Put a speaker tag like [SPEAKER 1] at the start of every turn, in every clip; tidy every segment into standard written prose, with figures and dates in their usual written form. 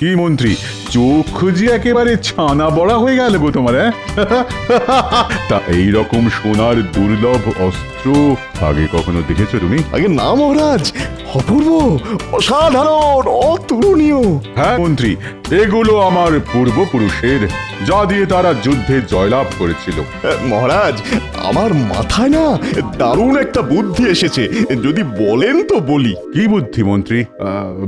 [SPEAKER 1] কি মন্ত্রী, চোখ যে একেবারে ছানা বড়া হয়ে গেল গো তোমার। তা এইরকম সোনার দুর্লভ অস্ত্র আগে কখনো দেখেছো তুমি?
[SPEAKER 2] আগে না মহারাজ, অপূর্ব, অসাধারণ, অতুলনীয়।
[SPEAKER 1] হ্যাঁ মন্ত্রী, এগুলো আমার পূর্বপুরুষের, যা দিয়ে তারা যুদ্ধে জয়লাভ করেছিল।
[SPEAKER 2] মহারাজ, আমার মাথায় না দারুণ একটা বুদ্ধি এসেছে, যদি বলেন তো বলি।
[SPEAKER 1] কি বুদ্ধি মন্ত্রী?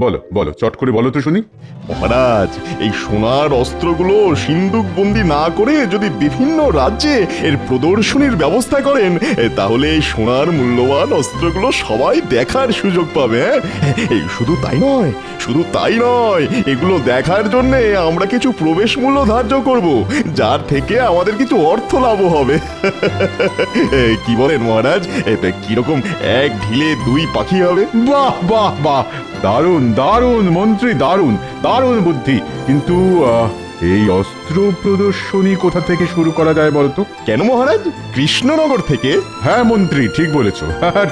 [SPEAKER 1] বলো বলো, চট করে বলো তো শুনি।
[SPEAKER 2] মহারাজ, এই সোনার অস্ত্রগুলো সিন্দুক বন্দি না করে যদি বিভিন্ন রাজ্যে এর প্রদর্শনীর ব্যবস্থা করেন, তাহলে এই সোনার মূল্যবান অস্ত্রগুলো সবাই দেখার সুযোগ পাবে। এই শুধু তাই নয়, এগুলো দেখার জন্য আমরা কিছু প্রবেশ মূল্য ধার্য করব, যার থেকে আমাদের কিছু অর্থ লাভ হবে। কি বলেন মহারাজ, কিরকম এক ঢিলে দুই পাখি হবে?
[SPEAKER 1] বাহ বাহ বাহ, দারুণ দারুণ মন্ত্রী, দারুণ দারুণ বুদ্ধি। কিন্তু এই অস্ত্র প্রদর্শনী কোথা থেকে শুরু করা যায় বলতো?
[SPEAKER 2] কেন মহারাজ, কৃষ্ণনগর থেকে?
[SPEAKER 1] হ্যাঁ মন্ত্রী, ঠিক বলেছো।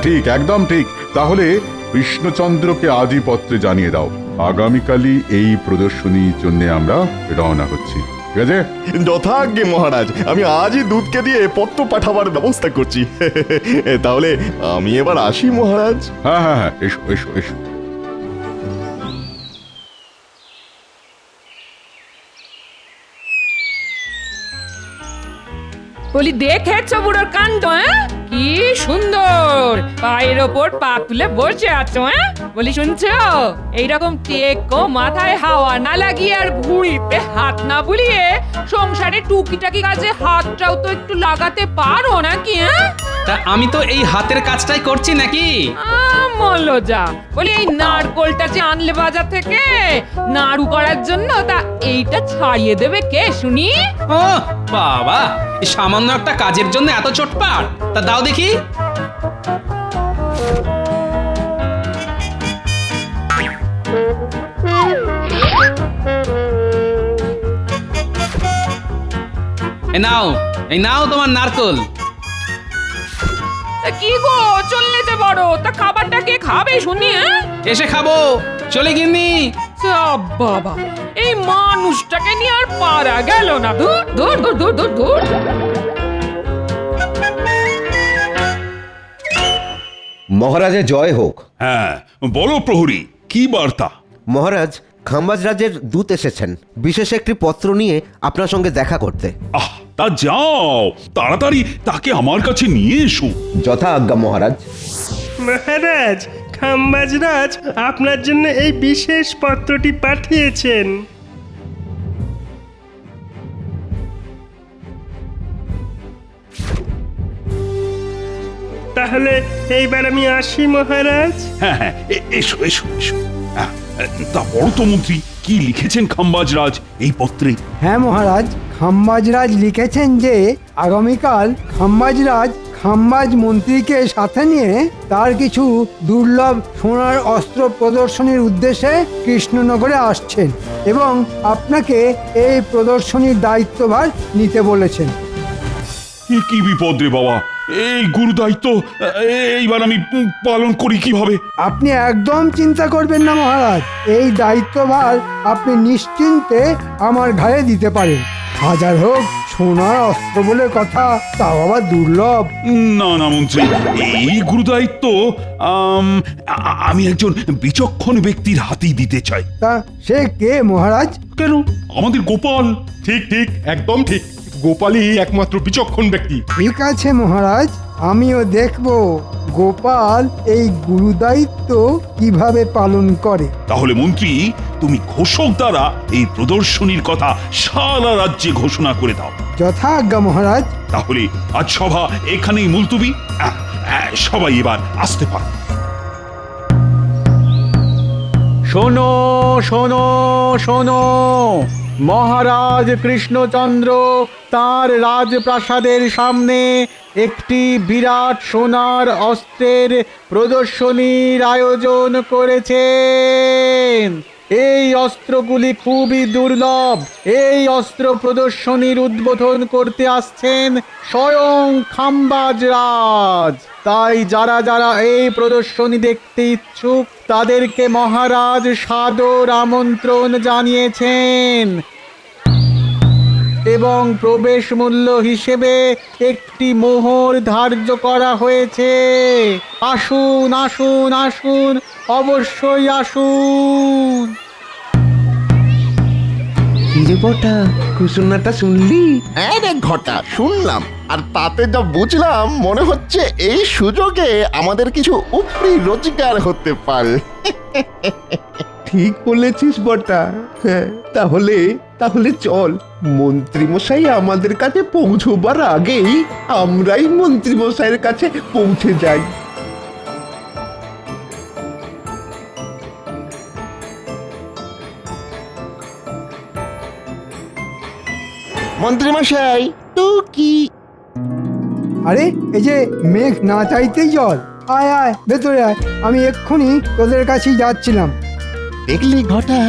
[SPEAKER 1] ঠিক, একদম ঠিক। তাহলে কৃষ্ণচন্দ্রকে আজই পত্রে জানিয়ে দাও, আগামীকালই এই প্রদর্শনীর জন্য আমরা রওনা হচ্ছি। ঠিক আছে?
[SPEAKER 2] যথাজ্ঞে মহারাজ, আমি আজই দুধকে দিয়ে পত্র পাঠাবার ব্যবস্থা করছি। তাহলে আমি এবার আসি মহারাজ।
[SPEAKER 1] হ্যাঁ হ্যাঁ হ্যাঁ, এসো এসো এসো।
[SPEAKER 3] বলি, দেখেছো বুড়োর কাণ্ড? কি সুন্দর পায়ের ওপর পা তুলে বসে আছো। বলি, শুনছো? এইরকম টেকো মাথায় হাওয়া না লাগিয়ে আর ভুঁড়িতে হাত না বুলিয়ে সংসারে টুকিটাকি কাজে হাতটাও তো একটু লাগাতে পারো নাকি?
[SPEAKER 4] তা আমি তো এই হাতের কাজটাই করছি নাকি?
[SPEAKER 3] মলজা, বলি এই নারকোলটা যে আনলে বাজার থেকে নাড়ু করার জন্য, তা এইটা ছাড়িয়ে দেবে কে শুনি?
[SPEAKER 4] ও বাবা, এই সামান্য একটা কাজের জন্য এত চটপাট? তা দাও দেখি। এই নাও তোমার নারকোল।
[SPEAKER 3] কি গো, চললে যে বড়, তা খাবারটা কে খাবে শুনি?
[SPEAKER 4] এসে খাবো, চলে গিন্নি।
[SPEAKER 3] বাবা, এই মানুষটাকে নিয়ে আর পারা গেল না। ধুর ধুর ধুর ধুর ধুর ধুর।
[SPEAKER 5] মহারাজের জয় হোক।
[SPEAKER 6] হ্যাঁ, বলো প্রহরী, কি বার্তা?
[SPEAKER 5] মহারাজ, খাম্বাজ রাজের দূত এসেছেন বিশেষ একটি পত্র নিয়ে আপনার সঙ্গে দেখা করতে।
[SPEAKER 6] তা যাও, তাড়াতাড়ি তাকে আমার কাছে নিয়ে এসো।
[SPEAKER 5] যথা আজ্ঞা মহারাজ।
[SPEAKER 7] মহারাজ, খাম্বাজরাজ আপনার জন্য এই বিশেষ পত্রটি পাঠিয়েছেন। তাহলে এইবার আমি আসি মহারাজ।
[SPEAKER 6] হ্যাঁ হ্যাঁ, এসো এসো এসো। তা বড় তো মন্ত্রী, কি লিখেছেন খাম্বাজ রাজ এই পত্রে?
[SPEAKER 8] হ্যাঁ মহারাজ, খাম্বাজরাজ লিখেছেন যে আগামীকাল খাম্বাজরাজ খাম্বাজ মন্ত্রীকে সাথে নিয়ে তার কিছু দুর্লভ সোনার অস্ত্র প্রদর্শনীর উদ্দেশ্যে কৃষ্ণনগরে আসছেন এবং আপনাকে এই প্রদর্শনীর দায়িত্বভার নিতে বলেছেন।
[SPEAKER 6] কি বিপদ রে বাবা, এই গুরু দায়িত্ব এইবার আমি পালন করি কিভাবে?
[SPEAKER 8] আপনি একদম চিন্তা করবেন না মহারাজ, এই দায়িত্বভার আপনি নিশ্চিন্তে আমার ঘাড়ে দিতে পারেন। হাজার হোক সোনার অস্ত্র বলে কথা, তাও আবার দুর্লভ।
[SPEAKER 6] না না মন্ত্রী, এই গুরু দায়িত্ব আমি একজন বিচক্ষণ ব্যক্তির হাতেই দিতে চাই।
[SPEAKER 8] তা সে কে মহারাজ?
[SPEAKER 6] কেন, আমাদের গোপাল।
[SPEAKER 9] ঠিক ঠিক, একদম ঠিক, গোপালই একমাত্র বিচক্ষণ ব্যক্তি।
[SPEAKER 8] ঠিক আছে মহারাজ, আমিও দেখব গোপাল এই গুরুদায়িত্ব কিভাবে পালন করে।
[SPEAKER 6] তাহলে মন্ত্রী, তুমি ঘোষক দ্বারা এই প্রদর্শনীর কথা সারা রাজ্যে ঘোষণা করে দাও।
[SPEAKER 8] যথা আজ্ঞা মহারাজ।
[SPEAKER 6] তাহলে আজ সভা এখানেই মুলতুবি। সবাই এবার আসতে পারে।
[SPEAKER 1] শোনো শোনো শোনো, মহারাজ কৃষ্ণচন্দ্র তার রাজপ্রাসাদের সামনে একটি বিরাট সোনার অস্ত্রের প্রদর্শনীর আয়োজন করেছেন। এই অস্ত্রগুলি খুবই দুর্লভ। এই অস্ত্র প্রদর্শনীর উদ্বোধন করতে আসছেন স্বয়ং খাম্বাজ রাজ।
[SPEAKER 10] তাই যারা যারা এই প্রদর্শনী দেখতে ইচ্ছুক তাদেরকে মহারাজ সাদর আমন্ত্রণ জানিয়েছেন এবং প্রবেশ মূল্য হিসেবে একটি মোহর ধার্য করা হয়েছে। আসুন আসুন আসুন, অবশ্যই আসুন।
[SPEAKER 5] হিরে বটা, ঘোষণাটা শুনলি?
[SPEAKER 2] হ্যাঁ রে ঘটা, শুনলাম। আর তাতে যা বুঝলাম মনে হচ্ছে এই সুযোগে আমাদের কিছু উপরি রোজগার হতে পারে।
[SPEAKER 11] ঠিক বলেছিস বটা। হ্যাঁ, তাহলে তাহলে চল, মন্ত্রী মশাই আমাদের কাছে পৌঁছবার আগেই আমরাই মন্ত্রী মশাইয়ের কাছে পৌঁছে যাই।
[SPEAKER 2] মন্ত্রী মশাই তো কি?
[SPEAKER 8] আরে এই যে মেঘ না চাইতেই জল। আয় আয় ভেতরে আয়, আমি এক্ষুনি তোদের কাছেই যাচ্ছিলাম।
[SPEAKER 2] দেখলি ঘটা,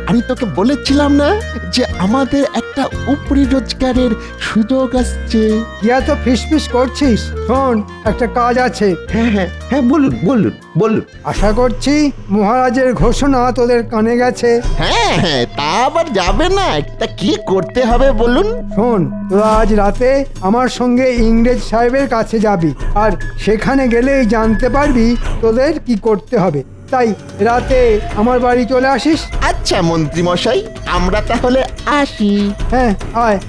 [SPEAKER 2] আমি তোকে বলেছিলাম না যে আমাদের একটা উপরি রোজগারের সুযোগ আসছে।
[SPEAKER 8] কি এত ফিসফিস করছিস? শোন, একটা কাজ আছে।
[SPEAKER 11] হ্যাঁ হ্যাঁ হ্যাঁ, বলুন বলুন বলুন।
[SPEAKER 8] আশা করছি মহারাজের ঘোষণা তোদের কানে গেছে।
[SPEAKER 2] হ্যাঁ হ্যাঁ, তা আবার যাবে না। তা কি করতে হবে বলুন?
[SPEAKER 8] শোন, তোরা আজ রাতে আমার সঙ্গে ইংরেজ সাহেবের কাছে যাবি, আর সেখানে গেলেই জানতে পারবি তোদের কি করতে হবে। তাই রাতে আমার বাড়ি চলে আসিস।
[SPEAKER 2] আচ্ছা মন্ত্রী মশাই, আমরা তাহলে আসি।
[SPEAKER 8] হ্যাঁ, আয়।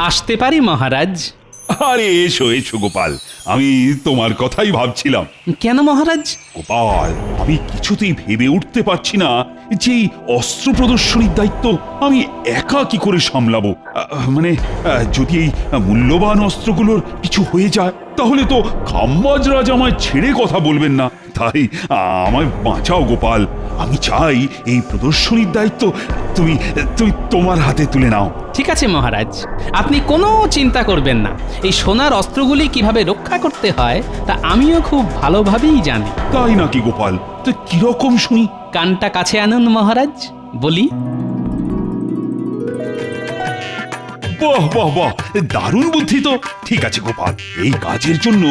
[SPEAKER 4] আসতে পারি মহারাজ?
[SPEAKER 6] আরে এসো এসো গোপাল, আমি তোমার কথাই ভাবছিলাম।
[SPEAKER 4] কেন মহারাজ?
[SPEAKER 6] গোপাল, আমি কিছুতেই ভেবে উঠতে পারছি না যে এই অস্ত্র প্রদর্শনীর দায়িত্ব আমি একা কি করে সামলাবো। মানে যদি এই মূল্যবান অস্ত্রগুলোর কিছু হয়ে যায় তাহলে তো খাম্বাজ রাজ আমায় ছেড়ে কথা বলবেন না। তাই আমায় বাঁচাও গোপাল, আমি চাই এই প্রদর্শনীর দায়িত্ব তুমি তুমি তোমার হাতে তুলে নাও।
[SPEAKER 4] ঠিক আছে মহারাজ, আপনি কোনো চিন্তা করবেন না। এই সোনার অস্ত্রগুলি কিভাবে রক্ষা করতে হয় তা আমিও খুব ভালোভাবেই জানি।
[SPEAKER 6] তাই নাকি গোপাল? তো কিরকম শুনি?
[SPEAKER 4] কানটা কাছে আনুন মহারাজ, বলি।
[SPEAKER 6] বাহ বাহ বাহ, দারুণ বুদ্ধি তো। ঠিক আছে গোপাল, এই কাজের জন্য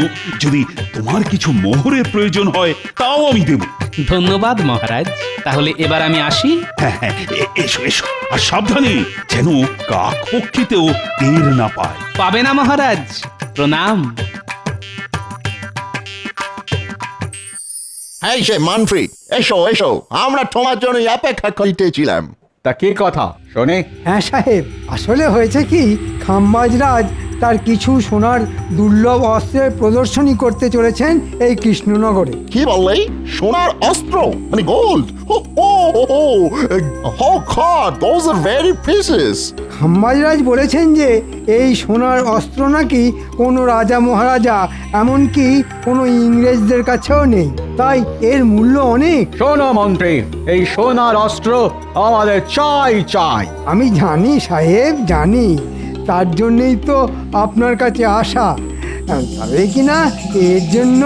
[SPEAKER 6] যদি তোমার কিছু মোহরের প্রয়োজন হয় তাও আমি দেব।
[SPEAKER 4] ধন্যবাদ মহারাজ, তাহলে এবার আমি আসি।
[SPEAKER 6] হ্যাঁ হ্যাঁ, এসো এসো, আর সাবধানে যেন কাক পক্ষীতেও টের না পায়।
[SPEAKER 4] পাবে না মহারাজ, প্রণাম।
[SPEAKER 2] হ্যাঁ সে মানফ্রি, এসো এসো, আমরা তোমার জন্য অপেক্ষা করিতেছিলাম।
[SPEAKER 10] তা কি কথা শোনে?
[SPEAKER 8] হ্যাঁ সাহেব, আসলে হয়েছে কি, খাম্বাজ রাজ তার কিছু সোনার দুর্লভ অস্ত্রের প্রদর্শনী করতে চলেছেন এই কৃষ্ণনগরে।
[SPEAKER 2] কি বললে? সোনার অস্ত্র মানে gold? Those are very precious.
[SPEAKER 8] খাম্বাজ রাজ বলেছেন যে এই সোনার অস্ত্র নাকি কোনো রাজা মহারাজা, এমনকি কোনো ইংরেজদের কাছেও নেই, তাই এর মূল্য অনেক।
[SPEAKER 10] শোনো মন্ত্রী, এই সোনার অস্ত্র আমাদের চাই চাই।
[SPEAKER 8] আমি জানি সাহেব, জানি, তার জন্যই তো আপনার কাছে আসা। তবে কিনা এর জন্য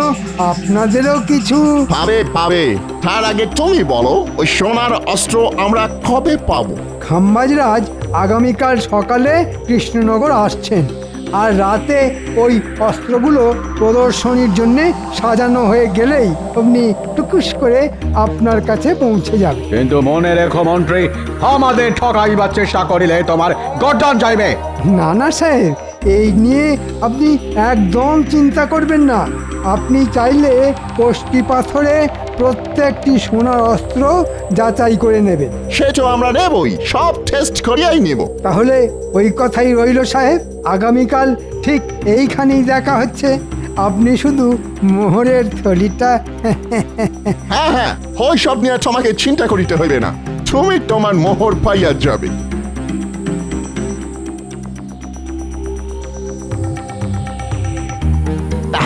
[SPEAKER 8] আপনাদেরও কিছু
[SPEAKER 2] পাবে পাবে। তার আগে তুমি বলো, ওই সোনার অস্ত্র আমরা কবে পাবো?
[SPEAKER 8] খাম্বাজ রাজ আগামীকাল সকালে কৃষ্ণনগর আসছেন, আর রাতে ওই অস্ত্রগুলো প্রদর্শনীর জন্যে সাজানো হয়ে গেলেই আপনি টুকুস করে আপনার কাছে পৌঁছে যাবে।
[SPEAKER 10] কিন্তু মনে রেখো মন্ত্রী, আমাদের ঠকাইবার চেষ্টা করিলে তোমার গর্দান যাইবে।
[SPEAKER 8] না না সাহেব, এই নিয়ে আপনি একদম চিন্তা করবেন না। আপনি চাইলে কষ্টি পাথরে প্রত্যেকটি সোনার অস্ত্র যাচাই করে নেবেন।
[SPEAKER 2] সে তো আমরা নেবই, সব টেস্ট করিয়াই নেব।
[SPEAKER 8] তাহলে ওই কথাই রইল সাহেব, আগামীকাল ঠিক এইখানেই দেখা হচ্ছে। আপনি শুধু মোহরের থলিটা
[SPEAKER 2] হ্যাঁ হ্যাঁ, ওই সব নিয়ে তোমাকে চিন্তা করিতে হইবে না, তুমি তোমার মোহর পাইয়া যাবে।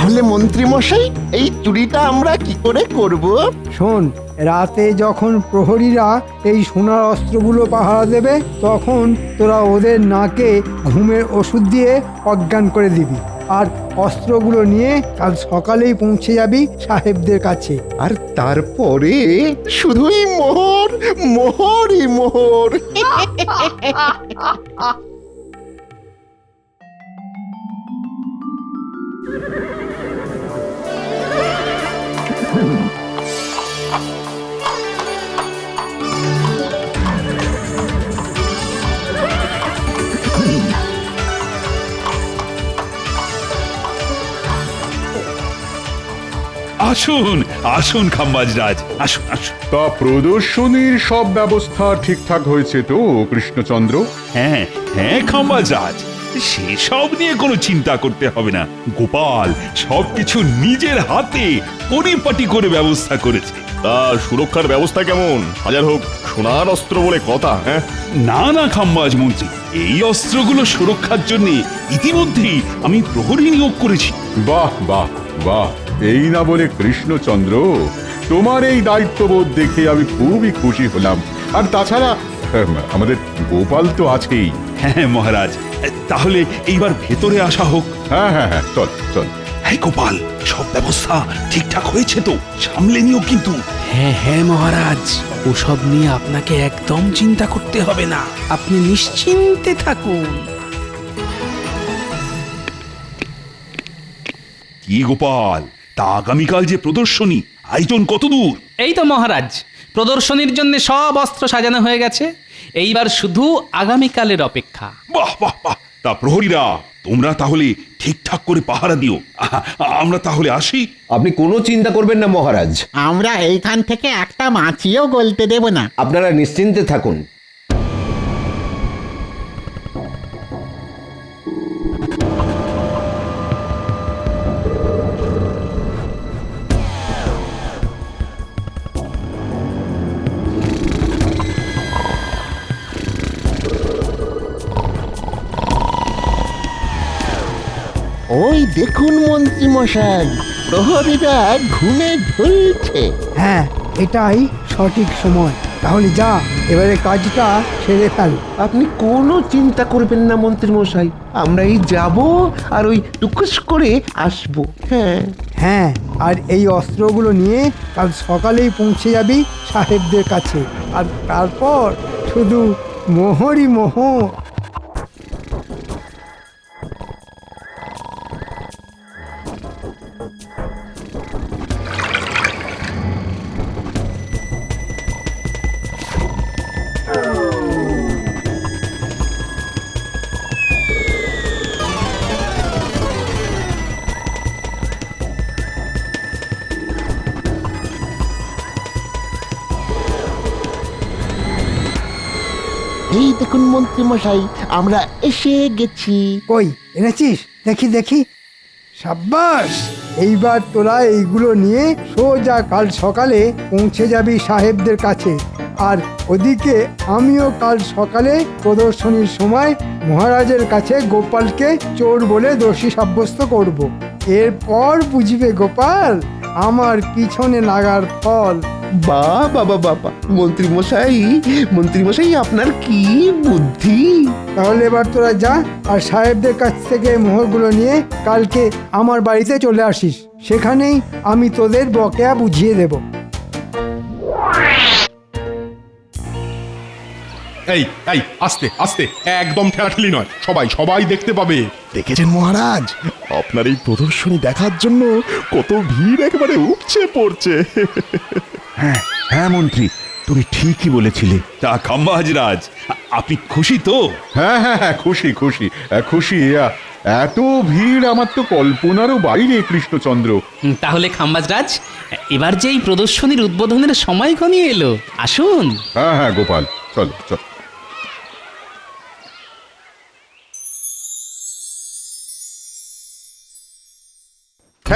[SPEAKER 11] তাহলে মন্ত্রী মশাই এই চুরিটা আমরা কি করে করব?
[SPEAKER 8] শোন, রাতে যখন প্রহরীরা এই সোনার অস্ত্রগুলো পাহারা দেবে তখন তোরা ওদের নাকে ঘুমের ওষুধ দিয়ে অজ্ঞান করে দিবি, আর অস্ত্রগুলো নিয়ে কাল সকালেই পৌঁছে যাবি সাহেবদের কাছে।
[SPEAKER 11] আর তারপরে শুধুই মোহর, মোহরই মোহর।
[SPEAKER 6] আসুন আসুন খাম্বাজরাজ, আসুন আসুন।
[SPEAKER 1] তা প্রদর্শনীর সব ব্যবস্থা ঠিকঠাক হয়েছে তো কৃষ্ণচন্দ্র?
[SPEAKER 6] হ্যাঁ হ্যাঁ খাম্বাজরাজ, সেসব নিয়ে কোনো চিন্তা করতে হবে না। গোপাল সবকিছু নিজের হাতে পরিপাটি করে ব্যবস্থা করেছে।
[SPEAKER 2] তা সুরক্ষার ব্যবস্থা কেমন? হাজার হোক সোনার অস্ত্র বলে কথা। হ্যাঁ,
[SPEAKER 6] না না খাম্বাজ মন্ত্রী, এই অস্ত্রগুলো সুরক্ষার জন্য ইতিমধ্যেই আমি প্রহরী নিয়োগ করেছি।
[SPEAKER 1] বাহ বাহ বাহ, এই না বলে কৃষ্ণচন্দ্র, তোমার এই দায়িত্ববোধ দেখে আমি খুবই খুশি হলাম। আর তাছাড়া আমাদের গোপাল তো আছেই।
[SPEAKER 6] হ্যাঁ মহারাজ, তাহলে এইবার ভেতরে আসা হোক।
[SPEAKER 1] হ্যাঁ হ্যাঁ হ্যাঁ, চল চল।
[SPEAKER 6] হ্যাঁ গোপাল, সব ব্যবস্থা ঠিকঠাক হয়েছে তো? সামলে নিও কিন্তু।
[SPEAKER 4] হ্যাঁ হ্যাঁ মহারাজ, ওসব নিয়ে আপনাকে একদম চিন্তা করতে হবে না, আপনি নিশ্চিন্তে থাকুন।
[SPEAKER 6] কি গোপাল, তা আগামীকাল যে প্রদর্শনী, আয়োজন কত দূর?
[SPEAKER 4] এই তো মহারাজ, প্রদর্শনীর জন্য সব অস্ত্র সাজানো হয়ে গেছে, এইবার শুধু আগামীকালের অপেক্ষা।
[SPEAKER 6] বাহ বাহ বাহ, তা প্রহরীরা তোমরা তাহলে ঠিকঠাক করে পাহারা দিও। আমরা তাহলে আসি।
[SPEAKER 5] আপনি কোনো চিন্তা করবেন না মহারাজ,
[SPEAKER 10] আমরা এইখান থেকে একটা মাছিও গলতে দেব না।
[SPEAKER 5] আপনারা নিশ্চিন্তে থাকুন।
[SPEAKER 11] ওই দেখুন মন্ত্রী মশাই, প্রহরীরা ঘুমে ঢুলছে।
[SPEAKER 8] হ্যাঁ, এটাই সঠিক সময়। তাহলে যা, এবারে কাজটা সেরে ফেল।
[SPEAKER 11] আপনি কোনো চিন্তা করবেন না মন্ত্রী মশাই, আমরা এই যাব আর ওই টুকুস করে আসবো। হ্যাঁ
[SPEAKER 8] হ্যাঁ, আর এই অস্ত্রগুলো নিয়ে কাল সকালেই পৌঁছে যাবি সাহেবদের কাছে, আর তারপর শুধু মোহরই মোহর।
[SPEAKER 11] এই দেখুন মন্ত্রী মশাই, আমরা এসে গেছি।
[SPEAKER 8] কই এনেছিস? দেখি দেখি। সাব্বাস, এইবার তোরা এইগুলো নিয়ে সোজা কাল সকালে পৌঁছে যাবি সাহেবদের কাছে। আর ওদিকে আমিও কাল সকালে প্রদর্শনীর সময় মহারাজের কাছে গোপালকে চোর বলে দোষী সাব্যস্ত করব। এরপর বুঝবে গোপাল আমার পিছনে লাগার ফল।
[SPEAKER 11] বাবা বাবা, মন্ত্রী মশাই আপনার কি বুদ্ধি!
[SPEAKER 8] তাহলে এবার তোরা যা, আর সাহেবদের কাছ থেকে মোহরগুলো নিয়ে কালকে আমার বাড়িতে চলে আসিস। সেখানেই আমি তোদের বকেয়া বুঝিয়ে দেব।
[SPEAKER 9] এই এই আস্তে আস্তে, একদম ঠেলাঠেলি নয়, সবাই সবাই দেখতে পাবে।
[SPEAKER 2] দেখেছেন মহারাজ, আপনার এই প্রদর্শনী দেখার জন্য কত ভিড় একেবারে উপচে পড়ছে।
[SPEAKER 1] হ্যাঁ হ্যাঁ মন্ত্রী, তুমি ঠিকই বলেছিলে।
[SPEAKER 6] তা খাম্বাজরাজ, আপনি খুশি তো?
[SPEAKER 1] হ্যাঁ হ্যাঁ হ্যাঁ, খুশি খুশি খুশি। এত ভিড় আমার তো কল্পনারও বাইরে কৃষ্ণচন্দ্র।
[SPEAKER 4] তাহলে খাম্বাজরাজ, এবার যে এই প্রদর্শনীর উদ্বোধনের সময় ঘনিয়ে এলো, আসুন।
[SPEAKER 1] হ্যাঁ হ্যাঁ গোপাল, চলো চল।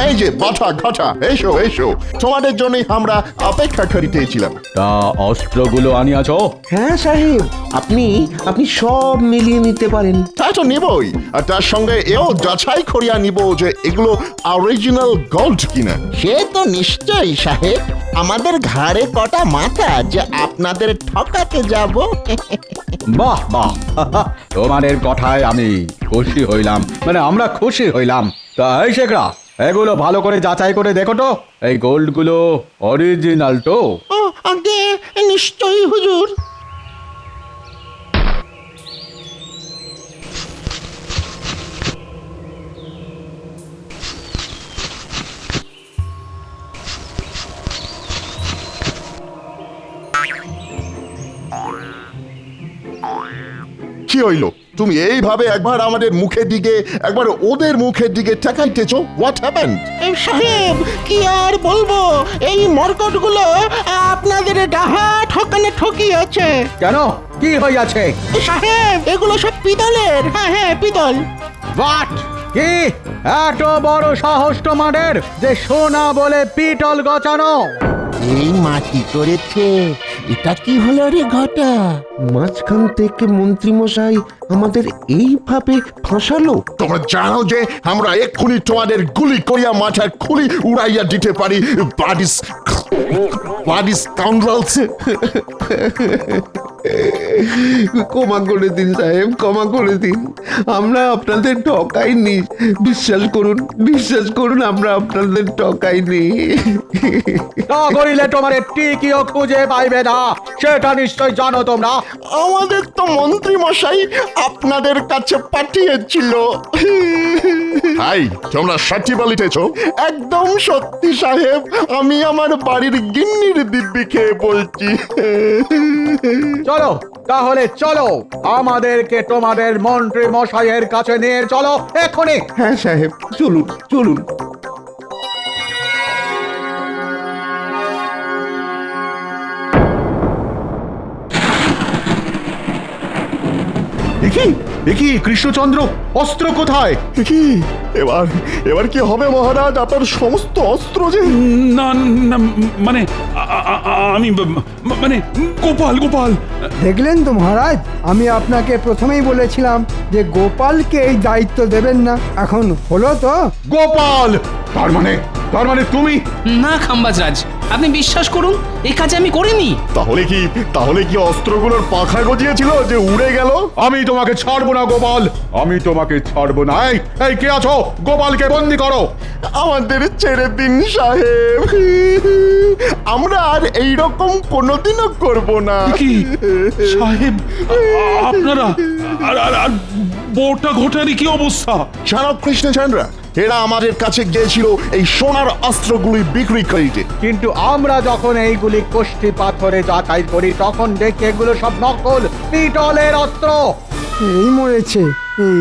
[SPEAKER 2] এই যে বাটা ঘটা, এসো এসো, তোমাদের জন্যই আমরা অপেক্ষা করিতেছিলাম।
[SPEAKER 10] তা অস্ত্রগুলো আনিয়াছ?
[SPEAKER 11] হ্যাঁ সাহেব, আপনি আপনি সব মিলিয়ে নিতে পারেন।
[SPEAKER 2] তা তো নিবই, আর তার সঙ্গে এও যাচাই করিয়া নিব যে এগুলো অরিজিনাল গোল্ড কিনা।
[SPEAKER 12] সে তো নিশ্চয়ই সাহেব, আমাদের ঘাড়ে কটা মাথা যে আপনাদের ঠকাতে যাব।
[SPEAKER 10] বাহ বাহ, তোমাদের কথায় আমি খুশি হইলাম, মানে আমরা খুশি হইলাম। তা এই শেখরা, এগুলো ভালো করে যাচাই করে দেখো তো, এই গোল্ডগুলো অরিজিনাল তো?
[SPEAKER 12] ও আগে নিশ্চয়ই হুজুর।
[SPEAKER 2] কি হইল? তুমি এইভাবে একবার আমাদের মুখের দিকে একবার ওদের মুখের দিকে তাকাইতেছ। What happened?
[SPEAKER 12] সাহেব কি আর বলবো, এই মরকটগুলো আপনাদের ডাহা ঠকানে ঠকিয়েছে।
[SPEAKER 10] কেন, কি হইয়াছে?
[SPEAKER 12] সাহেব এগুলো সব পিতলের। হ্যাঁ হ্যাঁ পিতল।
[SPEAKER 10] বাট কি এত বড় সাহস তোমাদের যে সোনা বলে পিতল গচানো?
[SPEAKER 12] এই মাটি করেছে, এটা কি হলো রে ঘটা?
[SPEAKER 11] মাঝখান থেকে মন্ত্রী মশাই আমাদের এইভাবে ফাঁসালো।
[SPEAKER 2] তোমরা জানো যে আমরা এক্ষুনি তোমাদের গুলি করিয়া মাথার খুলি উড়াইয়া দিতে পারি। বাডিস কাউন্ডালস।
[SPEAKER 11] ক্ষমা করে দিন সাহেব, ক্ষমা করে দিন। আমরা আপনাদের ঠকাইনি, বিশ্বাস করুন আমরা আপনাদের ঠকাইনি।
[SPEAKER 10] তা করিলে তোমার টিকিও খুঁজে পাইবে না, সেটা নিশ্চয় জানো তোমরা।
[SPEAKER 2] আমাদের তো মন্ত্রী মশাই আপনাদের কাছে পাঠিয়েছিল। হাই, তোমরা সত্যি বলিতেছ? একদম সত্যি সাহেব, আমি আমার বাড়ির গিন্নির দিব্যি খেয়ে বলছি।
[SPEAKER 10] চলো তাহলে চলো, আমাদেরকে তোমাদের মন্ত্রী মশাইয়ের কাছে নিয়ে চলো এখনই।
[SPEAKER 11] হ্যাঁ সাহেব, চলুন চলুন।
[SPEAKER 9] দেখি কৃষ্ণচন্দ্র, অস্ত্র কোথায়?
[SPEAKER 2] কি এবার এবার কি হবে মহারাজ? আপনার সমস্ত অস্ত্র যে?
[SPEAKER 6] না না, মানে আমি মানে গোপাল গোপাল।
[SPEAKER 8] দেখলেন তো মহারাজ, আমি আপনাকে প্রথমেই বলেছিলাম যে গোপালকে এই দায়িত্ব দেবেন না। এখন হলো তো।
[SPEAKER 9] গোপাল, তার মানে তুমি?
[SPEAKER 4] না খাম্বাজরাজ, আপনি বিশ্বাস করুন, এই কাজ আমি করিনি।
[SPEAKER 2] তাহলে কি অস্ত্রগুলোর পাখা গজিয়েছিল যে উড়ে গেল?
[SPEAKER 9] আমি তোমাকে ছাড়বো না গোপাল, আমি তোমাকে ছাড়বো না। এই কে আছো? গোপালকে বন্দি করো।
[SPEAKER 2] আমাদের ছেড়ে দিন সাহেব, আমরা আর এইরকম কোনোদিনও করব না।
[SPEAKER 6] কি সাহেব, আপনারা আর বউটা ঘটারই কি অবস্থা?
[SPEAKER 2] জানো কৃষ্ণচন্দ্র, এরা আমাদের কাছে গিয়েছিল এই সোনার অস্ত্রগুলি বিক্রি করিতে,
[SPEAKER 10] কিন্তু আমরা যখন এইগুলি কোষ্ঠী পাথরে যাচাই করি তখন দেখি এগুলো সব নকল পিতলের অস্ত্র।
[SPEAKER 8] এই মরেছে,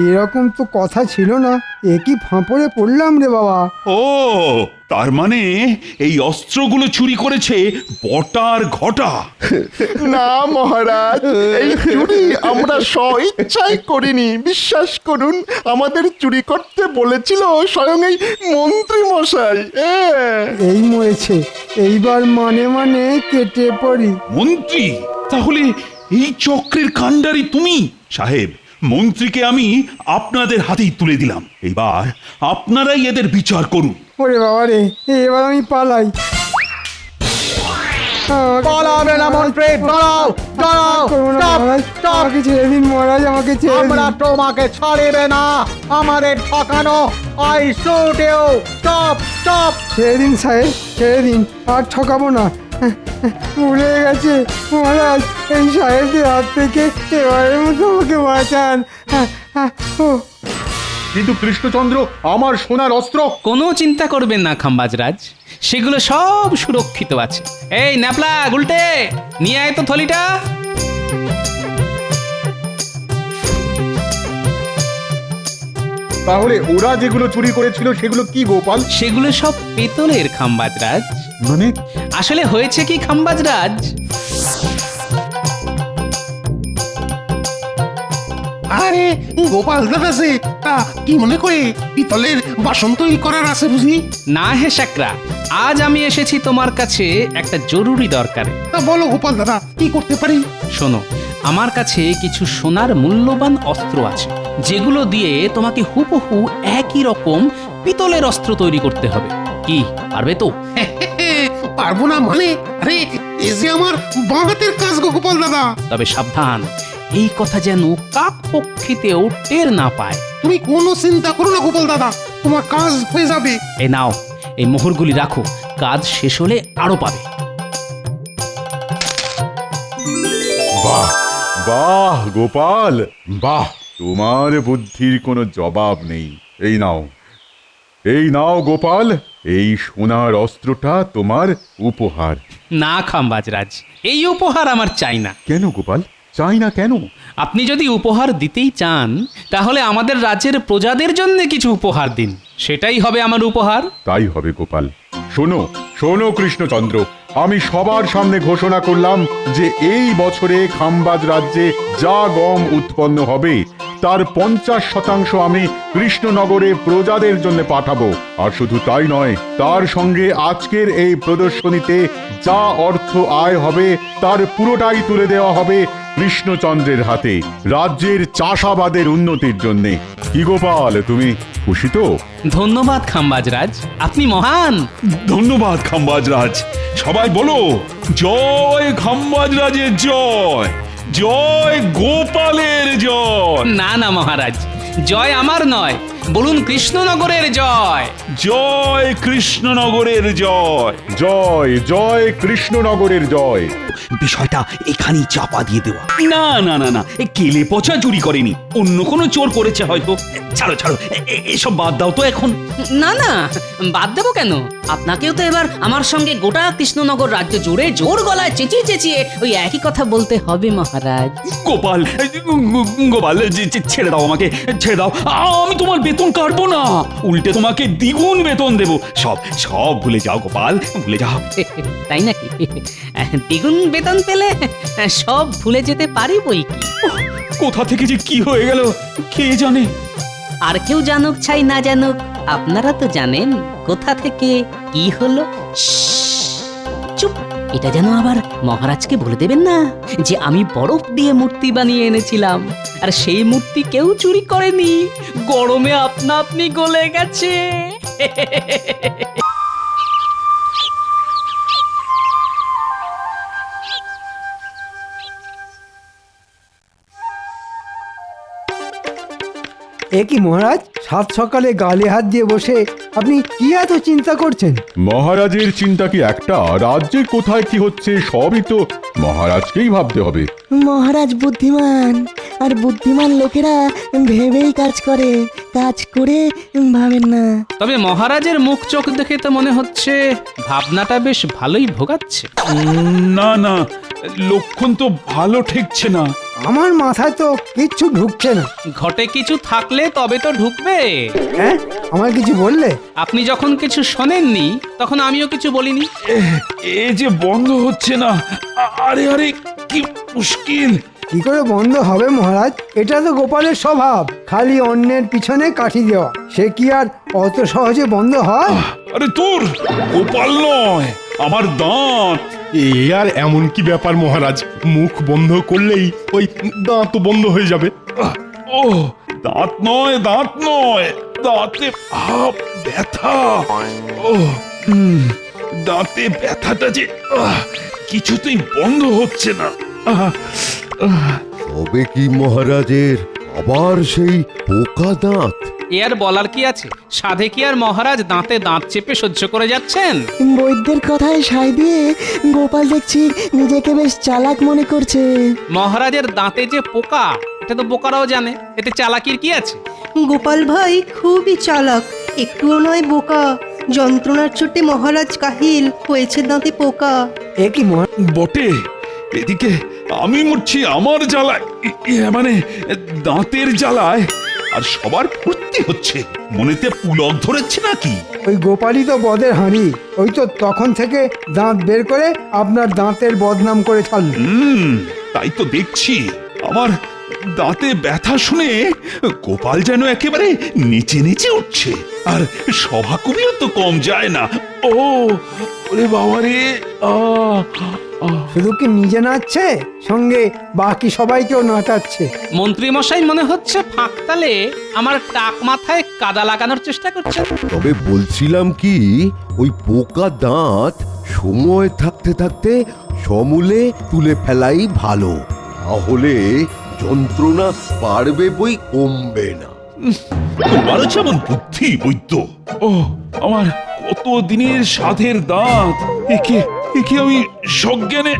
[SPEAKER 8] এরকম তো কথা ছিল না। এ কি ফাঁপড়ে পড়লাম রে বাবা।
[SPEAKER 6] ও, তার মানে এই অস্ত্রগুলো চুরি করেছে বটার ঘটা।
[SPEAKER 2] না মহারাজ, এই চুরি আমরা স্বইচ্ছায় করিনি। বিশ্বাস করুন, আমাদের চুরি করতে বলেছিল স্বয়ং এই মন্ত্রী মশাই।
[SPEAKER 8] এই মরেছে, এইবার মানে কেটে পড়ি।
[SPEAKER 6] মন্ত্রী? তাহলে এই চক্রের কাণ্ডারি তুমি? সাহেব, মন্ত্রীকে আমি আপনাদের হাতেই তুলে দিলাম, এবার আপনারাই এদের বিচার করুন।
[SPEAKER 8] ওরে বাবা রে, এবার আমি পালাই।
[SPEAKER 10] পালাবে না মন্ত্রী, দাঁড়াও দাঁড়াও,
[SPEAKER 8] আমাকে ছেড়ে দিন মহারাজ, আমাকে ছেড়ে দিন।
[SPEAKER 10] আমরা তোমাকে ছাড়িবে না, আমাদের ঠকানো। I shoot you, stop stop.
[SPEAKER 8] ছেড়ে দিন সাহেব, ছেড়ে দিন, আর ঠকাবো না। ভুলে গেছে মহারাজ, এই সাহেবদের হাত থেকে এবারের মতো আমাকে বাঁচান।
[SPEAKER 9] কিন্তু কৃষ্ণচন্দ্র, আমার সোনার অস্ত্র?
[SPEAKER 4] কোনো চিন্তা করবেন না খাম্বাজরাজ, সেগুলো সব সুরক্ষিত আছে। এই ন্যাপলা গুলটে, নিয়ে আয় তো থলিটা।
[SPEAKER 9] তাহলে ওরা যেগুলো চুরি করেছিল সেগুলো কি গোপাল?
[SPEAKER 4] সেগুলো সব পেতলের খাম্বাজরাজ।
[SPEAKER 9] মানে?
[SPEAKER 4] আসলে হয়েছে কি খাম্বাজরাজ,
[SPEAKER 12] আরে গোপাল দাদা,
[SPEAKER 11] তা কি মনে করে পিতলের বাসন তৈরি করার আছে বুঝি?
[SPEAKER 4] না হে শাকরা, আজ আমি এসেছি তোমার কাছে একটা জরুরি দরকারে।
[SPEAKER 11] তা বলো গোপাল দাদা, কি করতে পারি?
[SPEAKER 4] শোনো, আমার কাছে কিছু সোনার মূল্যবান অস্ত্র আছে, যেগুলো দিয়ে তোমাকে হুবহু একই রকম পিতলের অস্ত্র তৈরি করতে হবে। কি পারবে তো?
[SPEAKER 11] পারবো না মানে? আরে এ যে আমার বাঁ হাতের কাজ গো গোপাল দাদা।
[SPEAKER 4] তবে সাবধান, এই কথা যেন কাক পক্ষীতেও টের না পায়।
[SPEAKER 11] তুমি কোনো চিন্তা করো না গোপাল দাদা, তোমার কাজ হয়ে যাবে।
[SPEAKER 4] এই নাও, এই মোহরগুলি রাখো, কাজ শেষ হলে আরো পাবে।
[SPEAKER 1] বাহ বাহ গোপাল, বাহ, তোমার বুদ্ধির কোনো জবাব নেই। এই নাও গোপাল, এই সোনার অস্ত্রটা তোমার উপহার।
[SPEAKER 4] না খাম্বাজরাজ, এই উপহার আমার চাই না।
[SPEAKER 1] কেন গোপাল, চাই না কেন?
[SPEAKER 4] আপনি যদি উপহার দিতেই চান, তাহলে আমাদের রাজ্যের প্রজাদের জন্য কিছু উপহার দিন, সেটাই হবে আমার উপহার।
[SPEAKER 1] তাই হবে গোপাল। শোনো শোনো কৃষ্ণচন্দ্র, আমি সবার সামনে ঘোষণা করলাম যে এই বছরে খাম্বাজ রাজ্যে যা গম উৎপন্ন হবে তার 50% আমি কৃষ্ণনগরে প্রজাদের জন্য পাঠাবো। আর শুধু তাই নয়, তার সঙ্গে আজকের এই প্রদর্শনীতে যা অর্থ আয় হবে তার পুরোটাই তুলে দেওয়া হবে কৃষ্ণচন্দ্রের হাতে, রাজ্যের চাষাবাদের উন্নতির জন্যে। কি গোপাল, তুমি খুশি তো?
[SPEAKER 4] ধন্যবাদ খাম্বাজরাজ, আপনি মহান।
[SPEAKER 6] ধন্যবাদ খাম্বাজরাজ। সবাই বলো, জয় খাম্বাজরাজের জয়, জয় গোপালের জয়।
[SPEAKER 4] না না মহারাজ, জয় আমার নয়, বলুন কৃষ্ণনগরের জয়।
[SPEAKER 6] জয় কৃষ্ণনগরের জয়।
[SPEAKER 1] জয় জয় কৃষ্ণনগরের জয়।
[SPEAKER 13] বিষয়টা এখানেই চাপা দিয়ে দেওয়া। না না না না, কেলে পচা চুরি করেনি, অন্য কোনো চোর করেছে হয়তো। ছাড়ো ছাড়ো, এসব বাদ দাও তো এখন।
[SPEAKER 14] না না, বাদ দেবো কেন? আপনাকেও তো এবার আমার সঙ্গে গোটা কৃষ্ণনগর রাজ্য জুড়ে জোর গলায় চেঁচিয়ে চেঁচিয়ে ওই একই কথা বলতে হবে মহারাজ।
[SPEAKER 13] গোপাল, গোপাল, ছেড়ে দাও আমাকে, ছেড়ে দাও। আমি তোমার বেতন কাটবো না, উল্টে তোমাকে দ্বিগুণ বেতন দেবো। সব সব ভুলে যাও গোপাল, ভুলে যাও।
[SPEAKER 14] তাই নাকি? দ্বিগুণ বেতন পেলে সব ভুলে যেতে পারি বই কি।
[SPEAKER 13] কোথা থেকে যে কি হয়ে গেল কে জানে।
[SPEAKER 14] আর কেউ জানুক চাই না জানুক, আপনারা তো জানেন কোথা থেকে কি হলো। চুপ, এটা যেন আবার মহারাজকে বলে দেবেন না যে আমি বরফ দিয়ে মূর্তি বানিয়ে এনেছিলাম, আর সেই মূর্তি কেউ চুরি করেনি, গরমে আপনা আপনি গলে গেছে।
[SPEAKER 8] এ কি মহারাজ, সাত সকালে গালে হাত দিয়ে বসে আপনি কি এত চিন্তা করছেন?
[SPEAKER 1] মহারাজের চিন্তা কি একটা? রাজ্যে কোথায় কি হচ্ছে সবই তো মহারাজকেই ভাবতে হবে।
[SPEAKER 15] মহারাজ বুদ্ধিমান, আর বুদ্ধিমান লোকেরা ভেবেই কাজ করে, কাজ করে ভাবেন না।
[SPEAKER 4] তবে মহারাজের মুখ চোখ দেখে তো মনে হচ্ছে ভাবনাটা বেশ ভালোই ভোগাচ্ছে।
[SPEAKER 6] না না, লক্ষণ তো ভালো ঠেকছে না।
[SPEAKER 8] আমার মাথায় তো কিচ্ছু ঢুকছে না।
[SPEAKER 4] ঘটে কিছু থাকলে তবে তো ঢুকবে।
[SPEAKER 8] হ্যাঁ, আমার কিছু বললে?
[SPEAKER 4] আপনি যখন কিছু শোনেননি তখন আমিও কিছু বলিনি।
[SPEAKER 6] এ যে বন্ধ হচ্ছে না, আরে আরে কি মুশকিল।
[SPEAKER 8] কি করে বন্ধ হবে মহারাজ? এটা তো গোপালের স্বভাব, খালি অন্যের পিছনে কাঠি দেওয়া। সে কি আর অত সহজে বন্ধ হয়?
[SPEAKER 6] আরে তোর গোপাল নয়, আমার দাঁত।
[SPEAKER 2] এ আর এমন কি ব্যাপার মহারাজ, মুখ বন্ধ করলেই ওই দাঁত বন্ধ হয়ে যাবে।
[SPEAKER 6] ও দাঁত নয়, দাঁত নয়, দাঁতে ব্যথা। ও দাঁতে ব্যথাটা যে কিছুতেই বন্ধ হচ্ছে না।
[SPEAKER 11] তবে কি মহারাজের আবার সেই পোকা দাঁত?
[SPEAKER 4] এ আর বলার কি আছে? সাধে কি আর মহারাজ দাঁতে দাঁত চেপে সহ্য করে যাচ্ছেন?
[SPEAKER 15] বৈদ্যের কথায় সায় দিয়ে গোপাল দেখছি নিজেকে বেশ চালাক মনে করছে।
[SPEAKER 4] মহারাজের দাঁতে যে পোকা, এটা তো বোকারাও জানে, এতে চালাকির কি আছে?
[SPEAKER 15] গোপাল ভাই খুবই চালাক, একটুও নয় বোকা। যন্ত্রণার চোটে মহারাজ কাহিল, হয়েছে দাঁতে পোকা।
[SPEAKER 8] এ কি
[SPEAKER 6] বটে, এদিকে আমি মরছি আমার জ্বালায়, মানে দাঁতের জ্বালায়, আর সবার ফুর্তি হচ্ছে। মনেতে পুলক ধরেছে নাকি?
[SPEAKER 8] ওই গোপালই তো বদের হাঁড়ি, ওই তো তখন থেকে দাঁত বের করে আপনার দাঁতের বদনাম করে ছাড়ল।
[SPEAKER 6] তাই তো দেখছি। আমার দাঁতে ব্যথা শুনে গোপাল যেন একেবারে নিচে নিচে উঠছে। আর সভা কবিও তো কম যায় না। ও ওরে বাবা রে,
[SPEAKER 8] শুধু কি নিজে নাচছে, সঙ্গে বাকি সবাইকেও নাচাচ্ছে।
[SPEAKER 4] মন্ত্রী মশাই মনে হচ্ছে ফাঁকতালে আমার টাক মাথায় কাদা লাগানোর চেষ্টা করছে।
[SPEAKER 11] তবে বলছিলাম কি, ওই পোকা দাঁত সময় থাকতে থাকতে সমূলে তুলে ফেলাই ভালো, তাহলে যন্ত্রণা পারবে বই কমবে না।
[SPEAKER 6] তোমারও যেমন বুদ্ধি বৈদ্য। ও আমার কত দিনের সাধের দাঁত, একে একে আমি সজ্ঞানে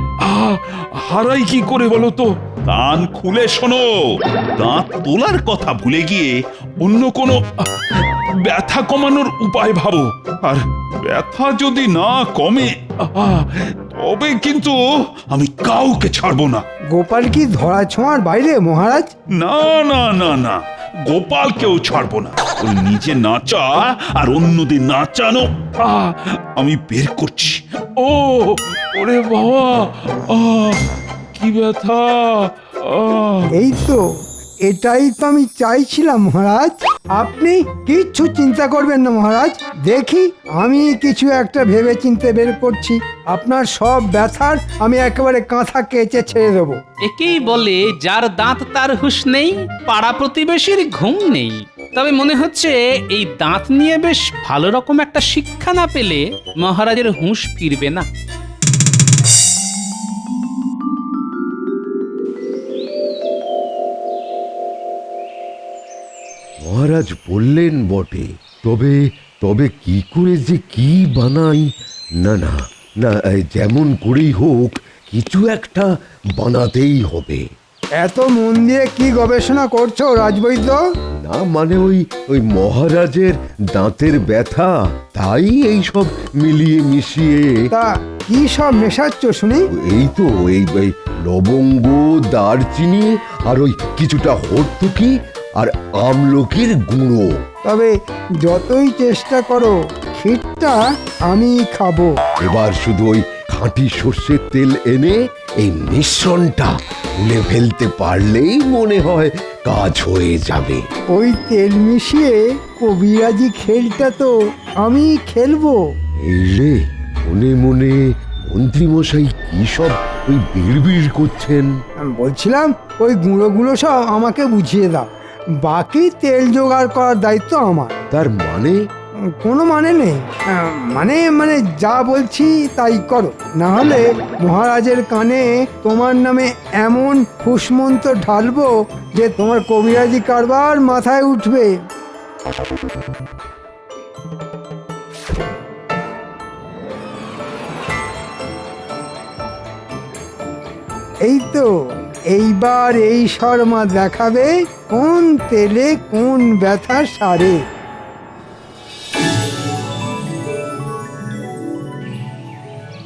[SPEAKER 6] হারাই কি করে বলো তো? কান খুলে শোনো, দাঁত তোলার কথা ভুলে গিয়ে অন্য কোনো ব্যথা কমানোর উপায় ভাবো। আর ব্যথা যদি না কমে তবে কিন্তু আমি কাউকে ছাড়বো না।
[SPEAKER 8] গোপাল কি ধরা ছোঁয়ার বাইরে মহারাজ?
[SPEAKER 6] না না না না, গোপালকেও ছাড়বো না। ওই নিজে নাচা আর অন্যদের নাচানো আমি বের করছি। ও ওরে বাবা, কি ব্যথা!
[SPEAKER 8] এই তো, এটাই তো আমি চাইছিলাম মহারাজ। আপনি কিচ্ছু চিন্তা করবেন না মহারাজ, দেখি আমি কিছু একটা ভেবে চিন্তে বের করছি। আপনার সব ব্যথার আমি একেবারে কাঁথা কেচে ছেড়ে দেবো।
[SPEAKER 4] একেই বলে যার দাঁত তার হুঁশ নেই, পাড়া প্রতিবেশীর ঘুম নেই। তবে মনে হচ্ছে এই দাঁত নিয়ে বেশ ভালো রকম একটা শিক্ষা না পেলে মহারাজের হুঁশ ফিরবে না।
[SPEAKER 11] মহারাজ বললেন বটে, তবে তবে কি করে যে কি বানাই? না না না, যেমন করেই হোক কিছু একটা বানাতেই হবে।
[SPEAKER 8] এত মন দিয়ে কি গবেষণা করছো রাজবৈদ্য?
[SPEAKER 11] না মানে ওই মহারাজের দাঁতের ব্যথা, তাই এই সব মিলিয়ে মিশিয়ে।
[SPEAKER 8] তা কি সব মেশাচ্ছ শুনি?
[SPEAKER 11] এই তো এই লবঙ্গ, দারচিনি আর ওই কিছুটা হর্তুকি আর আমলকির গুঁড়ো।
[SPEAKER 8] তবে যতই চেষ্টা করো, ক্ষীরটা আমি খাবো।
[SPEAKER 11] এবার শুধু ওই খাঁটি সর্ষের তেল এনে এই মিশ্রণটা তুলে ফেলতে পারলেই মনে হয় কাজ হয়ে যাবে।
[SPEAKER 8] ওই তেল মিশিয়ে কবিরাজি খেলটা তো আমি খেলবো।
[SPEAKER 11] এই রে, মনে মনে মন্ত্রীমশাই কি সব ওই বিড়বিড় করছেন।
[SPEAKER 8] বলছিলাম ওই গুঁড়োগুলো সব আমাকে বুঝিয়ে দাও, বাকি তেল জোগাড় করার দায়িত্ব আমার।
[SPEAKER 11] তার মানে?
[SPEAKER 8] কোনো মানে নেই, মানে মানে যা বলছি তাই করো, না হলে মহারাজের কানে তোমার নামে এমন ফুসমন্ত্র ঢালবো যে তোমার কবিরাজি কারবার মাথায় উঠবে। এই তো, এইবার এই শর্মা দেখাবে কোন তেলে কোন ব্যথা সারে।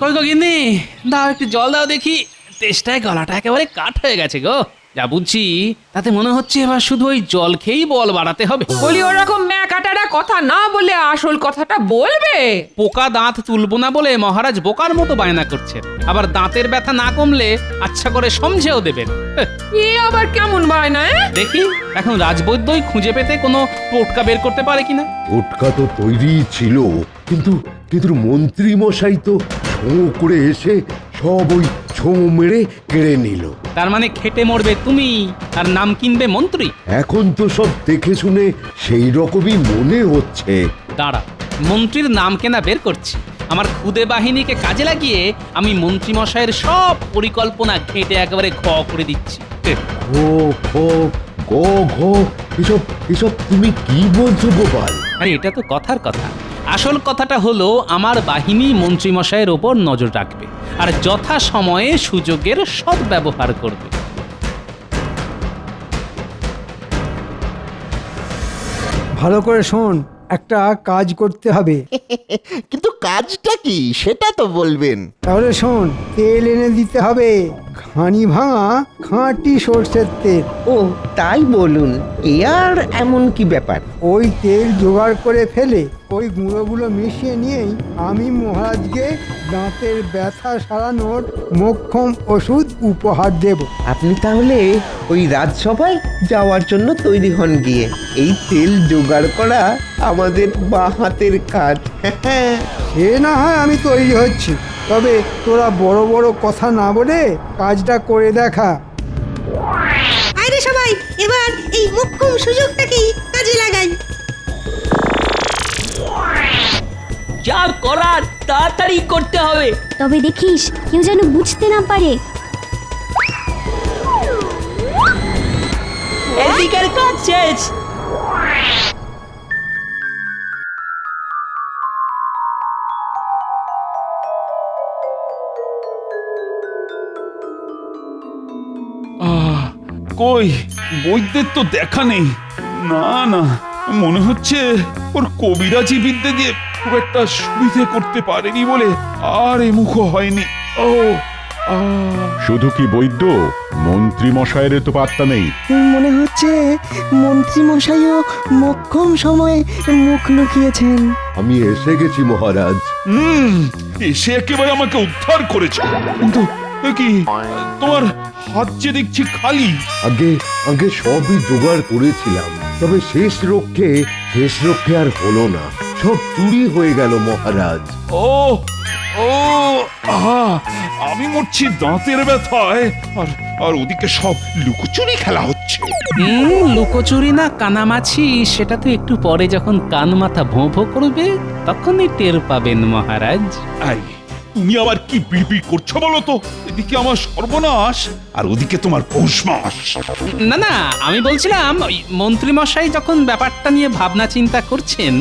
[SPEAKER 4] কই গো গিন্নি, দাও একটু জল দাও দেখি। তেষ্টায় গলাটা একেবারে কাঠ হয়ে গেছে গো। যা বুঝছি তাতে মনে হচ্ছে এবার শুধু ওই জল খেয়েই বল বাড়াতে হবে।
[SPEAKER 3] বলি ওরকম ম্যাকাটারা কথা না বলে আসল কথাটা বলবে।
[SPEAKER 4] পোকা দাঁত তুলবো না বলে মহারাজ বোকার মতো বায়না করছেন, আবার দাঁতের ব্যথা না কমলে আচ্ছা করে সমঝেও দেবেন।
[SPEAKER 3] এ আবার কেমন বায়না?
[SPEAKER 4] দেখি এখন রাজবৈদ্যই খুঁজে পেতে কোনো টোটকা বের করতে পারে কিনা।
[SPEAKER 11] টোটকা তো তৈরি ছিল, কিন্তু মন্ত্রী মশাই তো ছো করে এসে সব ওই ছো মেরে কেড়ে নিল।
[SPEAKER 4] তার মানে খেটে মরবে তুমি আর নাম কিনবে মন্ত্রী?
[SPEAKER 11] এখন তো সব দেখে শুনে সেই রকমই মনে হচ্ছে।
[SPEAKER 4] দাঁড়া, মন্ত্রীর নাম কেনা বের করছি। আমার খুদে বাহিনীকে কাজে লাগিয়ে আমি মন্ত্রী মশাইয়ের সব পরিকল্পনা ঘেঁটে একেবারে ঘ করে দিচ্ছি।
[SPEAKER 11] ঘো ঘো গো ঘো, এসব তুমি কি বলছো গোপাল?
[SPEAKER 4] আরে এটা তো কথার কথা। আসল কথাটা হলো আমার বাহিনী মন্ত্রী মশাইয়ের ওপর নজর রাখবে আর যথা সময়ে সুযোগের সদ্ব্যবহার করবে।
[SPEAKER 8] ভালো করে শোন, একটা কাজ করতে হবে।
[SPEAKER 12] কিন্তু কাজটা কি সেটা তো বলবেন।
[SPEAKER 8] তাহলে শোন, তেল এনে দিতে হবে, হানি ভাঙা খাঁটি সর্ষের তেল।
[SPEAKER 11] ও তাই বলুন, এ আর এমন কি ব্যাপার?
[SPEAKER 8] ওই তেল জোগাড় করে ফেলে ওই গুঁড়োগুলো মিশিয়ে নিয়েই আমি মহারাজকে দাঁতের ব্যথা সারানোর মোক্ষম ওষুধ উপহার দেব।
[SPEAKER 11] আপনি তাহলে ওই রাজসভায় যাওয়ার জন্য তৈরি হন গিয়ে। এই তেল জোগাড় করা আমাদের বাঁ হাতের কাজ।
[SPEAKER 8] সে না হয় আমি তৈরি হচ্ছি, তবে তোরা বড় বড় কথা না বলে কাজটা করে দেখা।
[SPEAKER 15] আরে সবাই এবার এই মোক্ষম সুযোগটাকেই কাজে লাগাই।
[SPEAKER 14] যা করার তাড়াতাড়ি করতে হবে।
[SPEAKER 16] তবে দেখিস কেউ যেন বুঝতে না পারে।
[SPEAKER 14] এদিকের কাজ শেষ।
[SPEAKER 6] কই বৈদ্যের তো দেখা নেই। না না, মনে হচ্ছে ওর কবিরাজি বিদ্যে দিয়ে খুব একটা সুবিধে করতে পারেনি বলে আর এমুখ হয়নি। ও
[SPEAKER 1] শুধু কি বৈদ্য, মন্ত্রী মশাইয়ের তো পাত্তা নেই।
[SPEAKER 17] মনে হচ্ছে মন্ত্রী মশাইও মোক্ষম সময়ে মুখ লুকিয়েছেন।
[SPEAKER 11] আমি এসে গেছি মহারাজ।
[SPEAKER 6] এসে একেবারে আমাকে উদ্ধার করেছে। কিন্তু এ কি, তোমার হাত যে দেখছি খালি।
[SPEAKER 11] আগে আগে সবই জোগাড় করেছিলাম, তবে শেষ রক্ষে আর হলো না। সব চুরি হয়ে গেল মহারাজ।
[SPEAKER 6] ও ও আমি মরছি দাঁতের ব্যথায়, আর ওদিকে সব লুকোচুরি খেলা হচ্ছে।
[SPEAKER 4] লুকোচুরি না কানামাছি সেটা তো একটু পরে যখন কান মাথা ভোঁ ভোঁ করবে তখনই টের পাবেন মহারাজ।
[SPEAKER 6] তুমি আবার কি বিড়বিড় করছো বলো তো? এদিকে আমার সর্বনাশ আর ওদিকে তোমার পৌষ মাস।
[SPEAKER 4] না না, আমি বলছিলাম ওই মন্ত্রী মশাই যখন ব্যাপারটা নিয়ে ভাবনা চিন্তা করছেন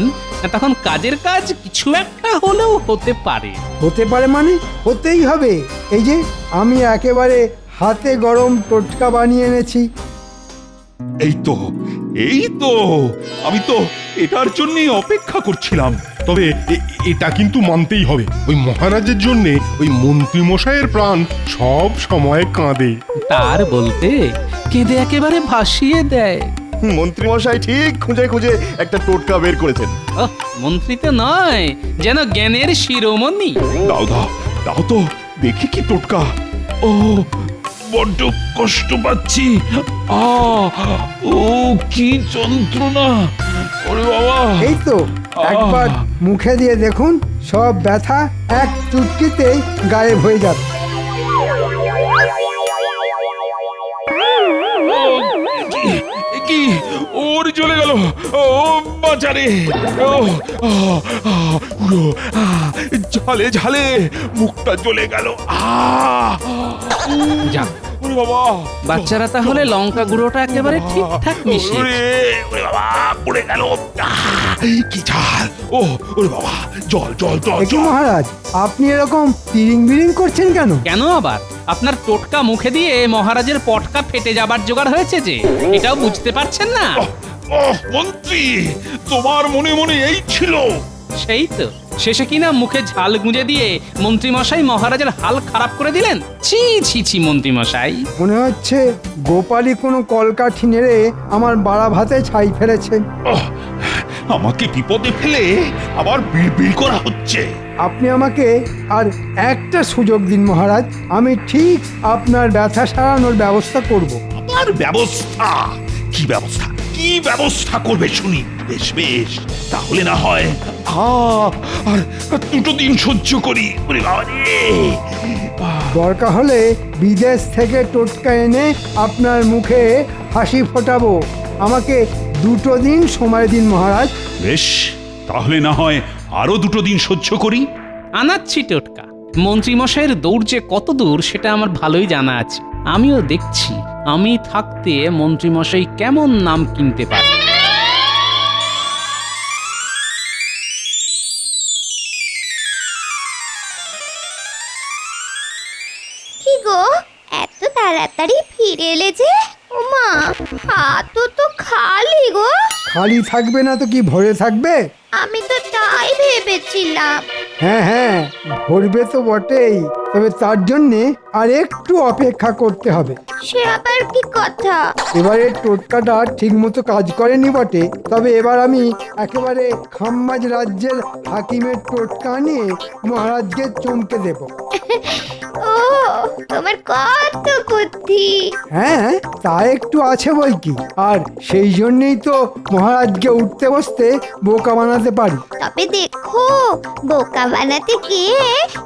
[SPEAKER 4] তখন কাজের কাজ কিছু একটা হলেও হতে পারে।
[SPEAKER 8] হতে পারে মানে হতেই হবে। এই যে আমি একেবারে হাতে গরম টোটকা বানিয়ে এনেছি।
[SPEAKER 6] এই তো আমি তো এটার জন্যই অপেক্ষা করছিলাম।
[SPEAKER 9] তবে এটা কিন্তু মানতেই হবে, ওই মহারাজের জন্য ওই মন্ত্রী মশাইয়ের প্রাণ সব সময় কাঁদে।
[SPEAKER 4] তার বলতে কেঁদে একেবারে ভাসিয়ে দেয়।
[SPEAKER 2] মন্ত্রী মশাই ঠিক খুঁজে খুঁজে একটা টোটকা বের করেছেন।
[SPEAKER 4] মন্ত্রী তো নয়, যেন জ্ঞানের শিরোমণি।
[SPEAKER 6] দাও দাও দাও তো দেখি কি টোটকা। ও বড্ড কষ্ট পাচ্ছি। ও কি যন্ত্রণা! ওরে বাবা!
[SPEAKER 8] এই তো একবার মুখে দিয়ে দেখুন, সব ব্যথা এক চুটকিতেই গায়েব হয়ে যাবে।
[SPEAKER 6] কি ওর জ্বলে গেল! ও বাঁচারে! ঝালে ঝালে মুখটা জ্বলে গেল।
[SPEAKER 4] যাক
[SPEAKER 6] ওরে বাবা!
[SPEAKER 4] বাচ্চারা তাহলে লঙ্কা গুঁড়োটা একেবারে ঠিকঠাক মিশিয়ে।
[SPEAKER 6] ওরে বাবা পড়ে গেল। কি ঝাল! ও ওরে বাবা, জল জল জল
[SPEAKER 8] কি মহারাজ, আপনি এরকম তিরিং বিরিং করছেন কেন?
[SPEAKER 4] কেন আবার? আপনার টোটকা মুখে দিয়ে মহারাজের পটকা ফেটে যাবার জোগাড় হয়েছে যে, এটাও বুঝতে পারছেন না?
[SPEAKER 6] মন্ত্রী, তোমার মনে মনে এই ছিল?
[SPEAKER 4] সেই তো, শেষে কিনা মুখে ঝাল গুঁজে দিয়ে মন্ত্রী মশাই মহারাজের হাল খারাপ করে দিলেন। ছি ছি ছি মন্ত্রী মশাই!
[SPEAKER 8] মনে হচ্ছে গোপালী কোনো কলকাঠি নেড়ে আমার বাড়া ভাতে ছাই ফেলেছে।
[SPEAKER 6] আমাকে বিপদে ফেলে আবার বিড়বিড় করা হচ্ছে।
[SPEAKER 8] আপনি আমাকে আর একটা সুযোগ দিন মহারাজ, আমি ঠিক আপনার ব্যথা সারানোর ব্যবস্থা করব।
[SPEAKER 6] আমার ব্যবস্থা? কি ব্যবস্থা? কি ব্যবস্থা করবে শুনি? বেশ বেশ, তাহলে না হয় আর দুটো দিন সহ্য করি।
[SPEAKER 8] দরকার হলে বিদেশ থেকে টোটকা এনে আপনার মুখে হাসি ফোটাবো। আমাকে দুটো দিন সময় দিন মহারাজ।
[SPEAKER 6] বেশ, তাহলে না হয় আরো দুটো দিন সহ্য করি।
[SPEAKER 4] আনাচ্ছি টোটকা। মন্ত্রী মশাইয়ের দৌড় যে কত দূর সেটা আমার ভালোই জানা আছে। আমিও দেখছি আমি থাকতে মন্ত্রী মশাই কেমন নাম কিনতে পারে।
[SPEAKER 16] কি গো, এত তাড়াতাড়ি ফিরে এলে যে? ওমা, হাতও তো খালি গো।
[SPEAKER 8] খালি থাকবে না তো কি ভরে থাকবে?
[SPEAKER 16] আমি তো তাই ভেবেছিলাম।
[SPEAKER 8] হ্যাঁ হ্যাঁ, ভরবে তো বটেই, তবে তার জন্যে আর একটু অপেক্ষা করতে হবে।
[SPEAKER 16] সে আবার কি কথা?
[SPEAKER 8] এবারে টোটকাটা ঠিক মতো কাজ করেনি বটে, তবে এবার আমি একেবারে খাম্বাজ রাজ্যের হাকিমের টোটকা নিয়ে মহারাজকে চমকে দেব।
[SPEAKER 16] ও, তোমার কত বুদ্ধি!
[SPEAKER 8] হ্যাঁ, তা একটু আছে বই কি, আর সেই জন্যই তো মহারাজকে উঠতে বসতে বোকা বানাতে পারি।
[SPEAKER 16] তবে দেখো, বোকা বানাতে গিয়ে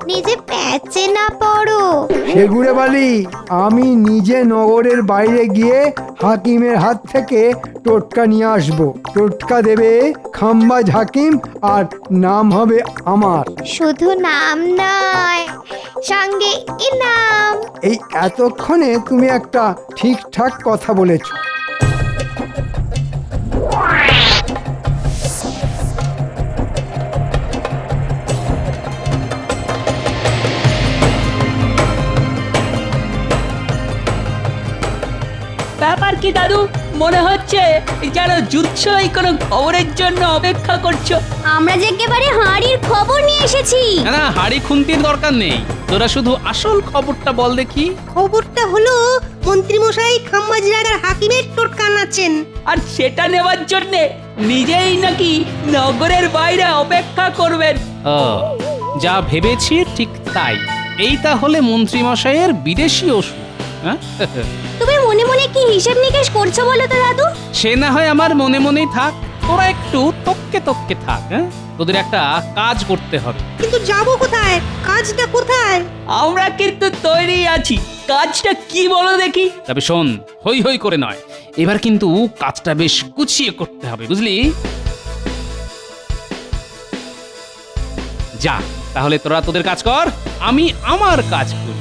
[SPEAKER 16] নিজে প্যাচে না পড়ো।
[SPEAKER 8] সেগুড়ে বালি, আমি নিজে নগরের বাইরে গিয়ে হাকিমের হাত থেকে টোটকা নিয়ে আসব। টোটকা দেবে খাম্বাজ হাকিম, আর নাম হবে আমার।
[SPEAKER 16] শুধু নাম নয়, সঙ্গে ইনাম।
[SPEAKER 8] এই এতক্ষণে তুমি একটা ঠিকঠাক কথা বলেছ।
[SPEAKER 14] ব্যাপার কি দাদু? মনে হচ্ছে যেন যুদ্ধই কোনো খবরের জন্য অপেক্ষা করছো।
[SPEAKER 16] আমরা যে একেবারে হাঁড়ির খবর নিয়ে এসেছি।
[SPEAKER 4] না না, হাড়ি খুন্তির দরকার নেই, তোরা শুধু আসল খবরটা বল দেখি।
[SPEAKER 15] খবরটা হলো মন্ত্রীমশাই খাম্বাজ রাজার হাকিমের টোটকা নাচেন।
[SPEAKER 14] আর সেটা নেওয়ার জন্য নিজেই নাকি নগরের বাইরে অপেক্ষা করবেন।
[SPEAKER 4] ও, যা ভেবেছি ঠিক তাই। এই তাহলে মন্ত্রীমশাইয়ের বিদেশি ওষুধ। হ্যাঁ,
[SPEAKER 16] তুমি মনে মনে কি হিসেব নিকেশ করছো বলো তো দাদু?
[SPEAKER 4] সে না হয় আমার মনে মনেই থাক, তোরা একটু তককে তককে থাক। হ্যাঁ, তোদের একটা কাজ করতে হবে।
[SPEAKER 15] কিন্তু যাব কোথায়? কাজটা কোথায়?
[SPEAKER 14] আমরা কিন্তু তৈরি আছি। কাজটা কি বলো দেখি?
[SPEAKER 4] তবে শোন, হই হই করে নয়, এবার কিন্তু কাজটা বেশ গুছিয়ে করতে হবে, বুঝলি? যা, তাহলে তোরা তোদের কাজ কর, আমি আমার কাজ করি।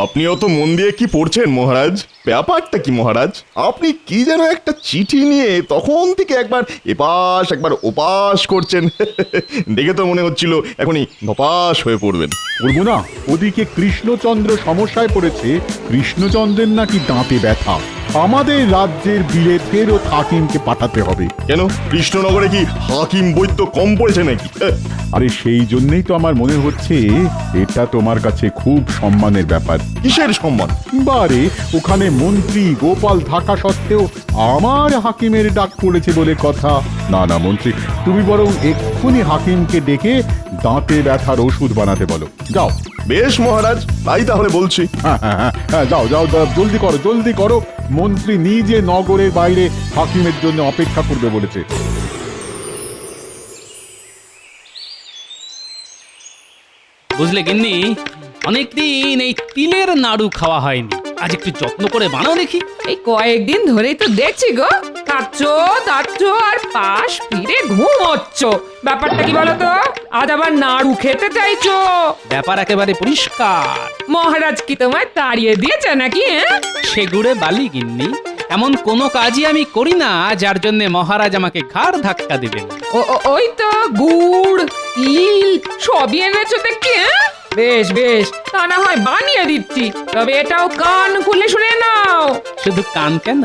[SPEAKER 2] আপনিও তো মন দিয়ে কি পড়ছেন মহারাজ? ব্যাপারটা কি মহারাজ? আপনি কি যেন একটা চিঠি নিয়ে তখন থেকে একবার এপাশ একবার ওপাশ করছেন। দেখে তো মনে হচ্ছিল এখনই ধপাস হয়ে পড়বেন।
[SPEAKER 1] করবো না, ওদিকে কৃষ্ণচন্দ্র সমস্যায় পড়েছে। কৃষ্ণচন্দ্রের নাকি দাঁতে ব্যথা, আমাদের রাজ্যের বিলেতের ও হাকিমকে পাঠাতে হবে।
[SPEAKER 2] কেন, কৃষ্ণনগরে কি হাকিম বৈদ্য কম পড়েছে নাকি?
[SPEAKER 1] আরে সেই জন্যই তো আমার মনে হচ্ছে এটা তোমার কাছে খুব সম্মানের ব্যাপার।
[SPEAKER 2] কিসের সম্মান?
[SPEAKER 1] বারে, ওখানে মন্ত্রী গোপাল থাকা সত্ত্বেও আমার হাকিমের ডাক পড়েছে বলে কথা। না না মন্ত্রী, তুমি বরং এক্ষুনি হাকিমকে ডেকে দাঁতে ব্যথার ওষুধ বানাতে বলো। যাও।
[SPEAKER 2] বেশ মহারাজ, তাই তাহলে বলছি।
[SPEAKER 1] হ্যাঁ, যাও যাও, জলদি করো জলদি করো। মন্ত্রী নিজে নগরের বাইরে হাকিমের জন্য অপেক্ষা করবে বলেছে।
[SPEAKER 4] বুঝলে গিন্নি, অনেকদিন এই তিলের নাড়ু খাওয়া হয়নি, আজ একটু যত্ন করে বানাও দেখি।
[SPEAKER 3] এই কয়েকদিন ধরেই তো দেখছি গো, খাচ্ছ দাচ্ছ আর পাশ ফিরে ঘুমোচ্ছ। ব্যাপারটা কি বলো তো? আজ আবার নাড়ু খেতে চাইছো?
[SPEAKER 4] ব্যাপার একেবারে পরিষ্কার।
[SPEAKER 3] মহারাজ কি তোমায় তাড়িয়ে দিয়েছে নাকি?
[SPEAKER 4] সেগুড়ে বালি গিন্নি, এমন কোনো কাজই আমি করি না যার জন্য মহারাজ আমাকে ঘাড় ধাক্কা দিবেন।
[SPEAKER 3] ওই তো গুড় তিল সবই এনেছো দেখছি। বেশ বেশ, তা না হয় বানিয়ে দিচ্ছি, তবে এটাও কান খুলে শুনে নাও।
[SPEAKER 4] শুধু কান কেন,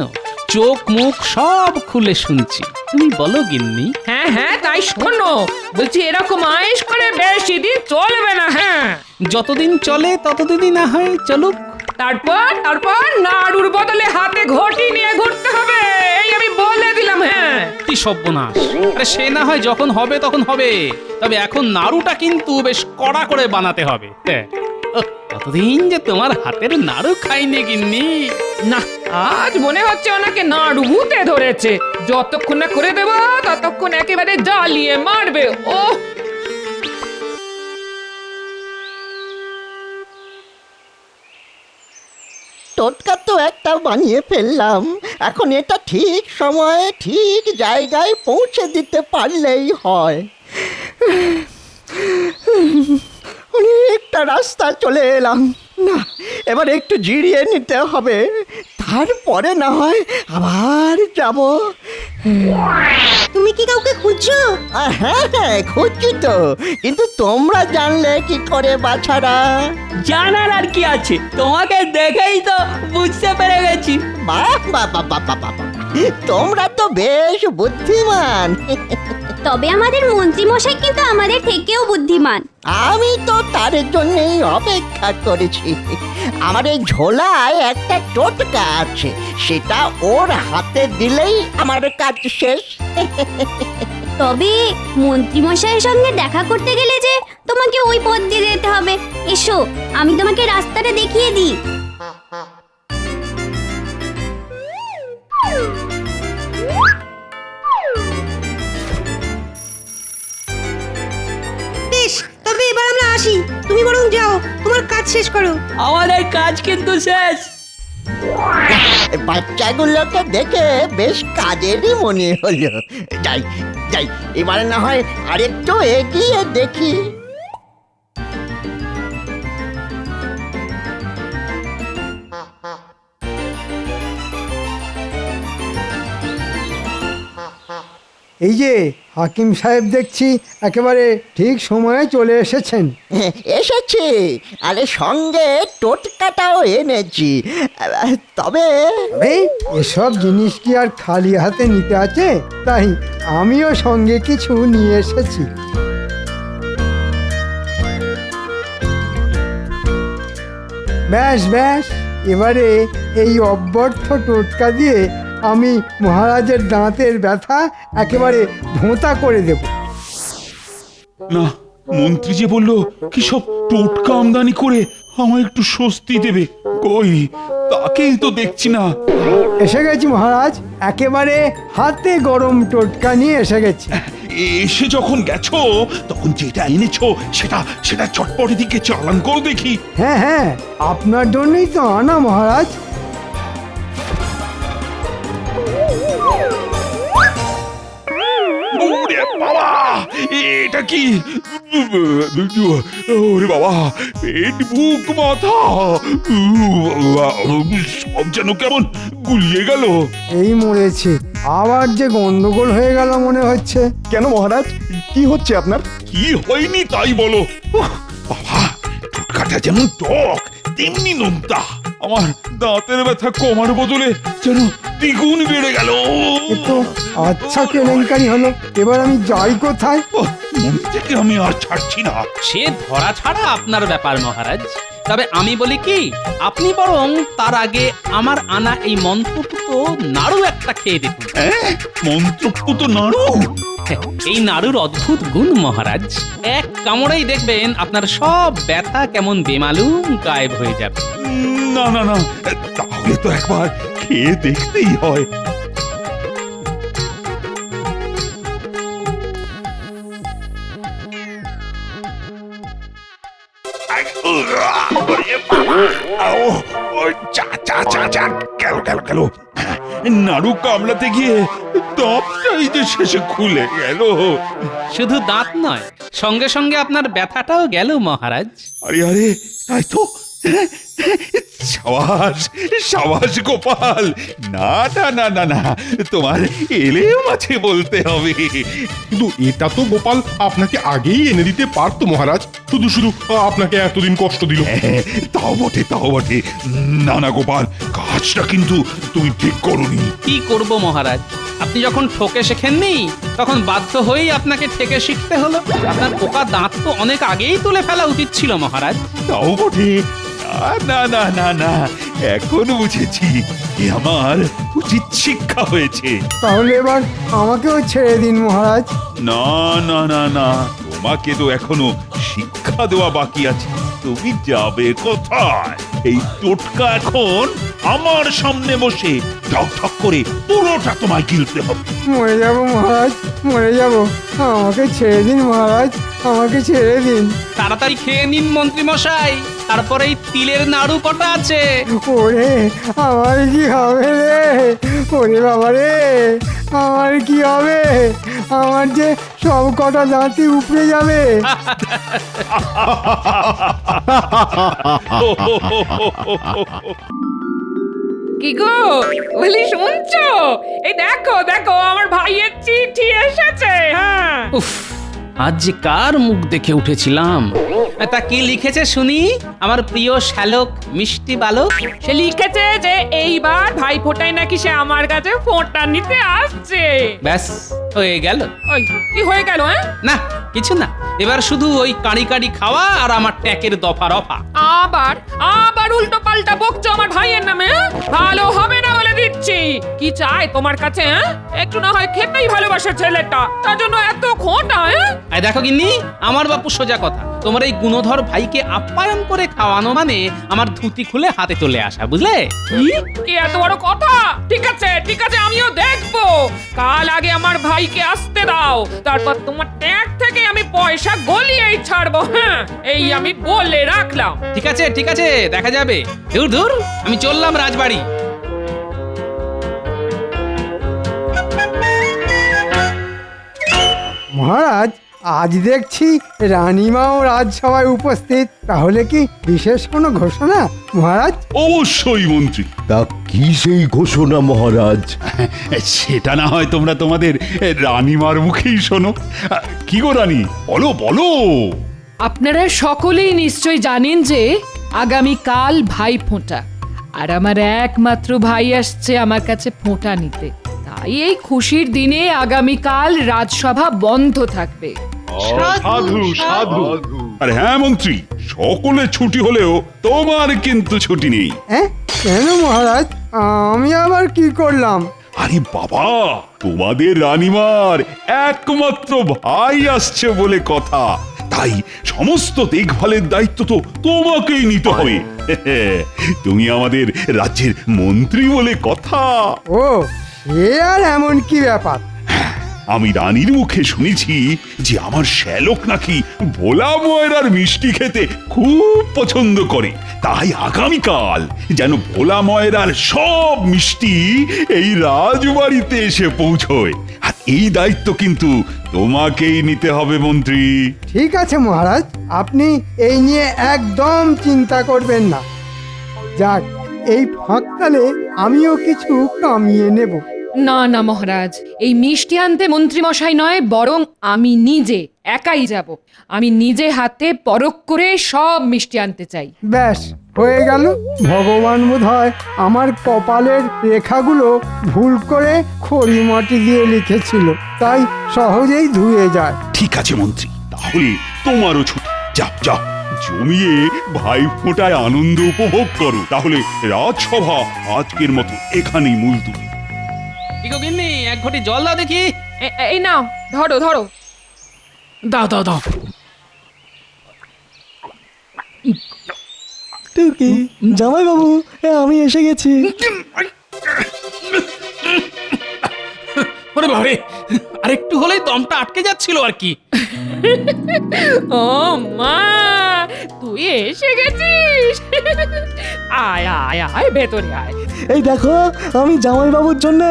[SPEAKER 4] চোখ মুখ সব খুলে শুনছি। তুমি বলো গিন্নি।
[SPEAKER 3] হ্যাঁ হ্যাঁ, তাই শোনো। বলছি এরকম আয়েশ করে বেশি দিন চলবে না। হ্যাঁ,
[SPEAKER 4] যতদিন চলে ততদিনই না হয় চলুক।
[SPEAKER 3] তারপর তারপর নাড়ুর বদলে হাতে ঘটি নিয়ে ঘুরতে হবে, এই আমি বলে দিলাম। হ্যাঁ,
[SPEAKER 4] কি সর্বনাশ! আরে সে না হয় যখন হবে তখন হবে, তবে এখন নাড়ুটা কিন্তু বেশ কড়া করে বানাতে হবে। কতদিন যে তোমার হাতের নাড়ু খাইনি গিন্নি।
[SPEAKER 3] না, আজ মনে হচ্ছে ওনাকে নাড়ু ভূতে ধরেছে। যতক্ষণ না করে দেবো ততক্ষণ একেবারে জ্বালিয়ে মারবে। ও
[SPEAKER 12] টোটকা তো একটা বানিয়ে ফেললাম, এখন এটা ঠিক সময়ে ঠিক জায়গায় পৌঁছে দিতে পারলেই হয়। অনেকটা রাস্তা চলে এলাম, না এবার একটু জিরিয়ে নিতে হবে, তারপরে না হয় আবার যাব।
[SPEAKER 15] তুমি কি কাউকে খুঁজছো?
[SPEAKER 12] হ্যাঁ হ্যাঁ খুঁজছি তো, কিন্তু তোমরা জানলে কি করে বাছারা?
[SPEAKER 14] জানার আর কি আছে, তোমাকে দেখেই তো বুঝতে পেরে গেছি।
[SPEAKER 12] বাহ বাহ বাহ বাহ বাহ বাহ, তোমরা তো বেশ বুদ্ধিমান।
[SPEAKER 16] তবে আমাদের মন্ত্রী মশাই কিন্তু আমাদের থেকেও বুদ্ধিমান।
[SPEAKER 12] আমি তো তার জন্যই অপেক্ষা করেছি। আমার এই ঝোলায় একটা টোটকা আছে, সেটা ওর হাতে দিলেই আমার কাজ শেষ।
[SPEAKER 16] তবে মন্ত্রী মশাইয়ের সঙ্গে দেখা করতে গেলে যে তোমাকে ওই পথ দিয়ে যেতে হবে। এসো, আমি তোমাকে রাস্তাটা দেখিয়ে দিই।
[SPEAKER 15] বেশ, তবে এবার আমরা আসি। তুমি বরং যাও, তোমার কাজ শেষ করো।
[SPEAKER 14] আমাদের কাজ কিন্তু শেষ।
[SPEAKER 12] বাচ্চাগুলোকে দেখে বেশ কাজেরই মনে হলো। যাই যাই, এবার না হয় আরেকটু এগিয়ে দেখি।
[SPEAKER 8] এই যে হাকিম সাহেব দেখছি একেবারে ঠিক সময়ে চলে এসেছেন।
[SPEAKER 12] এসেছি, আরে সঙ্গে টোটকাটাও এনেছি। তবে
[SPEAKER 8] এই এসব জিনিস কি আর খালি হাতে নিতে আছে? তাই আমিও সঙ্গে কিছু নিয়ে এসেছি। ব্যাস ব্যাস, এবারে এই অব্যর্থ টোটকা দিয়ে আমি মহারাজের দাঁতের ব্যথা একেবারে ভোঁতা করে দেব।
[SPEAKER 6] না, মন্ত্রী যে বলল কি সব টোটকা আমদানি করে আমায় একটু স্বস্তি দেবে, কই তাকেই তো দেখছি না।
[SPEAKER 8] এসে গেছি মহারাজ, একেবারে হাতে গরম টোটকা নিয়ে এসে গেছি।
[SPEAKER 6] এসে যখন গেছো তখন যেটা এনেছো সেটা সেটা চটপট দিকে চালান করো দেখি।
[SPEAKER 8] হ্যাঁ হ্যাঁ, আপনার জন্যই তো আনা মহারাজ।
[SPEAKER 6] ওরে বাবা, এটা কি? ওরে বাবা, পেট বুক মাথা সব যেন কেমন গুলিয়ে গেল।
[SPEAKER 8] এই মরেছে, আবার যে গন্ডগোল হয়ে গেল মনে হচ্ছে।
[SPEAKER 2] কেন মহারাজ, কি হচ্ছে আপনার?
[SPEAKER 6] কি হয়নি তাই বলো। উহ, বাবা, টোটকাটা যেমন টক তেমনি নোনতা। আমার দাঁতের ব্যথা কমার বদলে যেন দ্বিগুণ বেড়ে গেল।
[SPEAKER 8] তো আচ্ছা কেলেঙ্কারি হলো, এবার আমি যাই কোথায়?
[SPEAKER 6] মন থেকে আমি আর ছাড়ছি না।
[SPEAKER 4] সে ধরা ছাড়া আপনার ব্যাপার মহারাজ। তবে আমি বলি কি, আপনি বরং তার আগে আমার আনা এই মন্ত্রপুত নাড়ু একটা খেয়ে দেখুন।
[SPEAKER 6] মন্ত্রপুত নাড়ু?
[SPEAKER 4] এই নাড়ুর অদ্ভুত গুণ মহারাজ, এক কামড়েই দেখবেন আপনার সব ব্যথা কেমন বেমালুম গায়েব হয়ে যাবে।
[SPEAKER 6] না না না, তাহলে তো একবার খেয়ে দেখতেই হয়। নাড়ু কামড়াতে গিয়ে দাঁতটাই যে শেষে খুলে গেল।
[SPEAKER 4] শুধু দাঁত নয়, সঙ্গে সঙ্গে আপনার ব্যথাটাও গেল মহারাজ।
[SPEAKER 6] আরে আরে, তাই তো। সাবাস সাবাস গোপাল, না না না না না, তোমার এলেও আছে বলতে হবে।
[SPEAKER 9] কিন্তু এটা তো গোপাল আপনাকে আগেই এনে দিতে পারতো মহারাজ, শুধু শুধু আপনাকে এতদিন কষ্ট দিল।
[SPEAKER 6] তাও বটে তাও বটে। না না গোপাল, কাজটা কিন্তু তুমি ঠিক করোনি।
[SPEAKER 4] কি করব মহারাজ, আপনি যখন ঠকে শেখেননি তখন বাধ্য হয়েই আপনাকে ঠেকে শিখতে হলো। আপনার পোকা দাঁত তো অনেক আগেই তুলে ফেলা উচিত ছিল মহারাজ।
[SPEAKER 6] তাও বটে। না না না না, এখন বুঝেছি এ আমার উচিত শিক্ষা হয়েছে।
[SPEAKER 8] তাহলে এবার আমাকেও ছেড়ে দিন মহারাজ।
[SPEAKER 6] না না না না, তোমাকে তো এখনো শিক্ষা দেওয়া বাকি আছে। তুমি যাবে কোথায়? এই টোটকা এখন আমার সামনে বসে ঠক ঠক করে পুরোটা তোমায় গিলতে হবে।
[SPEAKER 8] মরে যাব মহারাজ, মরে যাব। আমাকে ছেড়ে দিন মহারাজ, আমাকে ছেড়ে দিন।
[SPEAKER 4] তাড়াতাড়ি খেয়ে নিন মন্ত্রী মশাই, তারপরে এই তিলের নাড়ু কটা আছে।
[SPEAKER 8] ওরে আমার কি হবে রে, ওরে বাবা রে আমার কি হবে, আমার যে সব কটা দাঁতি উপড়ে যাবে।
[SPEAKER 3] কি গো বলি শুনছো? এই দেখো দেখো আমার ভাইয়ের চিঠি এসেছে। হ্যাঁ
[SPEAKER 4] উফ, আজ যে কার মুখ দেখে উঠেছিলাম। তা কি লিখেছে শুনি আমার প্রিয় শ্যালক মিষ্টি বালক?
[SPEAKER 3] সে লিখেছে যে এইবার ভাই ফোঁটায় নাকি সে আমার কাছে ফোঁটা নিতে আসছে।
[SPEAKER 4] ব্যাস হয়ে গেল।
[SPEAKER 3] ওই কি হয়ে গেল?
[SPEAKER 4] না কিছু না, এবার শুধু ওই কাঁড়ি কাঁড়ি খাওয়া আর আমার ট্যাকের দফা রফা।
[SPEAKER 3] আবার আবার উল্টো পাল্টা বকছো আমার ভাইয়ের নামে। ভালো হবে না বলে দিচ্ছি। কি চাই তোমার কাছে? একটু না হয় খেতেই ভালোবাসে ছেলেটা, তার জন্য এত খোঁটা।
[SPEAKER 4] এই দেখো গিন্নি, আমার বাপু সোজা কথা, তোমার এই গুণধর ভাইকে আপ্যায়ন করে খাওয়ানো মানে আমার ধুতি খুলে হাতে চলে আসা, বুঝলে?
[SPEAKER 3] কি এত বড় কথা? ঠিক আছে ঠিক আছে, আমিও দেখবো। কাল আগে আমার ভাইকে আসতে দাও, তারপর তোমার ট্যাগ থেকে আমি পয়সা গলিয়েই ছাড়বো। হ্যাঁ এই আমি বলে রাখলাম।
[SPEAKER 4] ঠিক আছে ঠিক আছে, দেখা যাবে। দূর দূর, আমি চললাম রাজবাড়ি।
[SPEAKER 8] মহারাজ আজ দেখছি রানীমাও রাজসভায় উপস্থিত, তাহলে কি বিশেষ কোনো ঘোষণা মহারাজ?
[SPEAKER 6] অবশ্যই মন্ত্রী।
[SPEAKER 11] তা কি সেই ঘোষণা মহারাজ?
[SPEAKER 6] সেটা না হয় তোমরা তোমাদের রানীমার মুখেই শোনো। কি গো রানী, বলো বলো।
[SPEAKER 3] আপনারা সকলেই নিশ্চয় জানেন যে আগামীকাল ভাই ফোঁটা, আর আমার একমাত্র ভাই আসছে আমার কাছে ফোঁটা নিতে। তাই এই খুশির দিনে আগামীকাল রাজসভা বন্ধ থাকবে।
[SPEAKER 6] সাধু সাধু। আর হ্যাঁ মন্ত্রী, সকলে ছুটি হলেও তোমার কিন্তু ছুটি নেই।
[SPEAKER 8] কেন মহারাজ, আমি আবার কি করলাম?
[SPEAKER 6] আরে বাবা, তোমাদের রানীমার একমাত্র ভাই আসছে বলে কথা, তাই সমস্ত দেখভালের দায়িত্ব তো তোমাকেই নিতে হবে। তুমি আমাদের রাজ্যের মন্ত্রী বলে কথা।
[SPEAKER 8] ও সে আর এমন কি ব্যাপার?
[SPEAKER 6] আমি রানীর মুখে শুনেছি যে আমার শ্যালক নাকি ভোলা ময়রার মিষ্টি খেতে খুব পছন্দ করে, তাই আগামীকাল যেন ভোলা ময়রার সব মিষ্টি এই রাজবাড়িতে এসে পৌঁছয়। আর এই দায়িত্ব কিন্তু তোমাকেই নিতে হবে মন্ত্রী।
[SPEAKER 8] ঠিক আছে মহারাজ, আপনি এই নিয়ে একদম চিন্তা করবেন না। যাক, এই ফাঁককালে আমিও কিছু কামিয়ে নেব।
[SPEAKER 3] না না মহারাজ, এই মিষ্টি আনতে মন্ত্রী মশাই নয়, বরং আমি নিজে একাই যাব। আমি নিজে হাতে পরখ করে সব মিষ্টি আনতে চাই।
[SPEAKER 8] ব্যাস হয়ে গেল। ভগবান বোধহয় আমার কপালের রেখাগুলো ভুল করে খড়ি মাটি দিয়ে লিখেছিল, তাই সহজেই ধুয়ে যায়।
[SPEAKER 6] ঠিক আছে মন্ত্রী, তাহলে তোমারও ছুটি। যাও যাও, জমিয়ে ভাই ফোঁটায় আনন্দ উপভোগ করো। তাহলে রাজসভা আজকের মতো এখানেই মুলতুবি।
[SPEAKER 4] গিন্নি, এক ঘটি জল দাও দেখি।
[SPEAKER 3] এই নাও, ধরো ধরো।
[SPEAKER 4] দাও দাও দাও।
[SPEAKER 17] টুকি, জামাই বাবু, আমি এসে গেছি।
[SPEAKER 4] ওরে বাবারে, আরেকটু হলেই দমটা আটকে যাচ্ছিল আর কি।
[SPEAKER 3] ও মা, তুই এসে গেছিস? আয় আয় আয়, ভেতরে আয়।
[SPEAKER 17] এই দেখো, আমি জামাই বাবুর জন্য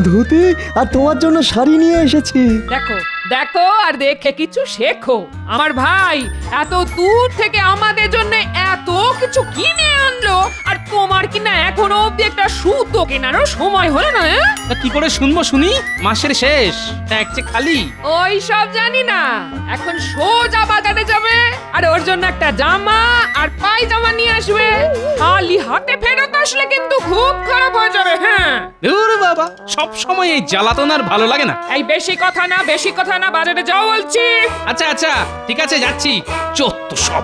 [SPEAKER 17] ধুতি আর তোমার জন্য শাড়ি নিয়ে এসেছি।
[SPEAKER 3] দেখো দেখো আর দেখে কিছু শেখো। আমার ভাই এত দূর থেকে আমাদের জন্য এত কিছু কিনে আনলো, আর তোমার কিনা এখনো অব্দি একটা সুতো কেনারও সময় হলো না।
[SPEAKER 4] তা কি করে শুনবো শুনি? মাসের শেষ, ট্যাক্সে খালি।
[SPEAKER 3] ওই সব জানি না, এখন সোজা বাজারে যাবে আর ওর জন্য একটা জামা আর পায়জামা নিয়ে আসবে। খালি হাতে ফেরত আসলে কিন্তু খুব খারাপ হয়ে যাবে। হ্যাঁ
[SPEAKER 4] দূর বাবা, সব সময় এই জ্বালাতন আর ভালো লাগে না।
[SPEAKER 3] এই বেশি কথা না, বেশি কথা না, বাজারে যাও বলছি।
[SPEAKER 4] আচ্ছা আচ্ছা ঠিক আছে, যাচ্ছি। চত্ব সব।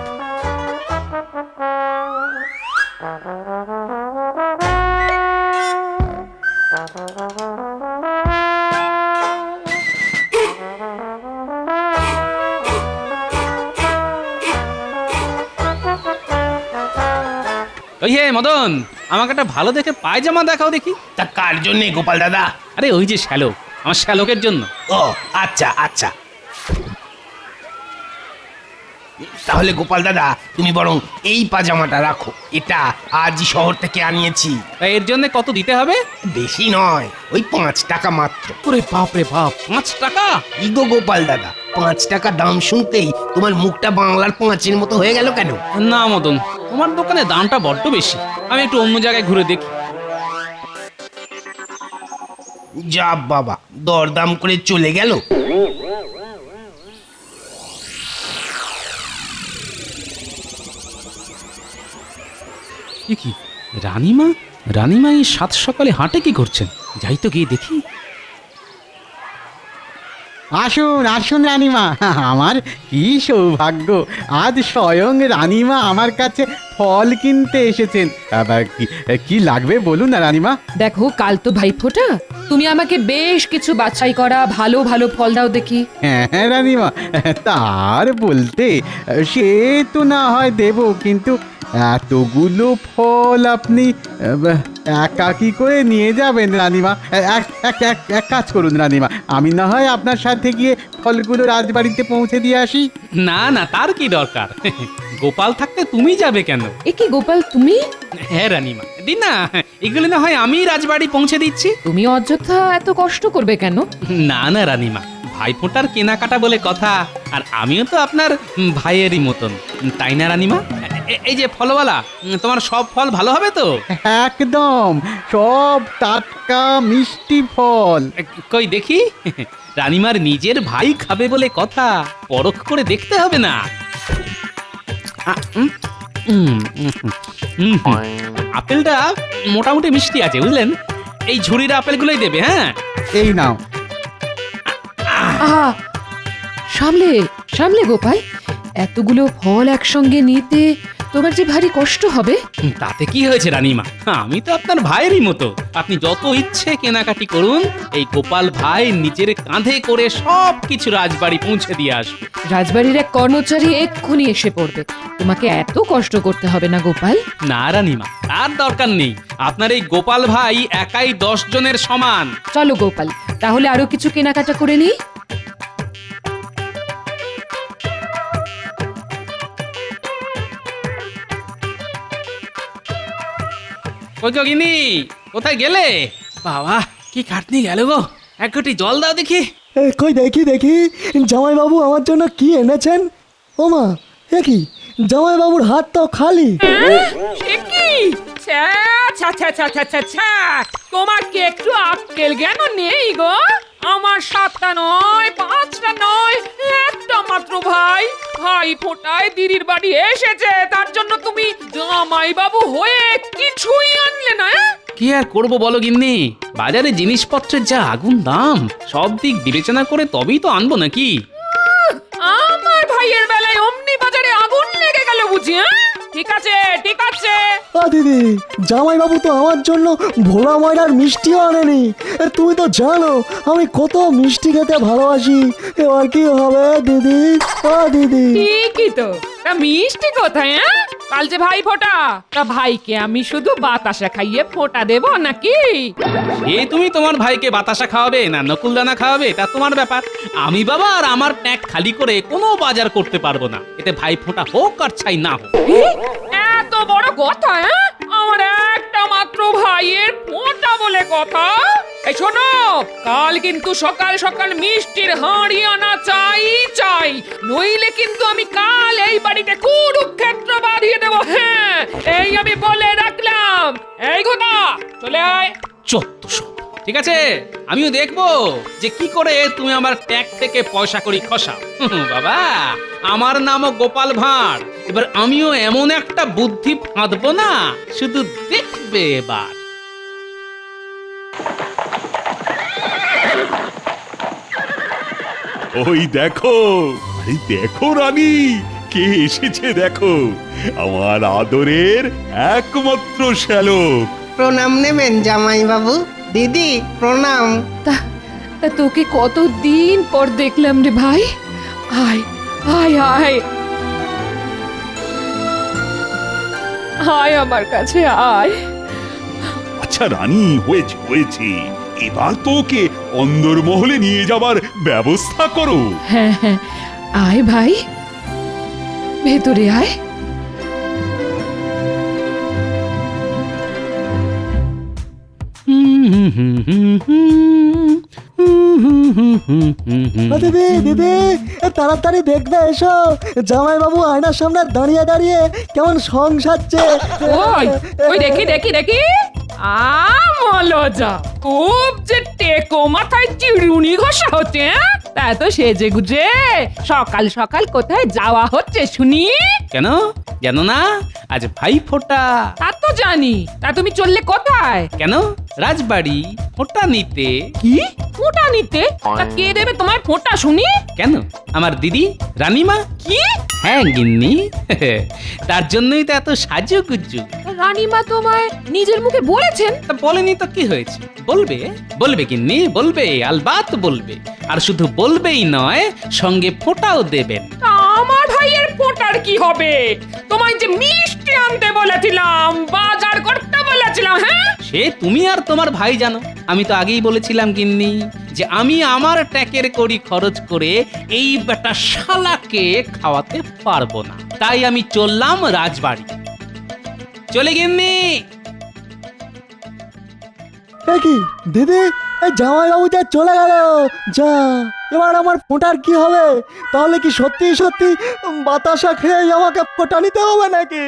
[SPEAKER 4] ওই হে মদন, আমাকে একটা ভালো দেখে পায়জামা দেখাও দেখি।
[SPEAKER 7] তা কার জন্য গোপাল দাদা?
[SPEAKER 4] আরে ওই যে শ্যালক, আমার শ্যালকের জন্য।
[SPEAKER 7] ও আচ্ছা আচ্ছা। তাহলে গোপাল দাদা তুমি বরং এই পাজামাটা রাখো, এটা আজই শহর থেকে আনিয়েছি।
[SPEAKER 4] এর জন্য কত দিতে হবে?
[SPEAKER 7] বেশি নয়, ওই 5 টাকা মাত্র।
[SPEAKER 4] ওরে বাপ রে বাপ, 5 টাকা?
[SPEAKER 7] ইগো গোপাল দাদা, 5 টাকা দাম শুনতেই তোমার মুখটা বাংলার 5-এর মতো হয়ে গেল কেন?
[SPEAKER 4] না মদন, তোমার দোকানে দামটা বড্ড বেশি, আমি একটু অন্য জায়গায় ঘুরে দেখি।
[SPEAKER 7] যা বাবা, দরদাম করে চলে গেল।
[SPEAKER 4] কি রানীমা? রানীমা এই সাত সকালে হাঁটে কি করছেন? যাই তো গিয়ে দেখি।
[SPEAKER 10] আসুন আসুন রানীমা, আমার কি সৌভাগ্য, আজ স্বয়ং রানীমা আমার কাছে ফল কিনতে এসেছেন। আবার কি লাগবে বলুন না রানীমা।
[SPEAKER 3] দেখো, কাল তো ভাইফোঁটা, তুমি আমাকে বেশ কিছু বাছাই করা ভালো ভালো ফল দাও দেখি।
[SPEAKER 10] হ্যাঁ রানীমা, তার বলতে সে তো না হয় দেব, কিন্তু এতগুলো ফল আপনি একা কি করে নিয়ে যাবেন রানীমা? এক কাজ করুন রানীমা, আমি না হয় আপনার সাথে গিয়ে ফলগুলো রাজবাড়িতে পৌঁছে দিয়ে আসি।
[SPEAKER 4] না না, তার কি দরকার, গোপাল থাকতে তুমি যাবে কেন?
[SPEAKER 3] এ কি গোপাল, তুমি?
[SPEAKER 4] হ্যাঁ রানীমা, দিন না, এগুলো না হয় আমি রাজবাড়ি পৌঁছে দিচ্ছি।
[SPEAKER 3] তুমি অযথা এত কষ্ট করবে কেন?
[SPEAKER 4] না না রানীমা, ভাইফোঁটার কেনাকাটা বলে কথা, আর আমিও তো আপনার ভাইয়েরই মতন, তাই না রানীমা? এই যে ফলওয়ালা, তোমার সব ফল ভালো হবে তো?
[SPEAKER 10] একদম, সব টাটকা মিষ্টি ফল।
[SPEAKER 4] কই দেখি, রানীমার নিজের ভাই খাবে বলে কথা, পরখ করে দেখতে হবে না? আপেলটা মোটামুটি মিষ্টি আছে বুঝলেন, এই ঝুড়ির আপেলগুলোই দেবে। হ্যাঁ
[SPEAKER 10] এই নাও।
[SPEAKER 3] আহা, সামলে সামলে গোপাল, এতগুলো ফল একসঙ্গে নিতে তোমার যে ভারী কষ্ট হবে।
[SPEAKER 4] তাতে কি হয়েছে রানীমা, আমি তো আপনার ভাইয়েরই মতো, আপনি যত ইচ্ছে কেনাকাটি করুন, এই গোপাল ভাই নিজের কাঁধে করে সব কিছু রাজবাড়ি পৌঁছে দিয়ে আসবে।
[SPEAKER 3] রাজবাড়ির এক কর্মচারী এক্ষুনি এসে পড়বে, তোমাকে এত কষ্ট করতে হবে না গোপাল।
[SPEAKER 4] না রানীমা, তার দরকার নেই, আপনার এই গোপাল ভাই একাই 10 জনের সমান।
[SPEAKER 3] চলো গোপাল, তাহলে আরো কিছু কেনাকাটা করে নিই।
[SPEAKER 4] ওই গিনি, কোথায় গেলে? বাবা, কি খাটনি গেল গো, এক ঘটি জল দাও দেখি।
[SPEAKER 17] কই দেখি দেখি, জামাইবাবু আমার জন্য কি এনেছেন? ও মা, এ কি, জামাইবাবুর হাত তো খালি।
[SPEAKER 3] সে কি? ছ্যা, ছ্যা, ছ্যা, ছ্যা, ছ্যা, ছ্যা, ছ্যা। তোমার কি একটু আক্কেল জ্ঞান নেই গো? আমার 7টা নয়, 5টা নয়, একটা মাত্র ভাই, ভাই ফোটায় দিদির বাড়ি এসেছে, তার জন্য তুমি জামাই বাবু হয়ে কিছুই আনলে না?
[SPEAKER 4] কি আর করবো বলো গিন্নি, বাজারে জিনিসপত্রের যা আগুন দাম, সব দিক বিবেচনা করে তবেই তো আনবো নাকি।
[SPEAKER 3] আমার ভাইয়ের বেলায় অমনি বাজারে আগুন লেগে গেল বুঝি? ঠিক আছে ঠিক আছে।
[SPEAKER 17] দিদি, জামাইবাবু তো আমার জন্য ভোলা ময়দার মিষ্টিও আনেনি। তুমি তো জানো আমি কত মিষ্টি খেতে ভালোবাসি। এবার কি হবে দিদি? দিদি,
[SPEAKER 3] ঠিকই তো, তা মিষ্টি কোথায়? কাল যে ভাই ফোঁটা, তা ভাইকে আমি শুধু বাতাসা খাইয়ে ফোঁটা দেব নাকি?
[SPEAKER 4] এ তুমি তোমার ভাইকে বাতাসা খাওয়াবে না নকুলদানা খাওয়াবে, তা তোমার ব্যাপার। আমি বাবা আর আমার ট্যাঙ্ক খালি করে কোনো বাজার করতে পারবো না, এতে ভাই ফোঁটা হোক আর ছাই না হোক।
[SPEAKER 3] এত বড় কথা? আমার একটা মাত্র ভাইয়ের ফোঁটা বলে কথা? এই শোনো, কাল কিন্তু সকাল সকাল মিষ্টির হাঁড়ি আনা চাই চাই, নইলে কিন্তু আমি কাল এই বাড়িতে কুরুক্ষেত্র বাঁধিয়ে দেবো। হ্যাঁ, এই আমি বলে রাখলাম। এই ঘটা, চলে আয়।
[SPEAKER 4] ঠিক আছে, আমিও দেখবো যে কি করে তুমি আমার ট্যাগ থেকে পয়সা করি খসাও। বাবা, আমার নামও গোপাল ভাঁড়, এবার আমিও এমন একটা বুদ্ধি ফাঁদবো না, শুধু দেখবে এবার।
[SPEAKER 6] ওই দেখো, আরে দেখো রানী, কে এসেছে দেখো, আমার আদরের একমাত্র শ্যালক।
[SPEAKER 18] প্রণাম নেবেন জামাইবাবু। দিদি প্রণাম।
[SPEAKER 3] তা তোকে কতদিন পর দেখলাম রে ভাই, আয় আয় আয় আয় আমার কাছে আয়।
[SPEAKER 6] আচ্ছা রানী, হয়েছে হয়েছে, এবার তো ওকে অন্দরমহলে নিয়ে যাবার ব্যবস্থা করো।
[SPEAKER 3] হ্যাঁ হ্যাঁ, আয় ভাই। ভেতরে আয়।
[SPEAKER 17] দিদি দিদি তাড়াতাড়ি দেখবে এসো জামাই বাবু আয়নার সামনে দাঁড়িয়ে দাঁড়িয়ে কেমন সং সাজছে।
[SPEAKER 3] ওই ওই দেখি দেখি দেখি মলজা খুব যে টেকো মাথায় চিড়ুনি ঘষা হচ্ছে। তা তো সেজে গুজে সকাল সকাল কোথায় যাওয়া হচ্ছে শুনি?
[SPEAKER 4] কেন জানো না আজ ভাই ফোঁটা।
[SPEAKER 3] তা তো জানি, তা তুমি চললে কোথায়?
[SPEAKER 4] কেন রাজবাড়ি ফোঁটা নিতে।
[SPEAKER 3] কি ফোঁটা নিতে? তা কে দেবে তোমায় ফোঁটা শুনি?
[SPEAKER 4] কেন আমার দিদি রানীমা।
[SPEAKER 3] কি?
[SPEAKER 4] হ্যাঁ গিন্নি তার জন্যই তো এত সাজুগুজু।
[SPEAKER 3] রানীমা তোমায় নিজের মুখে বলেছেন?
[SPEAKER 4] তা বলেনি তো কি হয়েছে, বলবে বলবে গিন্নি বলবে, আলবাত বলবে। আর শুধু বলবেই নয় সঙ্গে ফোঁটাও দেবেন।
[SPEAKER 3] তা আমার ভাইয়ের ফোঁটার কি হবে? তোমায় যে মিষ্টি আনতে বলেছিলাম, বাজার করতে বলেছিলাম। হ্যাঁ
[SPEAKER 4] সে তুমি আর তোমার ভাই জানো। আমি তো আগেই বলেছিলাম গিন্নি যে আমি আমার ট্যাকের কড়ি খরচ করে এই বেটা শালাকে খাওয়াতে পারবো না, তাই আমি চললাম রাজবাড়ি। চলে গিন্নি।
[SPEAKER 17] কি দিদি এই জামাই বাবু যা চলে গেল, যা এবার আমার ফোঁটার কি হবে? তাহলে কি সত্যি সত্যি বাতাসা খেয়ে আমাকে ফোঁটা নিতে হবে নাকি?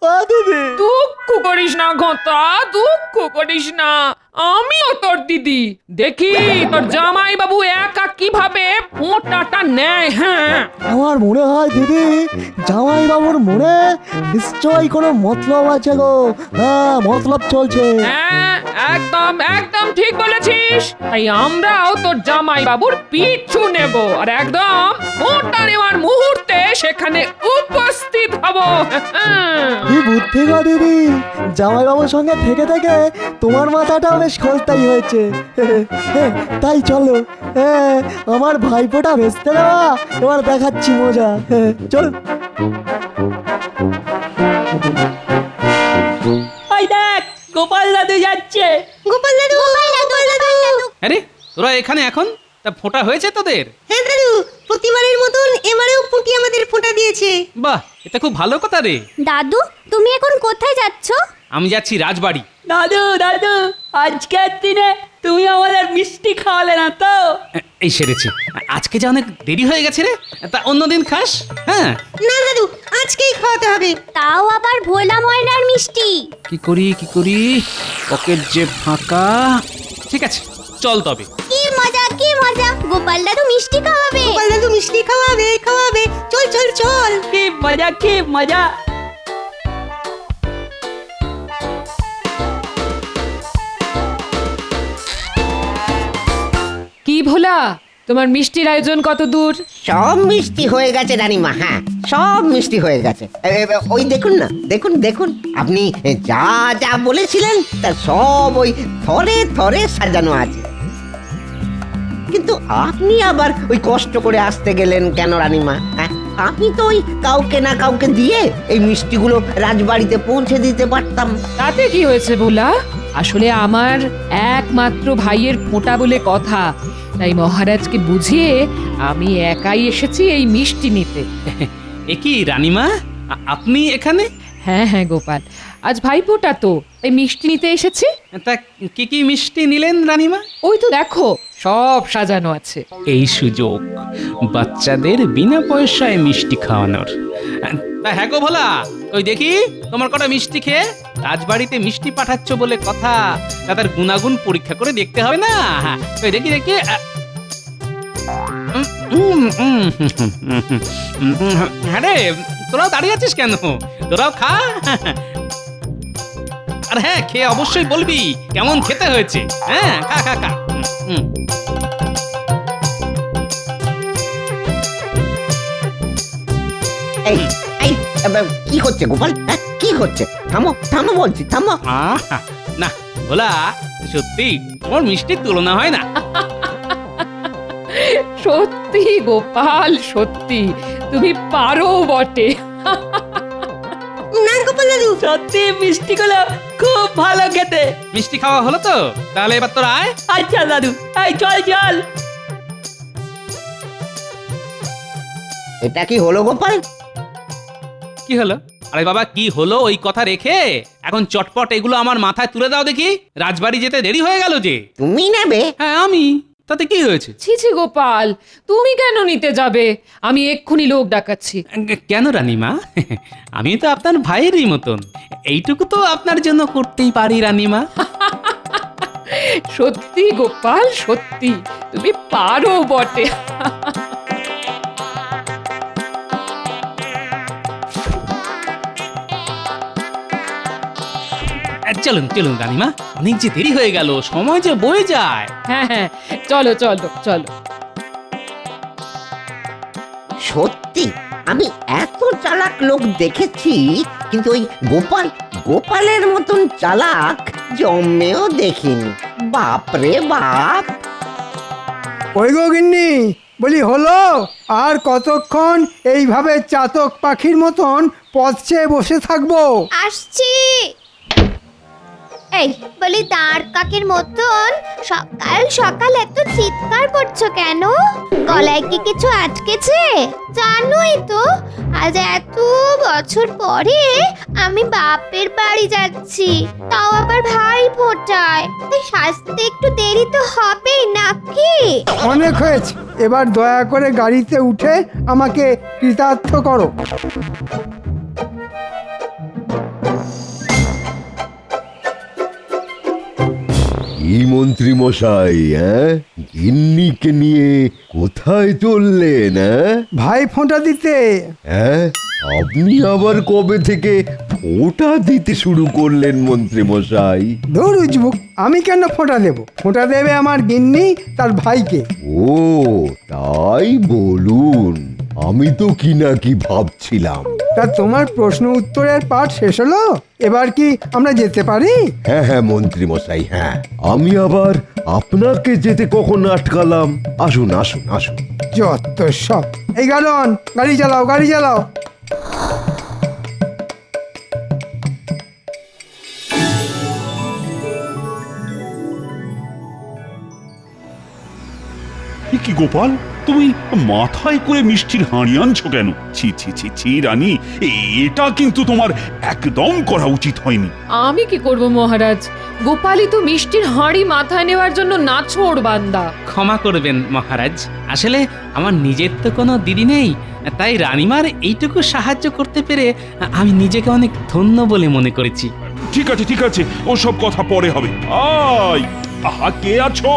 [SPEAKER 17] ও দিদি
[SPEAKER 3] দুঃখ করিস না ঘটা, দুঃখ করিস না, আমিও তোর দিদি। দেখি তোর জামাই বাবু একা কিভাবে ফোঁটাটা নেয়। হ্যাঁ
[SPEAKER 17] আমার মনে হয় দিদি জামাই বাবুর মনে নিশ্চয়ই কোনো মতলব আছে গো। হ্যাঁ মতলব চলছে।
[SPEAKER 3] হ্যাঁ একদম একদম ঠিক বলেছিস। তাই আমরাও তোর জামাই বাবুর পিছু নেব আর একদম ফোঁটা নেওয়ার মুহূর্তে সেখানে উপস্থিত হব।
[SPEAKER 17] কি বুদ্ধি গো দিদি, জামাই বাবুর সঙ্গে থেকে থেকে তোমার মাথাটা বেশ খোলতাই হয়েছে। তাই চলো আমার ভাইপোটা ভেস্তে দেওয়া এবার দেখাচ্ছি মজা। চলো।
[SPEAKER 14] ওই দেখ গোপাল দাদু যাচ্ছে। গোপাল দাদু গোপাল দাদু।
[SPEAKER 4] আরে তোরা এখানে এখন? তা ফোঁটা হয়েছে তোদের?
[SPEAKER 15] হ্যাঁ দাদু, প্রতিবারের মতন এবারেও পুঁটি আমাদের ফোঁটা দিয়েছে।
[SPEAKER 4] বাহ, এটা খুব ভালো কথা রে।
[SPEAKER 16] দাদু তুমি এখন কোথায় যাচ্ছ?
[SPEAKER 4] আমি যাচ্ছি রাজবাড়ি।
[SPEAKER 14] দাদু দাদু আজকের দিনে তুমি আমাদের মিষ্টি খাওয়ালে না তো?
[SPEAKER 4] এই সেরেছে, আজকে যা অনেক দেরি হয়ে গেছে রে। তা অন্যদিন খাস। হ্যাঁ
[SPEAKER 15] না দাদু আজকেই খাওয়াতে হবে।
[SPEAKER 16] তাও আবার ভোলা ময়নার মিষ্টি।
[SPEAKER 4] কি করি পকেট যে ফাঁকা। ঠিক আছে চল তবে।
[SPEAKER 16] কি মজা গোপাল দাদু মিষ্টি খাওয়াবে।
[SPEAKER 15] গোপাল দাদু মিষ্টি খাওয়াবে খাওয়াবে। চল চল চল।
[SPEAKER 14] কি মজা।
[SPEAKER 3] কি ভোলা, তোমার মিষ্টির আয়োজন কত দূর?
[SPEAKER 12] সব মিষ্টি হয়ে গেছে রানীমা। হ্যাঁ সব মিষ্টি হয়ে গেছে। ওই দেখুন না, দেখুন দেখুন আপনি যা যা বলেছিলেন তা সব ওই থরে থরে সাজানো আছে। কিন্তু আপনি আবার ওই কষ্ট করে আসতে গেলেন কেন রানীমা? হ্যাঁ আপনি তো ওই কাউকে না কাউকে দিয়ে এই মিষ্টিগুলো রাজবাড়িতে পৌঁছে দিতে পারতাম।
[SPEAKER 3] তাতে কি হয়েছে ভোলা? আসলে আমার একমাত্র ভাইয়ের ফোঁটা বলে কথা, তাই মহারাজকে বুঝিয়ে আমি একাই এসেছি এই মিষ্টি নিতে।
[SPEAKER 4] এ কি রানীমা, আপনি এখানে?
[SPEAKER 3] হ্যাঁ হ্যাঁ গোপাল, আজ ভাইফোঁটা তো, তাই মিষ্টি নিতে এসেছি।
[SPEAKER 4] তা কি কি মিষ্টি নিলেন রানীমা?
[SPEAKER 3] ওই তো দেখো সব সাজানো আছে।
[SPEAKER 4] এই সুযোগ বাচ্চাদের বিনা পয়সায় মিষ্টি খাওয়ানোর। তা হ্যাঁ গো ভোলা, ওই দেখি তোমার কটা মিষ্টি খেয়ে রাজবাড়িতে মিষ্টি পাঠাচ্ছ বলে কথা, তাদের গুণাগুণ পরীক্ষা করে দেখতে হবে না? ওই দেখি হ্যাঁ রে, তোরাও দাঁড়িয়ে আছিস কেন? তোরাও খা। আর হ্যাঁ খেয়ে অবশ্যই বলবি কেমন খেতে হয়েছে। হ্যাঁ খা।
[SPEAKER 12] কি হচ্ছে গোপাল? কি হচ্ছে? থামো থামো বলছি, থামো।
[SPEAKER 4] না ভোলা, সত্যি তোমার মিষ্টির তুলনা হয় না।
[SPEAKER 3] সত্যি গোপাল, সত্যি তুমি পারো বটে।
[SPEAKER 15] না গোপাল দাদু
[SPEAKER 14] সত্যি মিষ্টিগুলো খুব ভালো খেতে।
[SPEAKER 4] মিষ্টি খাওয়া হলো তো? তাহলে এবার তোরা আয়।
[SPEAKER 14] আচ্ছা দাদু, এই চল।
[SPEAKER 12] এটা কি হলো গোপাল?
[SPEAKER 4] কি হলো? আরে বাবা, কি হলো ওই কথা রেখে এখন চটপট এগুলো আমার মাথায় তুলে দাও দেখি। রাজবাড়ি যেতে দেরি হয়ে গেল যে।
[SPEAKER 12] তুমি নেবে?
[SPEAKER 4] হ্যাঁ আমি। তাতে কি হয়েছে?
[SPEAKER 3] ছি ছি গোপাল, তুমি কেন নিতে যাবে? আমি এক্ষুনি লোক ডাকাচ্ছি।
[SPEAKER 4] কেন রানীমা? আমি তো আপনার ভাইয়েরই মতন, এইটুকু তো আপনার জন্য করতেই পারি রানীমা।
[SPEAKER 3] সত্যি গোপাল, সত্যি তুমি পারো বটে।
[SPEAKER 4] চলুন চলুন রানীমা, অনেক যে দেরি হয়ে গেল, সময় যে বয়ে যায়।
[SPEAKER 3] হ্যাঁ হ্যাঁ, চলো চলো চলো।
[SPEAKER 12] সত্যি আমি এত চালাক লোক দেখেছি, কিন্তু ওই গোপালের মতন চালাক জন্মেও দেখিনি। বাপরে বাপ!
[SPEAKER 8] ওই গো গিন্নি, বলি হলো? আর কতক্ষণ এইভাবে চাতক পাখির মতন পথ চেয়ে বসে থাকবো?
[SPEAKER 16] আসছি। এই বলি, দাঁড় কাকের মতন সকাল সকাল এত চিৎকার করছো কেন? গলায় কি কিছু আটকেছে? জানোই তো আজ এত বছর পরে আমি বাপের বাড়ি যাচ্ছি, তাও আবার ভাই ফোটায়। তাই সাজতে একটু দেরি তো হবেই নাকি?
[SPEAKER 8] অনেক হয়েছে, এবার দয়া করে গাড়িতে উঠে আমাকে কৃতার্থ করো।
[SPEAKER 11] কি মন্ত্রী মশাই, গিন্নিকে নিয়ে কোথায় চললেন?
[SPEAKER 8] ভাই ফোঁটা দিতে।
[SPEAKER 11] আপনি আবার কবে থেকে ফোঁটা দিতে শুরু করলেন মন্ত্রী মশাই?
[SPEAKER 8] ধুর উজবুক, আমি কেন ফোঁটা দেব? ফোঁটা দেবে আমার গিন্নি তার ভাইকে।
[SPEAKER 11] ও তাই বলুন, আমি তো কি না কি ভাবছিলাম।
[SPEAKER 8] তা তোমার প্রশ্ন উত্তরের পাঠ শেষ হলো? এবার কি আমরা যেতে পারি?
[SPEAKER 11] হ্যাঁ হ্যাঁ মন্ত্রী মশাই, হ্যাঁ। আমি আবার আপনাকে যেতে কখন আটকালাম? আসুন আসুন আসুন।
[SPEAKER 8] যত সব। এই গাড়ন, গাড়ি চালাও, গাড়ি চালাও।
[SPEAKER 6] কি গোপাল, তুমি মাথায় করে মিষ্টির হাঁড়ি আনছো কেন? ছি ছি ছি ছি রানী, এটা কিন্তু তোমার একদম করা উচিত হয়নি।
[SPEAKER 3] আমি কি করব মহারাজ? গোপালই তো মিষ্টির হাঁড়ি মাথায় নেওয়ার জন্য নাছোড় বান্দা।
[SPEAKER 4] ক্ষমা করবেন মহারাজ, আসলে আমার নিজের তো কোনো দিদি নেই, তাই রানীমার এইটুকু সাহায্য করতে পেরে আমি নিজেকে অনেক ধন্য বলে মনে করেছি।
[SPEAKER 6] ঠিক আছে ঠিক আছে, ওসব কথা পরে হবে। আয়, আহা, কে আছো?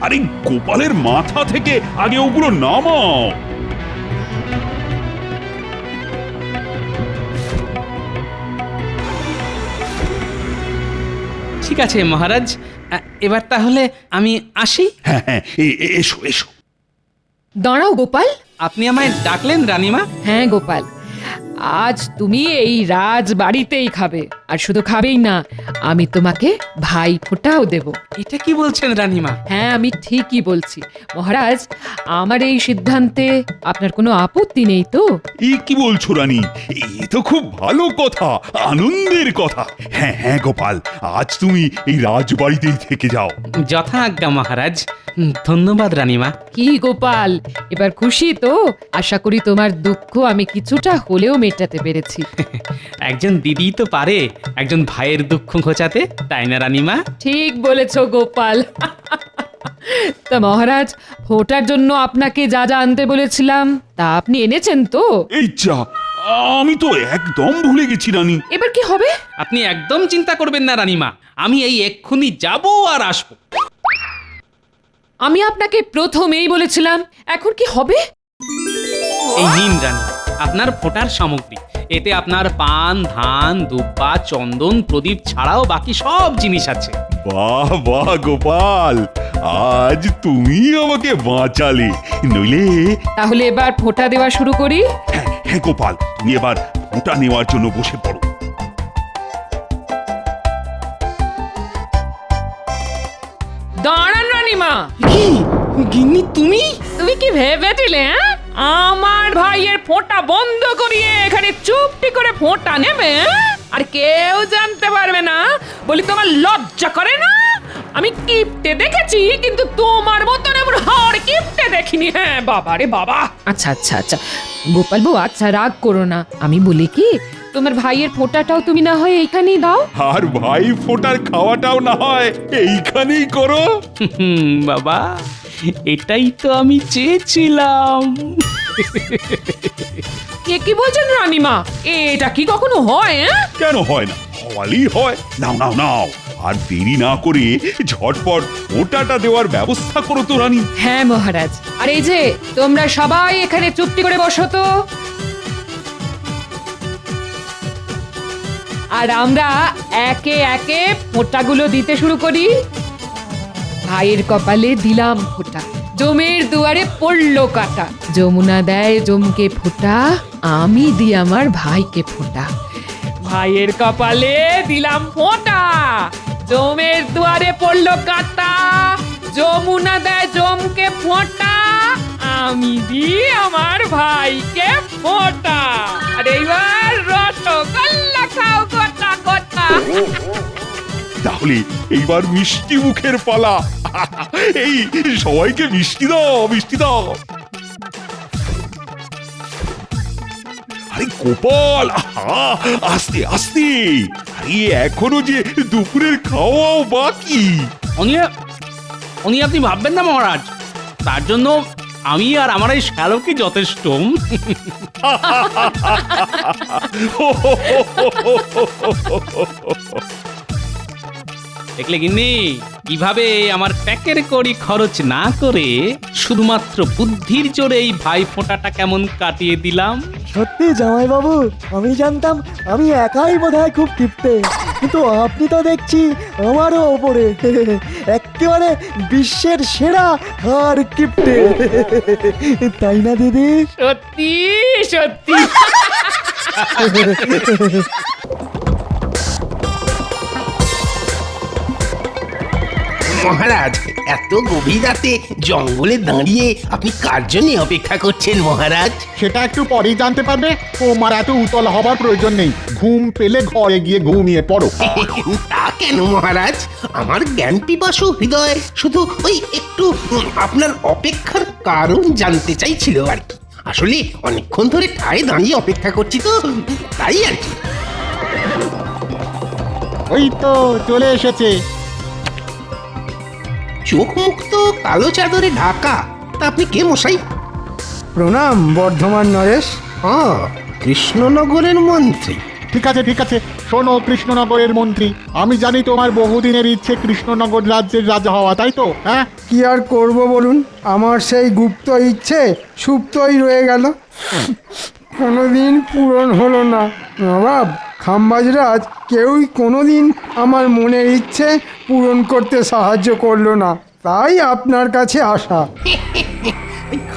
[SPEAKER 6] আরে গোপালের মাথা থেকে আগে ওগুলো নামাও।
[SPEAKER 4] ঠিক আছে মহারাজ, এবার তাহলে আমি আসি।
[SPEAKER 6] হ্যাঁ হ্যাঁ, এসো এসো।
[SPEAKER 3] দাঁড়াও গোপাল।
[SPEAKER 4] আপনি আমায় ডাকলেন রানীমা?
[SPEAKER 3] হ্যাঁ গোপাল, আজ তুমি এই রাজবাড়িতেই খাবে, আর শুধু খাবেই না, আমি তোমাকে ভাই ফোঁটাও দেব।
[SPEAKER 4] এটা কি বলছেন রানীমা?
[SPEAKER 3] হ্যাঁ আমি ঠিকই বলছি মহারাজ। আমার এই সিদ্ধান্তে আপনার কোনো আপত্তি নেই তো?
[SPEAKER 6] কি বলছো রানী? এ তো খুব ভালো কথা, আনন্দের কথা। হ্যাঁ হ্যাঁ গোপাল, আজ তুমি এই রাজবাড়িতেই থেকে যাও।
[SPEAKER 4] যথা আজ্ঞা মহারাজ। ধন্যবাদ রানীমা।
[SPEAKER 3] কি গোপাল, এবার খুশি তো? আশা করি তোমার দুঃখ আমি কিছুটা হলেও মেটাতে পেরেছি।
[SPEAKER 4] একজন দিদি তো পারে একজন ভাইয়ের দুঃখ ঘোচাতে, তাই না রানীমা?
[SPEAKER 3] ঠিক বলেছো গোপাল। তা মহারাজ, ফোঁটার জন্য আপনাকে যা যা আনতে বলেছিলাম তা আপনি এনেছেন তো?
[SPEAKER 6] এই যা, আমি তো একদম ভুলে গেছি রানী।
[SPEAKER 3] এবার কি হবে?
[SPEAKER 4] আপনি একদম চিন্তা করবেন না রানীমা, আমি এই এক্ষুনি যাব আর আসবো।
[SPEAKER 3] আমি আপনাকে প্রথমেই বলেছিলাম, এখন কি হবে?
[SPEAKER 4] এই নিন রানী, আপনার ফোঁটার সামগ্রী। এতে আপনার পান, ধান, দুব্বা, চন্দন, প্রদীপ ছাড়াও বাকি সব জিনিস আছে।
[SPEAKER 6] বাহ বাহ গোপাল, আজ তুমি আমাকে বাঁচালে, নইলে।
[SPEAKER 3] তাহলে এবার ফোঁটা দেওয়া শুরু করি।
[SPEAKER 6] হ্যাঁ গোপাল, তুমি এবার ফোঁটা নেওয়ার জন্য বসে পড়ো।
[SPEAKER 3] দাঁড়ান রানীমা।
[SPEAKER 4] গিন্নি তুমি?
[SPEAKER 3] তুমি কি ভেবেছিলে আমার ভাইয়ের ফোঁটা বন্ধ করিয়ে এখানে চুপটি করে ফোঁটা নেবে? আর কেউ জানতে পারবে না বলি তোমার লজ্জা করে না? আমি কিপটে দেখেছি, কিন্তু তোমার মতন এমন হাড় কিপটে দেখিনি। হ্যাঁ বাবা রে বাবা। আচ্ছা আচ্ছা আচ্ছা, গোপাল বউ আচ্ছা রাগ করো না, আমি বলি কি তোমার ভাইয়ের ফোঁটাটাও তুমি না হয় এইখানেই দাও।
[SPEAKER 6] আর ভাই ফোটার খাওয়াটাও না হয় এইখানেই করো।
[SPEAKER 4] বাবা, এটাই তো আমি চেয়েছিলাম।
[SPEAKER 3] কে কি বলছেন রানীমা? এটা কি কখনো হয়?
[SPEAKER 6] কেন হয় না? হওয়ালেই হয়। নাও নাও নাও, আর দেরি না করে ঝটপট ফোঁটাটা দেওয়ার ব্যবস্থা করো তো রানী।
[SPEAKER 3] হ্যাঁ মহারাজ। আর এই যে তোমরা সবাই এখানে চুপটি করে বসো তো। আর আমরা একে একে ফোঁটাগুলো দিতে শুরু করি। ভাইয়ের কপালে দিলাম ফোঁটা, জমের দুয়ারে পড়লো কাটা। যমুনা দেয় জমকে ফোঁটা, আমি দিই আমার ভাইকে ফোঁটা। ভাইয়ের কপালে দিলাম ফোঁটা, জমের দুয়ারে পড়লো কাটা। যমুনা দেয় জমকে ফোঁটা, আমি দিই আমার ভাইকে ফোঁটা। আর এইবার রসগোল্লা খাও গোটা গোটা।
[SPEAKER 6] তাহলে এইবার মিষ্টি মুখের পালা। এই সবাইকে মিষ্টি দাও, মিষ্টি দাও। আরে গোপাল, আহা, আস্তে আস্তে। আরে এখনো যে দুপুরের খাওয়াও বাকি।
[SPEAKER 4] উনি আপনি ভাববেন না মহারাজ, তার জন্য আমি আর আমার এই শ্যালকই যথেষ্ট। দেখলে গিন্নি, কিভাবে আমার প্যাকের কড়ি খরচ না করে শুধুমাত্র বুদ্ধির জোরে এই ভাই ফোঁটাটা কেমন কাটিয়ে দিলাম।
[SPEAKER 17] সত্যি জামাইবাবু, আমি জানতাম আমি একাই বোধহয় খুব কিপ্টে, কিন্তু আপনি তো দেখছি আমারও ওপরে। একেবারে বিশ্বের সেরা আর কিপ্টে, তাই না দিদি?
[SPEAKER 3] সত্যি সত্যি।
[SPEAKER 7] মহারাজ, এত গভীর রাতে জঙ্গলে দাঁড়িয়ে আপনি কার জন্য অপেক্ষা করছেন মহারাজ?
[SPEAKER 1] সেটা একটু পরেই জানতে পারবে। তোমার এত উতল হবার প্রয়োজন নেই, ঘুম পেলে ঘরে গিয়ে ঘুমিয়ে পড়ো।
[SPEAKER 7] তা কেন মহারাজ? আমার জ্ঞান পিপাসু হৃদয় শুধু ওই একটু আপনার অপেক্ষার কারণ জানতে চাইছিল আর কি। আসলে অনেকক্ষণ ধরে ঠায় দাঁড়িয়ে অপেক্ষা করছি তো, তাই আর কি।
[SPEAKER 1] ওই তো চলে এসেছে।
[SPEAKER 7] চোখ মুখ তো কালো চাদরে ঢাকা, তা আপনি কে মশাই?
[SPEAKER 8] প্রণাম বর্ধমান নরেশ।
[SPEAKER 7] হ্যাঁ, কৃষ্ণনগরের মন্ত্রী।
[SPEAKER 1] ঠিক আছে ঠিক আছে, শোনো কৃষ্ণনগরের মন্ত্রী, আমি জানি তোমার বহুদিনের ইচ্ছে কৃষ্ণনগর রাজ্যের রাজা হওয়া, তাই তো? হ্যাঁ,
[SPEAKER 8] কি আর করব বলুন, আমার সেই গুপ্ত ইচ্ছে সুপ্তই রয়ে গেল, কোনোদিন পূরণ হলো না। নবাব খাম্বাজরাজ কেউই কোনোদিন আমার মনের ইচ্ছে পূরণ করতে সাহায্য করলো না, তাই আপনার কাছে আসা।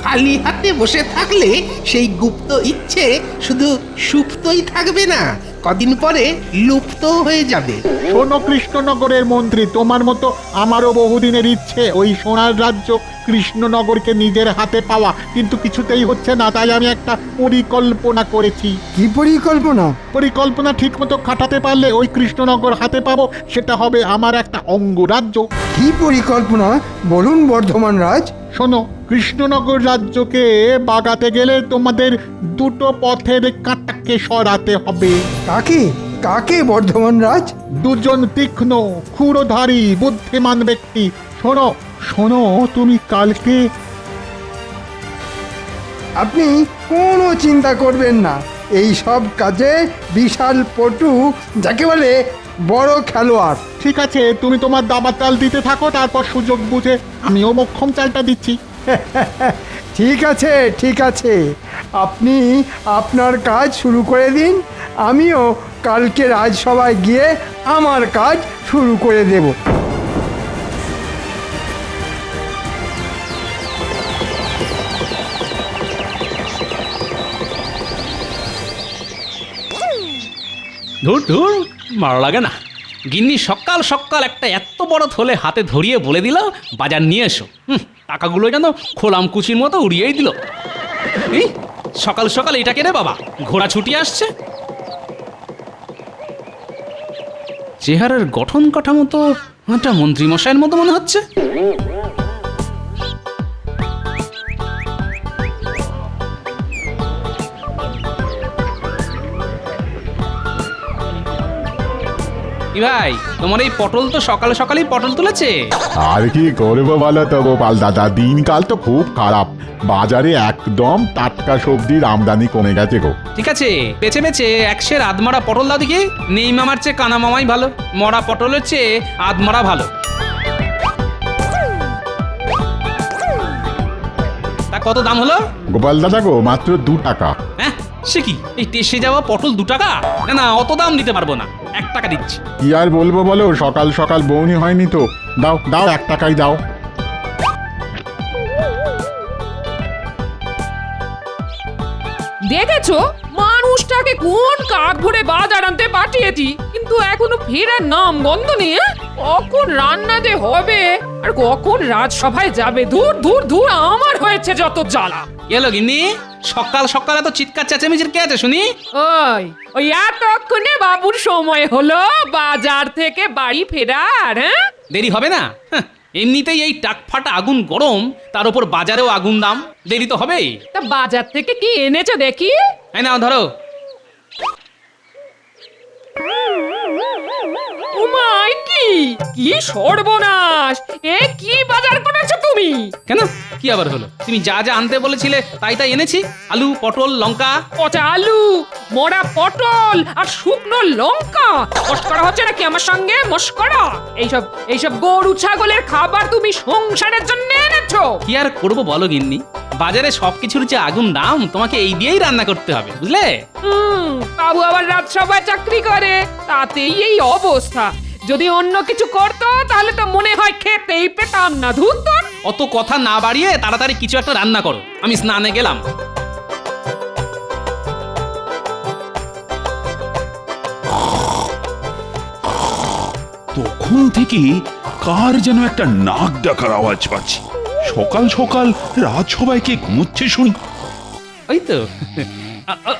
[SPEAKER 7] খালি হাতে বসে থাকলে সেই গুপ্ত ইচ্ছে শুধু সুপ্তই থাকবে না, কদিন পরে লুপ্ত হয়ে যাবে।
[SPEAKER 1] শোনো কৃষ্ণনগরের মন্ত্রী, তোমার মতো আমারও বহুদিনের ইচ্ছে ওই সোনার রাজ্য কৃষ্ণনগরকে নিজের হাতে পাওয়া, কিন্তু কিছুতেই হচ্ছে না। তাই আমি একটা পরিকল্পনা করেছি।
[SPEAKER 8] কি পরিকল্পনা?
[SPEAKER 1] পরিকল্পনা ঠিক মতো খাটাতে পারলে ওই কৃষ্ণনগর হাতে পাবো, সেটা হবে আমার একটা অঙ্গরাজ্য।
[SPEAKER 8] কি পরিকল্পনা বলুন বর্ধমান রাজ?
[SPEAKER 1] শোনো, কৃষ্ণনগর রাজ্যকে বাগাতে গেলে তোমাদের দুটো পথের কাঁটাকে সরাতে হবে।
[SPEAKER 8] কাকে কাকে বর্ধমান রাজ?
[SPEAKER 1] দুজন তীক্ষ্ণ ক্ষুরধারী বুদ্ধিমান ব্যক্তি। শোনো শোনো, তুমি কালকে।
[SPEAKER 8] আপনি কোনো চিন্তা করবেন না, এই সব কাজে বিশাল পটু, যাকে বলে বড় খেলোয়াড়।
[SPEAKER 1] ঠিক আছে, তুমি তোমার দাবার চাল দিতে থাকো, তারপর সুযোগ বুঝে আমিও মক্ষম চালটা দিচ্ছি।
[SPEAKER 8] ঠিক আছে ঠিক আছে, আপনি আপনার কাজ শুরু করে দিন, আমিও কালকে রাজসভায় গিয়ে আমার কাজ শুরু করে দেব।
[SPEAKER 4] ধুর ধুর, ভালো লাগে না। গিন্নি সকাল সকাল একটা এত বড় থলে হাতে ধরিয়ে বলে দিল বাজার নিয়ে এসো। টাকাগুলো যেন খোলাম কুচির মতো উড়িয়েই দিল। এই সকাল সকাল এটা কেনে বাবা, ঘোড়া ছুটি আসছে। চেহারার গঠন কাঠামো তো একটা মন্ত্রী মশাইয়ের মতো মনে হচ্ছে। ভাই তোমার এই পটল তো সকাল সকালই পটল তুলেছে।
[SPEAKER 1] আর কি করবো বলো তো গোপাল দাদা, দিনকাল তো খুব খারাপ, বাজারে একদম টাটকা সবজির আমদানি কমে গেছে গো।
[SPEAKER 4] ঠিক আছে, বেছে বেছে একশের আধমরা পটল দাও দেখি। নেই মামার চেয়ে কানা মামাই ভালো, মরা পটলের চেয়ে আধমরা ভালো। তা কত দাম হলো?
[SPEAKER 1] গোপাল দাদা গো, মাত্র 2 টাকা।
[SPEAKER 4] হ্যাঁ, সে কি এই টেসে যাওয়া পটল 2 টাকা? না না, অত দাম দিতে পারবো না, 1 টাকা দিচ্ছি।
[SPEAKER 1] কি আর বলবো বলো, সকাল সকাল বউনি হয়নি তো। দাও দাও, 1 টাকাই দাও।
[SPEAKER 3] দেখেছো মানুষটাকে কোন কাক ভরে বাজার আনতে পাঠিয়েছি, কিন্তু এখনো ফেরার নাম গন্ধ নেই। কখন রান্না যে হবে আর কখন রাজসভায় যাবে, দূর দূর দূর, আমার হয়েছে যত জ্বালা।
[SPEAKER 4] এলো গিন্নি, সকাল সকাল এত চিৎকার চেঁচামেচির কে আছে শুনি?
[SPEAKER 3] ওই এতক্ষণে বাবুর সময় হলো বাজার থেকে বাড়ি ফেরার। হ্যাঁ,
[SPEAKER 4] দেরি হবে না? এমনিতেই এই টাকফাটা আগুন গরম, তার উপর বাজারেও আগুন দাম, দেরি তো হবেই।
[SPEAKER 3] তা বাজার থেকে কি এনেছো দেখি?
[SPEAKER 4] এই নাও ধরো।
[SPEAKER 3] উমাই, কি কি সর্বনাশ! এ কি বাজার করেছো তুমি?
[SPEAKER 4] কেন, কি আবার হলো? তুমি যা যা আনতে বলেছিলে তাই তাই এনেছি। আলু, পটল, লঙ্কা।
[SPEAKER 3] পচা আলু, মোড়া পটল আর শুকনো লঙ্কা। মস্করা হচ্ছে নাকি আমার সঙ্গে? মস্করা? এইসব গরু ছাগলের খাবার তুমি সংসারের জন্য এনেছো?
[SPEAKER 4] কি আর করবো বলো গিন্নি, বাজারে সবকিছুর যে আগুন দাম, তোমাকে এই দিয়েই রান্না করতে হবে, বুঝলে?
[SPEAKER 3] বাবু আবার রাজসভায় চাকরি করে, তাতেই এই অবস্থা। যদি অন্য কিছু করতো তাহলে তো মনে হয় খেতেই পেতাম না। ধুর,
[SPEAKER 4] অত কথা না বাড়িয়ে তাড়াতাড়ি কিছু একটা রান্না করো, আমি স্নানে গেলাম।
[SPEAKER 6] তখন থেকে কার যেন একটা নাক ডাকার আওয়াজ পাচ্ছি। সকাল সকাল রাজসভায় কে ঘুমোচ্ছে শুনি।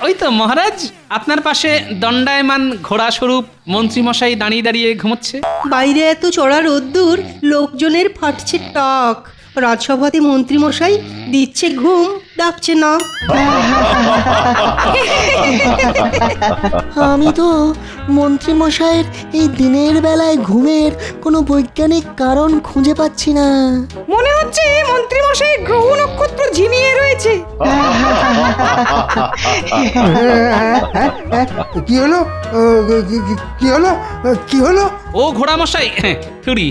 [SPEAKER 4] ওই তো মহারাজ, আপনার পাশে দণ্ডায়মান ঘোড়া স্বরূপ মন্ত্রীমশাই দাঁড়িয়ে দাঁড়িয়ে ঘুমোচ্ছে।
[SPEAKER 15] বাইরে এত চড়া রোদ্দুর, লোকজনের ফাটছে টাক, রাজসভাতে মন্ত্রীমশাই দিচ্ছে ঘুম, ডাকছে না।
[SPEAKER 17] আমি তো মন্ত্রী মশাইয়ের এই দিনের বেলায় ঘুমের কোনো বৈজ্ঞানিক কারণ খুঁজে পাচ্ছি না।
[SPEAKER 15] মনে হচ্ছে মন্ত্রী মশাই গ্রহ নক্ষত্র ঝিমিয়ে রয়েছে।
[SPEAKER 8] কি হলো? কি হলো? কি হলো?
[SPEAKER 4] ও ঘোড়া মশাই, থুরি,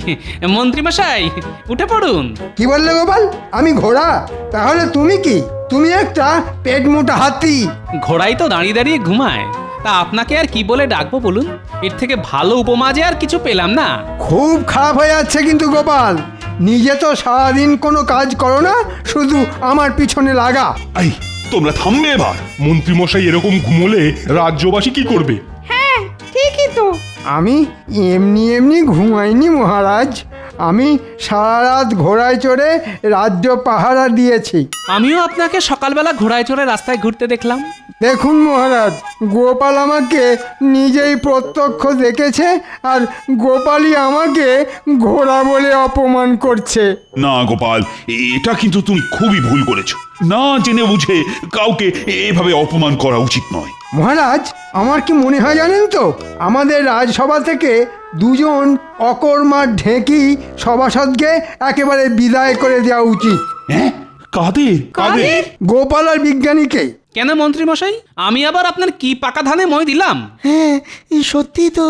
[SPEAKER 4] মন্ত্রী মশাই উঠে পড়ুন।
[SPEAKER 8] কি বললে গোপাল? আমি ঘোড়া? তাহলে তুমি কি? তুমি একটা পেট মোটা হাতি।
[SPEAKER 4] ঘোড়াই তো দাঁড়িয়ে দাঁড়িয়ে ঘুমায়, তা আপনাকে আর কি বলে ডাকবো বলুন? এর থেকে ভালো উপমা যে আর কিছু পেলাম না।
[SPEAKER 8] খুব খারাপ হয়ে যাচ্ছে কিন্তু গোপাল, নিজে তো সারাদিন কোনো কাজ করো না, শুধু আমার পিছনে লাগা।
[SPEAKER 6] এই তোমরা থামবে এবার।
[SPEAKER 9] মন্ত্রী মশাই এরকম ঘুমোলে রাজ্যবাসী কি করবে?
[SPEAKER 15] হ্যাঁ, ঠিকই তো।
[SPEAKER 8] আমি এমনি এমনি ঘুমাইনি মহারাজ, আমি সারা রাত ঘোড়ায় চড়ে রাজ্য পাহারা দিয়েছি।
[SPEAKER 4] আমিও আপনাকে সকালবেলা ঘোড়ায় চড়ে রাস্তায় ঘুরতে দেখলাম।
[SPEAKER 8] দেখুন মহারাজ, গোপাল আমাকে নিজেই প্রত্যক্ষ দেখেছে, আর গোপালই আমাকে ঘোড়া বলে অপমান করছে।
[SPEAKER 6] না গোপাল, এটা কিন্তু তুমি খুবই ভুল করেছো। না জেনে বুঝে কাউকে এভাবে অপমান করা উচিত নয়।
[SPEAKER 8] মহারাজ, আমার কি মনে হয় জানেন তো, আমাদের রাজসভা থেকে 2জন অকর্মার ঢেঁকি সভাসদকে একেবারে বিদায় করে দেওয়া উচিত।
[SPEAKER 6] হ্যাঁ, কাদের?
[SPEAKER 8] গোপাল আর বিজ্ঞানীকে।
[SPEAKER 4] কেন মন্ত্রী মশাই, আমি আবার আপনার কি পাকা ধানে মই দিলাম?
[SPEAKER 17] হ্যাঁ, সত্যি তো,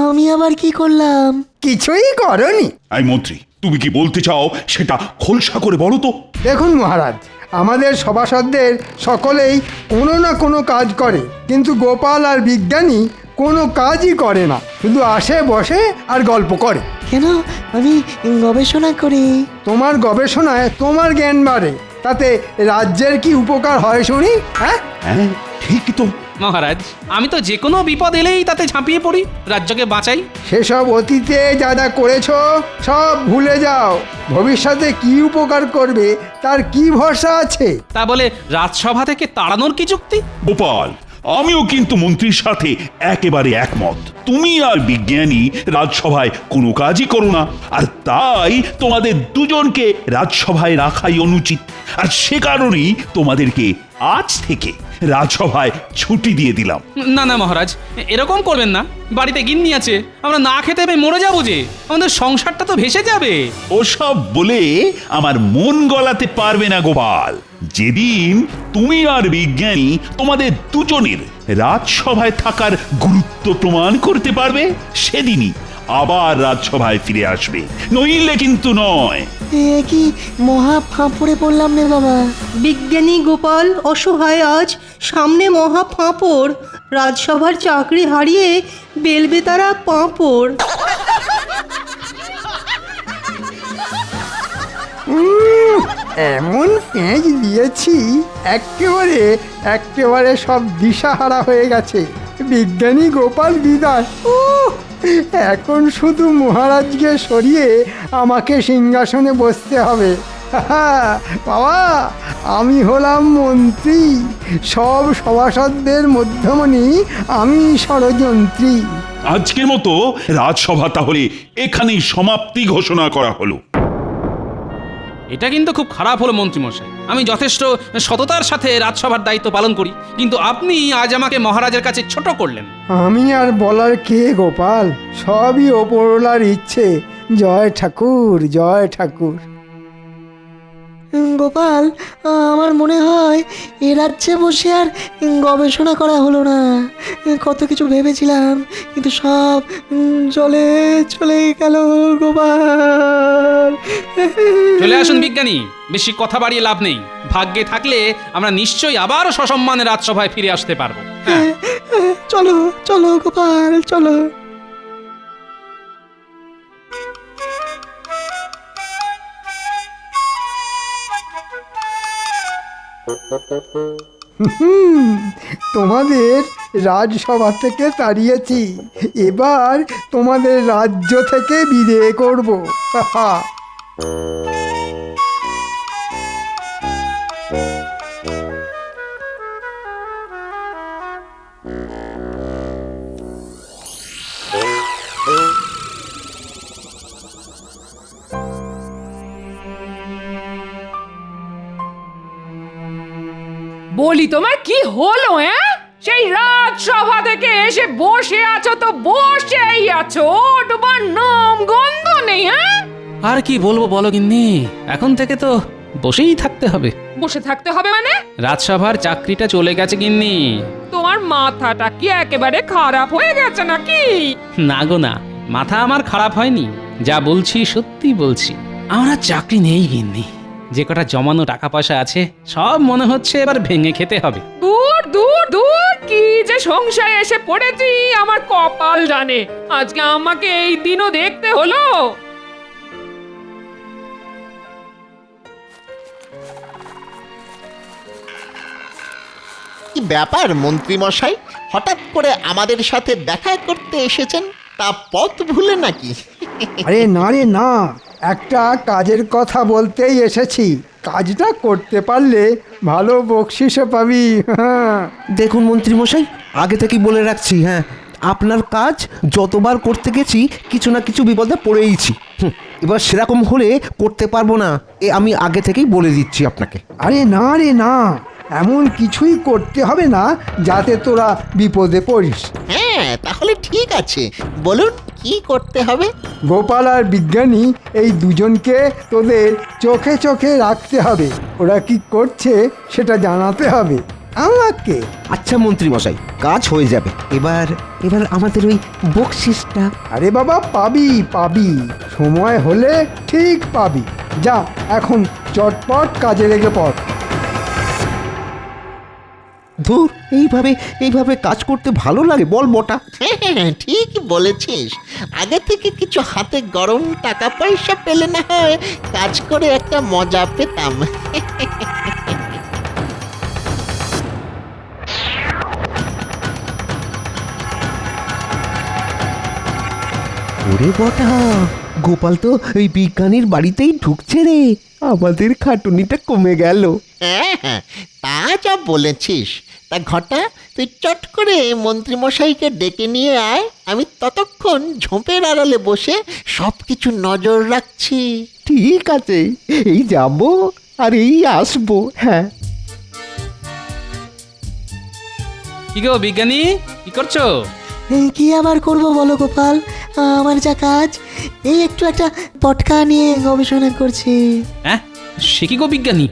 [SPEAKER 17] আমি আবার কি করলাম?
[SPEAKER 8] কিছুই করনি।
[SPEAKER 6] এই মন্ত্রী, তুমি কি বলতে চাও সেটা খোলসা করে বলো তো।
[SPEAKER 8] দেখুন মহারাজ, আমাদের সভাসদদের সকলেই কোনো না কোনো কাজ করে, কিন্তু গোপাল আর বিজ্ঞানী কোনো কাজই করে না, শুধু আসে বসে আর গল্প করে।
[SPEAKER 17] কেন? আমি গবেষণা করি।
[SPEAKER 8] তোমার গবেষণায় তোমার জ্ঞান বাড়ে, তাতে রাজ্যের কি উপকার হয় শুনি? হ্যাঁ,
[SPEAKER 6] ঠিক তো
[SPEAKER 4] মহারাজ, আমি তো যে কোনো বিপদ এলেই তাতে ঝাঁপিয়ে পড়ি, রাজ্যকে বাঁচাই।
[SPEAKER 8] সেসব অতীতে যা যা করেছো সব ভুলে যাও। ভবিষ্যতে কি উপকার করবে তার কি ভরসা আছে?
[SPEAKER 4] তা বলে রাজসভা থেকে তাড়ানোর কি যুক্তি?
[SPEAKER 6] গোপাল, আমিও কিন্তু মন্ত্রীর সাথে একেবারে একমত। তুমি আর বিজ্ঞানী রাজসভায় কোনো কাজই করো না, আর তাই তোমাদের দুজনকে রাজসভায় রাখাই অনুচিত। আর সে কারণেই তোমাদেরকে আজ থেকে রাজসভায় ছুটি দিয়ে দিলাম।
[SPEAKER 4] না না মহারাজ, এরকম করবেন না। বাড়িতে গিন্নি আছে, আমরা না খেতে পেয়ে মরে যাবো যে, আমাদের সংসারটা তো ভেসে যাবে।
[SPEAKER 6] ওসব বলে আমার মন গলাতে পারবে না গোপাল। যেদিন তুমি আর বিজ্ঞানী তোমাদের দুজনের রাজসভায় থাকার গুরুত্ব প্রমাণ করতে পারবে, সেদিনই আবার রাজসভায় ফিরে আসবে, নইলে কিন্তু নয়।
[SPEAKER 17] এ কি মহা ফাঁপড়ে পড়লাম রে বাবা।
[SPEAKER 15] বিজ্ঞানী গোপাল অসহায় আজ, সামনে মহা ফাঁপড়। রাজসভার চাকরি হারিয়ে বেলবে তারা পাঁপড়।
[SPEAKER 8] এমন পেঁচ দিয়েছি একেবারে সব দিশাহারা হয়ে গেছে। বিজ্ঞানী গোপাল বিদায়। এখন শুধু মহারাজকে সরিয়ে আমাকে সিংহাসনে বসতে হবে। বাবা, আমি হলাম মন্ত্রী, সব সভাসদদের মধ্যমণি আমি ষড়যন্ত্রী।
[SPEAKER 6] আজকের মতো রাজসভা তাহলে এখানেই সমাপ্তি ঘোষণা করা হলো।
[SPEAKER 4] এটা কিন্তু খুব খারাপ হলো মন্ত্রীমশাই। আমি যথেষ্ট সততার সাথে রাজসভার দায়িত্ব পালন করি, কিন্তু আপনি আজ আমাকে মহারাজের কাছে ছোট করলেন।
[SPEAKER 8] আমি আর বলার কে গোপাল, সবই ওপরওয়ালার ইচ্ছে। জয় ঠাকুর, জয় ঠাকুর।
[SPEAKER 17] গোপাল, আমার মনে হয় এ রাজ্যে বসে আর গবেষণা করা হলো না। কত কিছু ভেবেছিলাম, কিন্তু সব চলে গেল গোপাল।
[SPEAKER 4] চলে আসুন বিজ্ঞানী, বেশি কথা বাড়িয়ে লাভ নেই। ভাগ্যে থাকলে আমরা নিশ্চয়ই আবার সসম্মানে রাজসভায় ফিরে আসতে পারবো।
[SPEAKER 17] চলো চলো গোপাল, চলো।
[SPEAKER 8] তোমাদের রাজসভা থেকে তাড়িয়েছি, এবার তোমাদের রাজ্য থেকে বিদায় করব।
[SPEAKER 3] বলি তোমার কি হলো? সেই রাজসভা থেকে এসে বসে আছো তো বসেই আছো, তোমার নাম গন্ধ নেই।
[SPEAKER 4] আর কি বলবো বলো গিন্নি, এখন থেকে তো বসেই থাকতে হবে।
[SPEAKER 3] বসে থাকতে হবে মানে?
[SPEAKER 4] রাজসভার চাকরিটা চলে গেছে গিন্নি।
[SPEAKER 3] তোমার মাথাটা কি একেবারে খারাপ হয়ে গেছে নাকি?
[SPEAKER 4] না গো না, মাথা আমার খারাপ হয়নি, যা বলছি সত্যি বলছি। আমার চাকরি নেই গিন্নি, যে কটা জমানো টাকা পয়সা আছে সব মনে হচ্ছে এবার ভেঙে খেতে হবে।
[SPEAKER 3] দূর দূর দূর, কি যে সংসারে এসে পড়েছি আমার কপাল জানে। আজকে আমাকে এই দিনও দেখতে হলো।
[SPEAKER 19] কি ব্যাপার মন্ত্রী মশাই, হঠাৎ করে আমাদের সাথে দেখা করতে এসেছেন? তা পথ ভুলে নাকি?
[SPEAKER 8] আরে না রে না, একটা কাজের কথা বলতেই এসেছি। কাজটা করতে পারলে ভালো বকশিসও পাবি।
[SPEAKER 5] দেখুন মন্ত্রী মশাই, আগে থেকেই বলে রাখছি, হ্যাঁ, আপনার কাজ যতবার করতে গেছি কিছু না কিছু বিপদে পড়েইছি। এবার সেরকম হলে করতে পারবো না, এ আমি আগে থেকেই বলে দিচ্ছি আপনাকে।
[SPEAKER 8] আরে না রে না, এমন কিছুই করতে হবে না যাতে তোরা বিপদে পড়িস।
[SPEAKER 19] হ্যাঁ, তাহলে ঠিক আছে, বলুন কি করতে হবে?
[SPEAKER 8] গোপাল আর বিজ্ঞানী এই দুজনকে তোদের চোখে চোখে রাখতে হবে। ওরা কি করছে সেটা জানাতে হবে আমাকে।
[SPEAKER 5] আচ্ছা মন্ত্রী মশাই, কাজ হয়ে যাবে। এবার আমাদের ওই বকশিসটা।
[SPEAKER 8] আরে বাবা, পাবি পাবি, সময় হলে ঠিক পাবি। যা এখন চটপট কাজে লেগে পড়।
[SPEAKER 5] ধুর, এইভাবে কাজ করতে ভালো লাগে বল বটা?
[SPEAKER 19] হ্যাঁ, ঠিক বলেছিস। আগে থেকে কিছু হাতে গরম টাকা পয়সা পেলে না হয় কাজ করে একটা মজা পেতাম।
[SPEAKER 5] ওরে বটা, গোপাল তো ওই বিজ্ঞানীর বাড়িতেই ঢুকছে রে, আমাদের খাটুনিটা কমে গেল।
[SPEAKER 19] হ্যাঁ, তা যা বলেছিস। তা ঘটা, তুই চট করে মন্ত্রী মশাইকে ডেকে নিয়ে আয়, আমি ততক্ষণ ঝোপের আড়ালে বসে সব কিছু নজর রাখছি।
[SPEAKER 11] ঠিক আছে, এই যাব আর এই আসবো। হ্যাঁ।
[SPEAKER 4] কি গো বিজ্ঞানী, কি করছো?
[SPEAKER 17] কি আবার করব বলো গোপাল, আমার যা কাজ, এই একটু একটা পটকা নিয়ে গবেষণা করছি।
[SPEAKER 4] হ্যাঁ, সে কি গো বিজ্ঞানী?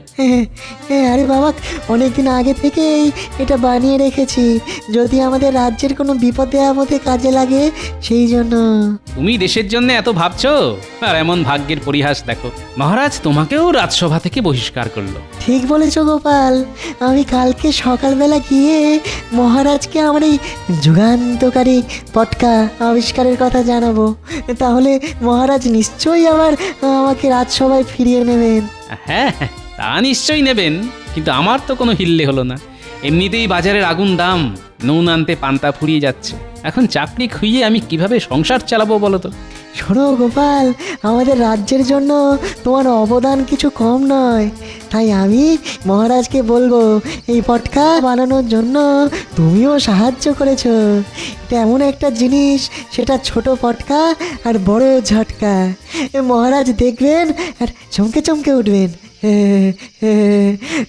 [SPEAKER 17] আরে বাবা, অনেকদিন আগে থেকেই এটা বানিয়ে রেখেছি, যদি আমাদের রাজ্যের কোনো বিপদে আপদে কাজে লাগে সেই জন্য।
[SPEAKER 4] তুমি দেশের জন্য এত ভাবছো, আর এমন ভাগ্যের পরিহাস দেখো, মহারাজ তোমাকেও রাজসভা থেকে বহিষ্কার করলো।
[SPEAKER 17] ঠিক বলেছ গোপাল, আমি কালকে সকালবেলা গিয়ে মহারাজকে আমার এই যুগান্তকারী পটকা আবিষ্কারের কথা জানাবো, তাহলে মহারাজ নিশ্চয়ই আবার আমাকে রাজসভায় ফিরিয়ে নেবেন।
[SPEAKER 4] হ্যাঁ, তা নিশ্চয়ই নেবেন, কিন্তু আমার তো কোনো হিল্লে হলো না। এমনিতেই বাজারের আগুন দাম, নুন আনতে পান্তা ফুরিয়ে যাচ্ছে। এখন চাকরি খুইয়ে আমি কিভাবে সংসার চালাবো বলো তো?
[SPEAKER 17] শোনো গোপাল, আমাদের রাজ্যের জন্য তোমার অবদান কিছু কম নয়, তাই আমি মহারাজকে বলবো এই পটকা বানানোর জন্য তুমিও সাহায্য করেছো। এটা এমন একটা জিনিস, সেটা ছোট পটকা আর বড় ঝটকা। মহারাজ দেখবেন আর চমকে চমকে উঠবেন।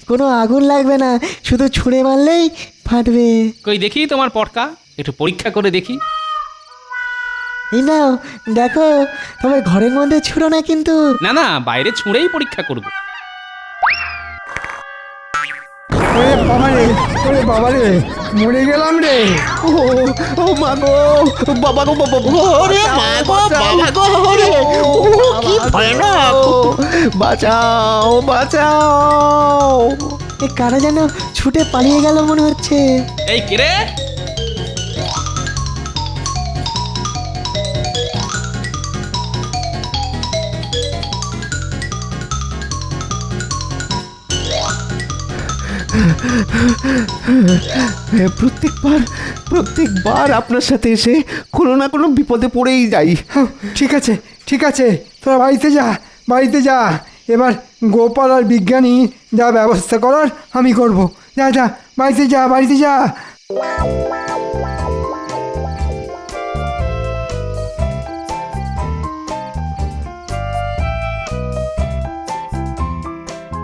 [SPEAKER 17] কোনো আগুন লাগবে না, শুধু ছুঁড়ে মারলেই ফাটবে।
[SPEAKER 4] কই দেখি তোমার পটকা, একটু পরীক্ষা করে দেখি।
[SPEAKER 17] এই নাও দেখো, তবে ঘরের মধ্যে ছুঁড়ো না কিন্তু।
[SPEAKER 4] না না, বাইরে ছুঁড়েই পরীক্ষা করব।
[SPEAKER 8] ওরে বাবা রে, মরে গেলাম রে।
[SPEAKER 11] ও মা গো, বাবা গো, বাবা গো,
[SPEAKER 19] ওরে মা গো, বাবা গো, ওরে, কি ভয়ানক!
[SPEAKER 11] বাঁচাও, বাঁচাও।
[SPEAKER 17] এ কারা যেন ছুটে পালিয়ে গেল মনে হচ্ছে।
[SPEAKER 4] এই কিরে,
[SPEAKER 11] প্রত্যেকবার আপনার সাথে এসে কোনো না কোনো বিপদে পড়েই যাই।
[SPEAKER 8] ঠিক আছে, ঠিক আছে, তোরা বাড়িতে যা, বাড়িতে যা। এবার গোপাল আর বিজ্ঞানী যা ব্যবস্থা করার আমি করব। যা যা, বাড়িতে যা, বাড়িতে যা।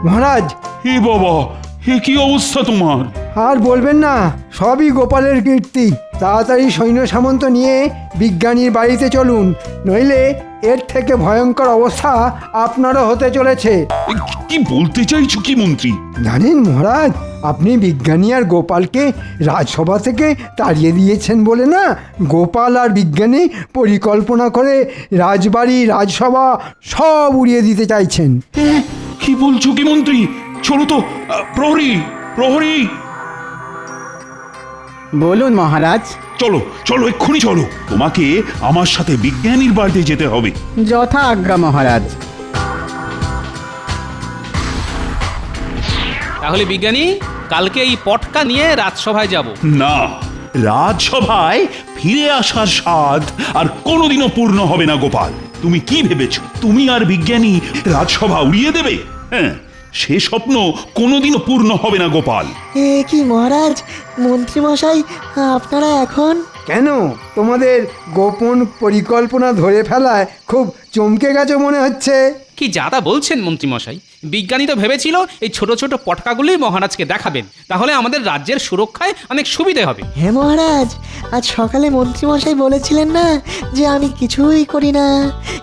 [SPEAKER 8] মহারাজ,
[SPEAKER 6] হে বাবা, হে কি অবস্থা তোমার?
[SPEAKER 8] আর বলবেন না, সবই গোপালের কীর্তি। তাড়াতাড়ি সৈন্য সামন্ত নিয়ে বিজ্ঞানীর বাড়িতে চলুন, নইলে এর থেকে ভয়ঙ্কর অবস্থা আপনারও হতে চলেছে।
[SPEAKER 6] কি বলতে চাইছো কি মন্ত্রী?
[SPEAKER 8] জানেন মহারাজ, আপনি বিজ্ঞানী আর গোপালকে রাজসভা থেকে তাড়িয়ে দিয়েছেন বলে না, গোপাল আর বিজ্ঞানী পরিকল্পনা করে রাজবাড়ি, রাজসভা সব উড়িয়ে দিতে চাইছেন।
[SPEAKER 6] কি বলছো কি মন্ত্রী? চলো তো, প্রহরী, প্রহরী।
[SPEAKER 20] বলুন মহারাজ।
[SPEAKER 6] চলো চলো, এক্ষুনি চলো, তোমাকে আমার সাথে বিজ্ঞানীর বাড়িতে যেতে হবে।
[SPEAKER 20] যথা আজ্ঞা মহারাজ।
[SPEAKER 4] তাহলে বিজ্ঞানী, কালকে এই পটকা নিয়ে রাজসভায় যাব।
[SPEAKER 6] না, রাজসভায় ফিরে আসার স্বাদ আর কোনোদিনও পূর্ণ হবে না গোপাল। তুমি কি ভেবেছো তুমি আর বিজ্ঞানী রাজসভা উড়িয়ে দেবে? হ্যাঁ, সে স্বপ্ন কোনোদিনও পূর্ণ হবে না গোপাল।
[SPEAKER 17] এ কি মহারাজ, মন্ত্রীমশাই আপনারা এখন?
[SPEAKER 8] কেন, তোমাদের গোপন পরিকল্পনা ধরে ফেলায় খুব চমকে গেছে মনে হচ্ছে।
[SPEAKER 4] কি যাতা বলছেন মন্ত্রীমশাই? বিজ্ঞানী তো ভেবেছিল এই ছোট ছোট পটকাগুলোই মহারাজকে দেখাবেন, তাহলে আমাদের রাজ্যের সুরক্ষায় অনেক সুবিধে হবে।
[SPEAKER 17] হ্যাঁ মহারাজ, আজ সকালে মন্ত্রীমশাই বলেছিলেন না যে আমি কিছুই করি না,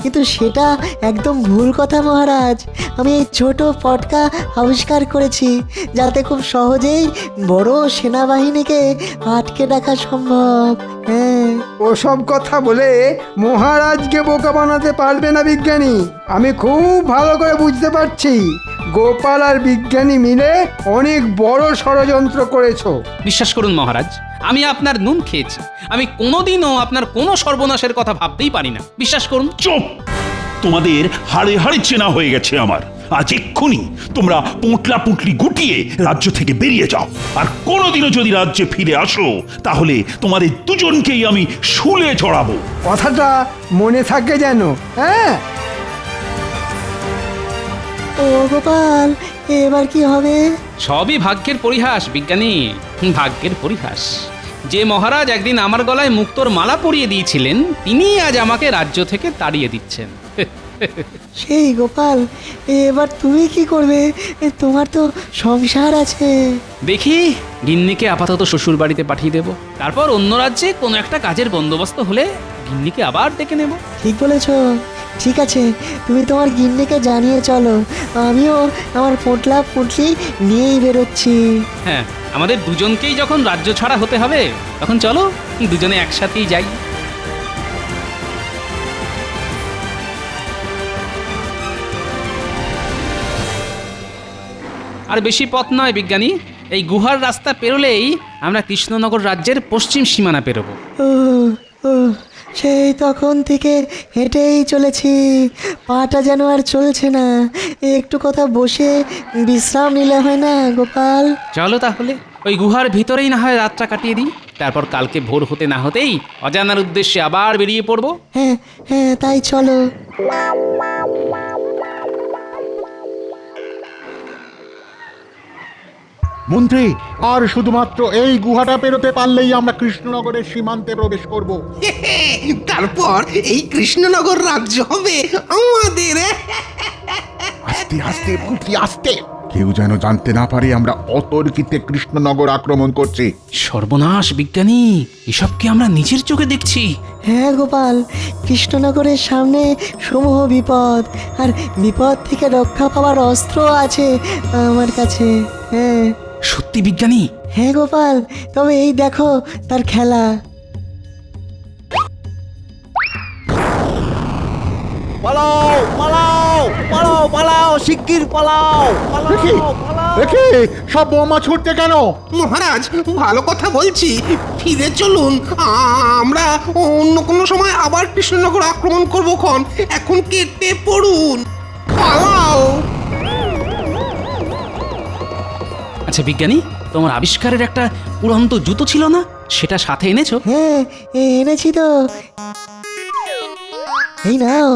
[SPEAKER 17] কিন্তু সেটা একদম ভুল কথা মহারাজ। আমি এই ছোট পটকা আবিষ্কার করেছি, যাতে খুব সহজেই বড় সেনাবাহিনীকে আটকে রাখা সম্ভব। হ্যাঁ,
[SPEAKER 8] ওসব কথা বলে মহারাজকে বোকা বানাতে পারবে না বিজ্ঞানী। আমি খুব ভালো করে বুঝতে পারছি, গোপাল আর বিজ্ঞানী মিলে অনেক বড় ষড়যন্ত্র করেছো।
[SPEAKER 4] বিশ্বাস করুন মহারাজ, আমি আপনার নুন খেয়েছি, আমি কোনোদিনও আপনার কোনো সর্বনাশের কথা ভাবতেই পারি না। বিশ্বাস করুন।
[SPEAKER 6] চুপ! তোমাদের হাড়ে হাড়ে চেনা হয়ে গেছে আমার। আজ এক্ষুনি তোমরা পোঁটলা পুঁটলি গুটিয়ে রাজ্য থেকে বেরিয়ে যাও, আর কোনোদিনও যদি রাজ্যে ফিরে আসো তাহলে তোমাদের দুজনকেই আমি শুলে চড়াবো।
[SPEAKER 8] কথাটা মনে থাকে যেন। হ্যাঁ।
[SPEAKER 17] ও গোপাল, এবার কি হবে?
[SPEAKER 4] সবই ভাগ্যের পরিহাস বিজ্ঞানী, ভাগ্যের পরিহাস। যে মহারাজ একদিন আমার গলায় মুক্তোর মালা পরিয়ে দিয়েছিলেন, তিনি আজ আমাকে রাজ্য থেকে তাড়িয়ে দিচ্ছেন।
[SPEAKER 17] সেই গোপাল, এবার তুমি কি করবে? তোমার তো সংসার আছে।
[SPEAKER 4] দেখি গিন্নিকে আপাতত শ্বশুর বাড়িতে পাঠিয়ে দেব, তারপর অন্য রাজ্যে কোনো একটা কাজের বন্দোবস্ত হলে গিন্নিকে আবার ডেকে নেব।
[SPEAKER 17] ঠিক বলেছ। ঠিক আছে, তুমি তোমার গিন্নিকে জানিয়ে চলো, আমিও আমার পোটলা পুটলি নিয়েই বেরোচ্ছি।
[SPEAKER 4] হ্যাঁ, আমাদের দুজনকেই যখন রাজ্য ছাড়া হতে হবে তখন চলো দুজনে একসাথেই যাই। আর বেশি পথ নয় বিজ্ঞানী, এই গুহার রাস্তা পেরোলেই আমরা কৃষ্ণনগর রাজ্যের পশ্চিম সীমানা পেরোবো।
[SPEAKER 17] ও ও সেই তখন থেকে হেঁটেই চলেছি, পাটা যেন আর চলছে না। একটু কথা বসে বিশ্রাম নিলে হয় না গোপাল?
[SPEAKER 4] চলো তাহলে ওই গুহার ভিতরেই না হয় রাতটা কাটিয়ে দিই, তারপর কালকে ভোর হতে না হতেই অজানার উদ্দেশ্যে আবার বেরিয়ে পড়বো।
[SPEAKER 17] হ্যাঁ হ্যাঁ, তাই চলো।
[SPEAKER 1] মন্ত্রী, আর শুধুমাত্র এই গুহাটা পেরোতে পারলেই আমরা কৃষ্ণনগরের সীমান্তে প্রবেশ করব।
[SPEAKER 7] তারপর এই কৃষ্ণনগর রাজ্য হবে আমাদের।
[SPEAKER 1] আস্তে আস্তে মন্ত্রী, আস্তে, কেউ যেন জানতে না পারে আমরা অতর্কিতে কৃষ্ণনগর আক্রমণ করছি।
[SPEAKER 4] সর্বনাশ বিজ্ঞানী, এসব কি আমরা নিজের চোখে দেখছি?
[SPEAKER 17] হ্যাঁ গোপাল, কৃষ্ণনগরের সামনে সমূহ বিপদ, আর বিপদ থেকে রক্ষা পাওয়ার অস্ত্র আছে আমার কাছে। হ্যাঁ
[SPEAKER 4] সত্যি বিজ্ঞানী?
[SPEAKER 17] হ্যাঁ গোপাল, তবে এই দেখো তার খেলা।
[SPEAKER 5] পালাও পালাও পালাও পালাও, শিগগির পালাও
[SPEAKER 1] দেখি সব বোমা ছুটতে কেন?
[SPEAKER 7] মহারাজ, ভালো কথা বলছি, ফিরে চলুন। আমরা অন্য কোনো সময় আবার কৃষ্ণনগর আক্রমণ করবো খন। এখন কেটে পড়ুন, পালাও।
[SPEAKER 4] আচ্ছা বিজ্ঞানী, তোমার আবিষ্কারের একটা উড়ন্ত জুতো ছিল না, সেটা সাথে এনেছো?
[SPEAKER 17] হ্যাঁ এনেছি তো, এই নাও।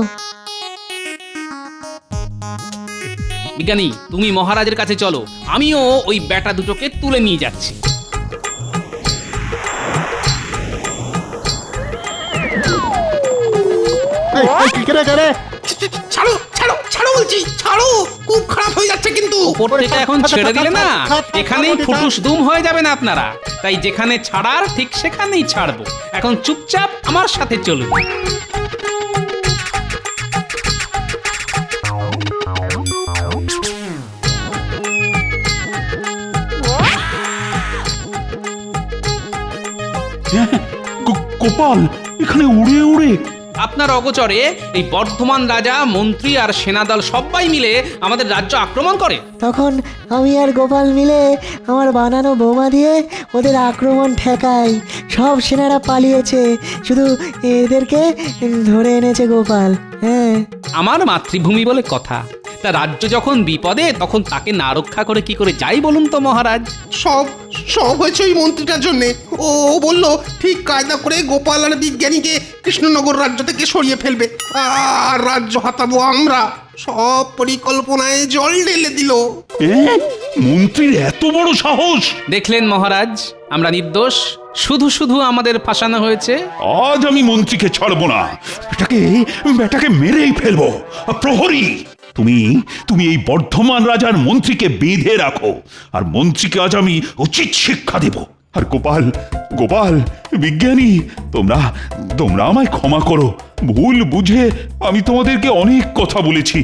[SPEAKER 4] বিজ্ঞানী, তুমি মহারাজের কাছে চলো, আমিও ওই ব্যাটা দুটোকে তুলে নিয়ে যাচ্ছি।
[SPEAKER 7] ছাড়ো ছাড়ো ছাড়ো বলছি, ছাড়ো, খুব খারাপ হয়ে যাচ্ছে কিন্তু।
[SPEAKER 4] ওপর থেকে এখন ছেড়ে দিলে না এখানেই ফুটুস দুম হয়ে যাবেন আপনারা, তাই যেখানে ছাড়ার ঠিক সেখানেই ছাড়বো। এখন চুপচাপ আমার সাথে চলুন।
[SPEAKER 6] গোপাল, এখানে উড়ে উড়ে
[SPEAKER 4] আপনার অগোচরে এই বর্ধমান রাজা, মন্ত্রী আর সেনাদল সবাই মিলে আমাদের রাজ্য আক্রমণ করে।
[SPEAKER 17] তখন আমি আর গোপাল মিলে আমার বানানো বোমা দিয়ে ওদের আক্রমণ ঠেকাই। সব সেনারা পালিয়েছে, শুধু এদেরকে ধরে এনেছে গোপাল। হ্যাঁ,
[SPEAKER 4] আমার মাতৃভূমি বলে কথা, তা রাজ্য যখন বিপদে তখন তাকে না রক্ষা করে কি করে যাই বলুন তো মহারাজ?
[SPEAKER 7] সব সব হয়েছে ওই মন্ত্রীটার জন্যে। ও বললো ঠিক কায়দা করে গোপাল আর বিজ্ঞানীকে কৃষ্ণনগর রাজ্য থেকে সরিয়ে ফেলবে, আর রাজ্য হাতাবো আমরা। সব পরিকল্পনায় জল ঢেলে দিল।
[SPEAKER 6] মন্ত্রীর এত বড় সাহস!
[SPEAKER 4] দেখলেন মহারাজ, আমরা নির্দোষ, শুধু শুধু আমাদের ফাঁসানো হয়েছে।
[SPEAKER 6] আজ আমি মন্ত্রীকে ছাড়বো না, বেটাকে মেরেই ফেলবো। প্রহরী, তুমি এই বর্ধমান রাজার মন্ত্রীকে বেঁধে রাখো, আর মন্ত্রীকে আজ আমি উচিত শিক্ষা দেব। আর গোপাল, বিজ্ঞানী, তোমরা আমায় ক্ষমা করো। ভুল বুঝে আমি তোমাদেরকে অনেক কথা বলেছি,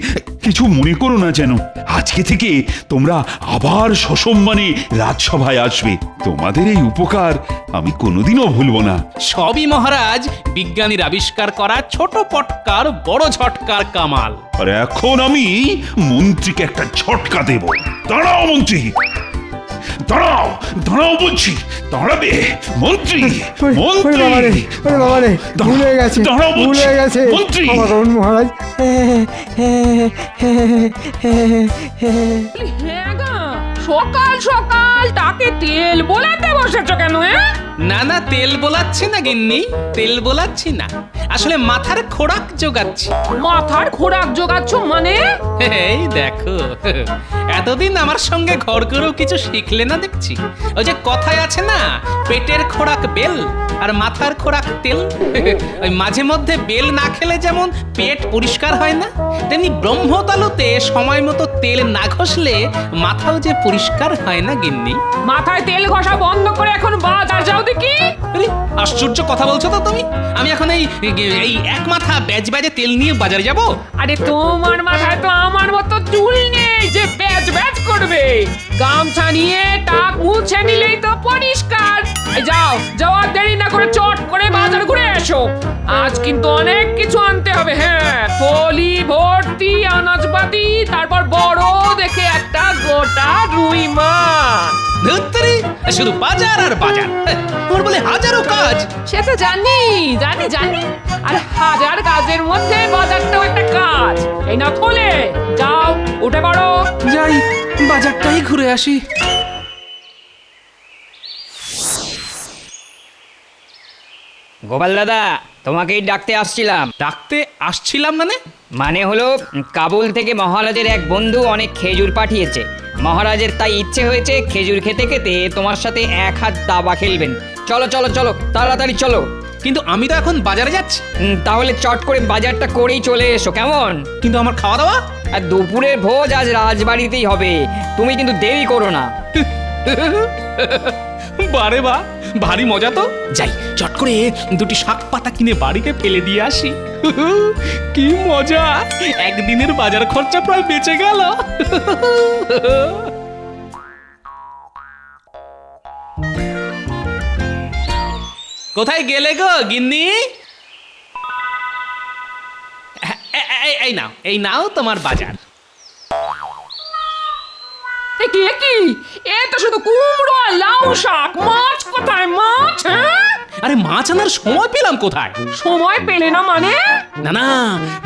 [SPEAKER 6] কিছু মনে করো না যেন। আজকে থেকে তোমরা আবার সসম্মানে রাজসভায় আসবে। তোমাদের এই উপকার আমি কোনোদিনও ভুলবো না।
[SPEAKER 4] সবই মহারাজ বিজ্ঞানীর আবিষ্কার করা ছোট পটকার বড় ঝটকার কামাল।
[SPEAKER 6] আর এখন আমি মন্ত্রীকে একটা ঝটকা দেব। দাঁড়াও মন্ত্রী, দাঁড়াও বলছি, দাঁড়াবে মন্ত্রী।
[SPEAKER 8] ভুলে গেছে মন্ত্রী, মহারাজ।
[SPEAKER 3] হ্যাঁ গো, সকাল সকাল তাকে তেল বোলাতে বসেছো কেন?
[SPEAKER 4] না তেল বোলাচ্ছি না গিন্নি, তেল বোলাচ্ছি না, আসলে মাথার খোরাক জোগাচ্ছি।
[SPEAKER 3] মাথার খোরাক জোগাচ্ছ মানে?
[SPEAKER 4] এই দেখো, এতদিন আমার সঙ্গে ঘর করেও কিছু শিখলে না দেখছি। ওই যে কথায় আছে না, পেটের খোরাক বেল আর মাথার খোরাক তেল। ওই মাঝে মধ্যে বেল না খেলে যেমন পেট পরিষ্কার হয় না, তেমনি ব্রহ্মতালুতে সময় মতো তেল না ঘষলে মাথাও যে পরিষ্কার হয় না গিন্নি।
[SPEAKER 3] মাথায় তেল ঘষা বন্ধ করে এখন বাজার যাও দেখি।
[SPEAKER 4] আরে, আশ্চর্য কথা বলছো তো তুমি। আমি এখন এই এক মাথা ব্যাজ ব্যাজে তেল নিয়ে বাজারে যাব?
[SPEAKER 3] আরে তোমার মাথায় তো আমার মতো চুল নেই যে ব্যাজ ব্যাজ করবে। গামছা নিয়ে টাক মুছে নিলেই তো পরিষ্কার। এই যাও যাও, আর দেরি না করে চট করে বাজার ঘুরে এসো। আজ কিন্তু অনেক কিছু আনতে হবে। হ্যাঁ, থলি ভর্তি আনাজপাতি, তারপর বড় দেখে একটা গোটা রুই মাছ।
[SPEAKER 4] ধুত্তরি, শুধু বাজার আর বাজার। তোর বলে হাজারো কাজ।
[SPEAKER 3] সে তো জানি জানি জানি, আর হাজার কাজের মধ্যে বাজারটাও একটা কাজ। এই না থলে, যাও উঠে পড়ো।
[SPEAKER 4] যাই, বাজারটাই ঘুরে আসি।
[SPEAKER 21] গোপাল দাদা, তোমাকেই ডাকতে আসছিলাম।
[SPEAKER 4] ডাকতে আসছিলাম মানে?
[SPEAKER 21] মানে হলো, কাবুল থেকে মহারাজের এক বন্ধু অনেক খেজুর পাঠিয়েছে। মহারাজের তাই ইচ্ছে হয়েছে খেজুর খেতে খেতে তোমার সাথে এক হাত দাবা খেলবেন। চলো চলো চলো, তাড়াতাড়ি চলো।
[SPEAKER 4] কিন্তু আমি তো এখন বাজারে যাচ্ছি।
[SPEAKER 21] তাহলে চট করে বাজারটা করেই চলে এসো, কেমন?
[SPEAKER 4] কিন্তু আমার খাওয়া দাওয়া?
[SPEAKER 21] আর দুপুরের ভোজ আজ রাজবাড়িতেই হবে, তুমি কিন্তু দেরি করো না।
[SPEAKER 4] বারে বা, ভারী মজা তো। যাই, চট করে দুটি শাক পাতা কিনে বাড়িতে ফেলে দিয়ে আসি। কি মজা, একদিনের বাজার খরচা প্রায় বেঁচে গেল। কোথায় গেলে গো গিন্নি? এই নাও তোমার বাজার।
[SPEAKER 3] কি কি, এ তো শুধু কুমড়ো আর লাউ শাক। মাছ কোথায়? মাছ? হ্যাঁ,
[SPEAKER 4] আরে মাছ আনার সময় পেলাম কোথায়?
[SPEAKER 3] সময় পেলে না মানে?
[SPEAKER 4] না না,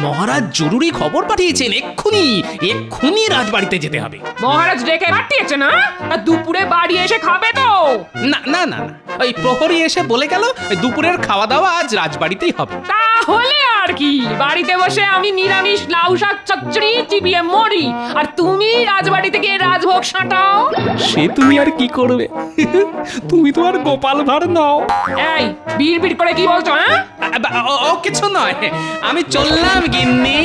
[SPEAKER 4] মহারাজ জরুরি খবর পাঠিয়েছেন, এক্ষুনি রাজবাড়িতে যেতে হবে।
[SPEAKER 3] মহারাজ ডেকে পাঠিয়েছে না? আর দুপুরে বাড়ি এসে খাবে তো?
[SPEAKER 4] না না না না, ওই প্রহরী এসে বলে গেল দুপুরের খাওয়া দাওয়া আজ রাজবাড়িতেই হবে।
[SPEAKER 3] তাহলে আর কি, বাড়িতে বসে আমি নিরামিষ লাউ শাক চচ্চড়ি চিবিয়ে মরি, আর তুমি রাজবাড়িতে গিয়ে রাজভোগ সাঁটাও।
[SPEAKER 4] সে তুমি আর কি করবে, তুমি তো আর গোপাল ভাঁড় নও।
[SPEAKER 3] এই বিড় বিড় করে কি বলছো? হ্যাঁ,
[SPEAKER 4] ও কিছু নয়, আমি চললাম গিন্নি।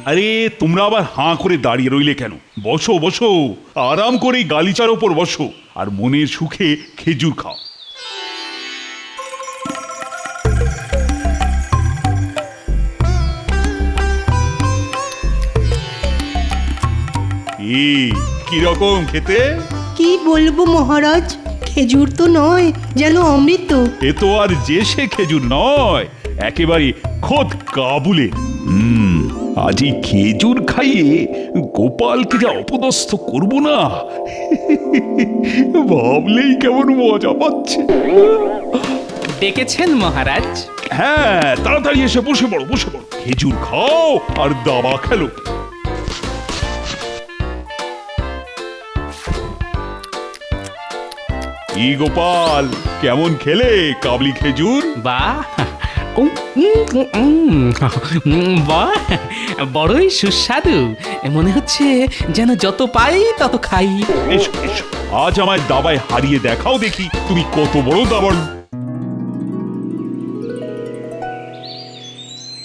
[SPEAKER 6] আরে তোমরা আবার হাঁ করে দাঁড়িয়ে রইলে কেন? বসো বসো, আরাম করে গালিচার ওপর বসো আর মনের সুখে খেজুর খাও। কিরকম খেতে?
[SPEAKER 15] কি বলবো মহারাজ, খেজুর তো নয়, যেন অমৃত।
[SPEAKER 6] এ তো আর যে সে খেজুর নয়, একেবারে খোদ কাবুলে। আজ এই খেজুর খাইয়ে গোপালকে যা অপদস্থ করবো না, ভাবলেই কেমন মজা পাচ্ছে।
[SPEAKER 4] ডেকেছেন মহারাজ?
[SPEAKER 6] হ্যাঁ, তাড়াতাড়ি এসে বসে পড়ো বসে পড়ো, খেজুর খাও আর দাবা খেলো। কি গোপাল, কেমন খেলে কাবলি খেজুর?
[SPEAKER 4] বাহ, বাহ, বড়ই সুস্বাদু। মনে হচ্ছে যেন যত পাই তত খাই।
[SPEAKER 6] এসো এসো, আজ আমায় দাবায় হারিয়ে দেখাও দেখি তুমি কত বড় দাবার।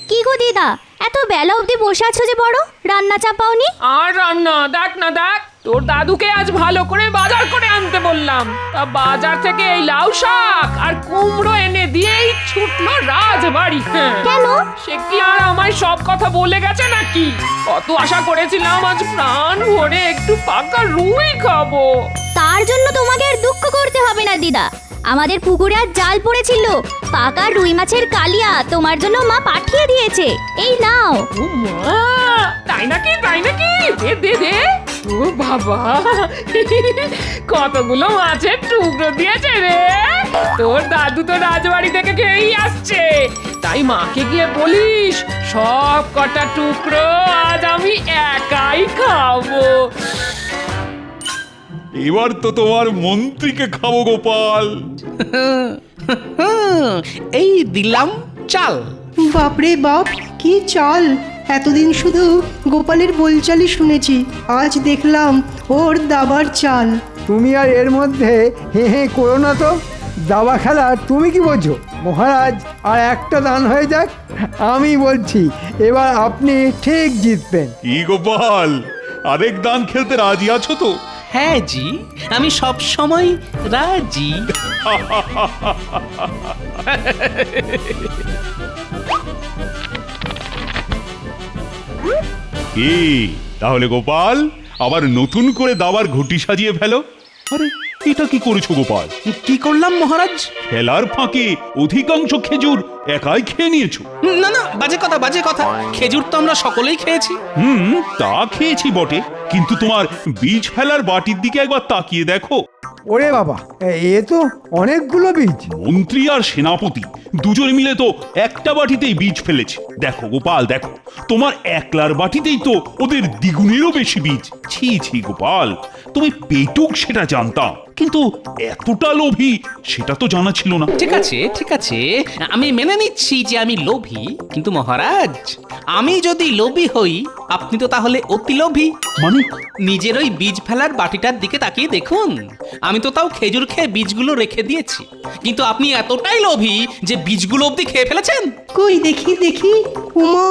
[SPEAKER 16] কি গো দিদা, এত বেলা অবধি বসে আছো যে, বড় রান্না চাপাওনি?
[SPEAKER 3] আর রান্না দেখ না দেখ, তোর দাদুকে আজ ভালো করে বাজার করে আনতে বললাম, তা বাজার থেকে এই লাউ শাক আর কুমড়ো এনে দিয়েই ছুটলো রাজবাড়ি।
[SPEAKER 16] কেন?
[SPEAKER 3] সে কি আর আমায় সব কথা বলে গেছে নাকি? কত আশা করেছিলাম আজ প্রাণ ভরে একটু পাকা রুই খাবো।
[SPEAKER 16] তার জন্য তোমাকে আর দুঃখ করতে হবে না দিদা, আমাদের পুকুরে আজ জাল পড়েছিল, পাকা রুই মাছের কালিয়া তোমার জন্য মা পাঠিয়ে দিয়েছে, এই নাও।
[SPEAKER 3] ও মা, তাই নাকি তাই নাকি, দে দে দে। ও বাবা, কতগুলো মাছের টুকরো দিয়েছে রে। তোর দাদু তো রাজবাড়ি থেকে খেয়েই আসছে, তাই মাকে গিয়ে বলিস সব কটা টুকরো আজ আমি একাই খাবো।
[SPEAKER 6] এবার তো তোমার মন্ত্রীকে খাবো গোপাল।
[SPEAKER 4] এই দিলাম চাল।
[SPEAKER 15] বাপরে বাপ, কি চাল! এতদিন শুধু গোপালের বলচালই শুনেছি, আজ দেখলাম ওর দাবার চাল।
[SPEAKER 8] তুমি আর এর মধ্যে হে হে করো না তো। দাবা খেলা তুমি কি বোঝো? মহারাজ আর একটা দান হয়ে যাক, আমি বলছি এবার আপনি ঠিক জিতবেন।
[SPEAKER 6] কি গোপাল, আরেক দান খেলতে রাজি আছো তো?
[SPEAKER 4] হ্যাঁ জি, আমি সব সময় রাজি।
[SPEAKER 6] কি তাহলে গোপাল, আবার নতুন করে দাবার ঘুটি সাজিয়ে ফেলো। আরে এটা কি করেছো গোপাল?
[SPEAKER 4] কি করলাম মহারাজ?
[SPEAKER 6] খেলার ফাঁকে অধিকাংশ খেজুর একাই খেয়ে নিয়েছো।
[SPEAKER 4] না না, বাজে কথা বাজে কথা। খেজুর তো আমরা সকলেই খেয়েছি।
[SPEAKER 6] তা খেয়েছি বটে, কিন্তু তোমার বীজ ফেলার বাটির দিকে একবার তাকিয়ে দেখো।
[SPEAKER 8] ওরে বাবা, এ তো অনেকগুলো বীজ।
[SPEAKER 6] মন্ত্রী আর সেনাপতি দুজন মিলে তো একটা বাটিতেই বীজ ফেলেছে। দেখো গোপাল দেখো, তোমার একলার বাটিতেই তো ওদের দ্বিগুণেরও বেশি বীজ। ছি ছি গোপাল, তুমি পেটুক সেটা জানতাম, কিন্তু এতটা লোভী সেটা তো জানা ছিল না।
[SPEAKER 4] ঠিক আছে ঠিক আছে, আমি মেনে নিচ্ছি যে আমি লোভী, কিন্তু মহারাজ আমি যদি লোভী হই, আপনি তো তাহলে অতি লোভী।
[SPEAKER 6] মানে?
[SPEAKER 4] নিজের ওই বীজ ফেলার বাটিটার দিকে তাকিয়ে দেখুন, আমি তো তাও খেজুর খেয়ে বীজগুলো রেখে দিয়েছি, কিন্তু আপনি এতটাই লোভী যে বীজগুলো অবধি খেয়ে ফেলেছেন।
[SPEAKER 15] কই দেখি দেখি, উমা,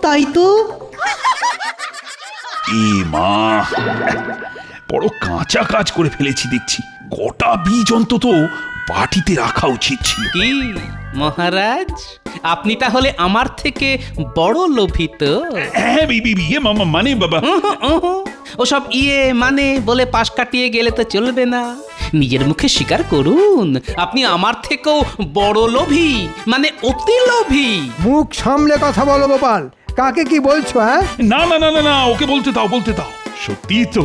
[SPEAKER 15] তাই তো।
[SPEAKER 6] এ মা, বড় কাঁচা কাজ করে ফেলেছি দেখছি। গোটা বীজ অন্তত বাটিতে রাখা উচিত ছিল।
[SPEAKER 4] কি মহারাজ, আপনি তাহলে আমার থেকে বড় লোভী তো?
[SPEAKER 6] হ্যাঁ ইয়ে মামা, মানে বাবা,
[SPEAKER 4] ওসব ইয়ে মানে বলে পাশ কাটিয়ে গেলে তো চলবে না। নিজের মুখে স্বীকার করুন, আপনি আমার থেকেও বড় লোভী, মানে অতি লোভী।
[SPEAKER 8] মুখ সামলে কথা বলো গোপাল, কাকে কি বলছো? হ্যাঁ,
[SPEAKER 6] না না না না না, ওকে বলতে দাও বলতে দাও। সত্যি তো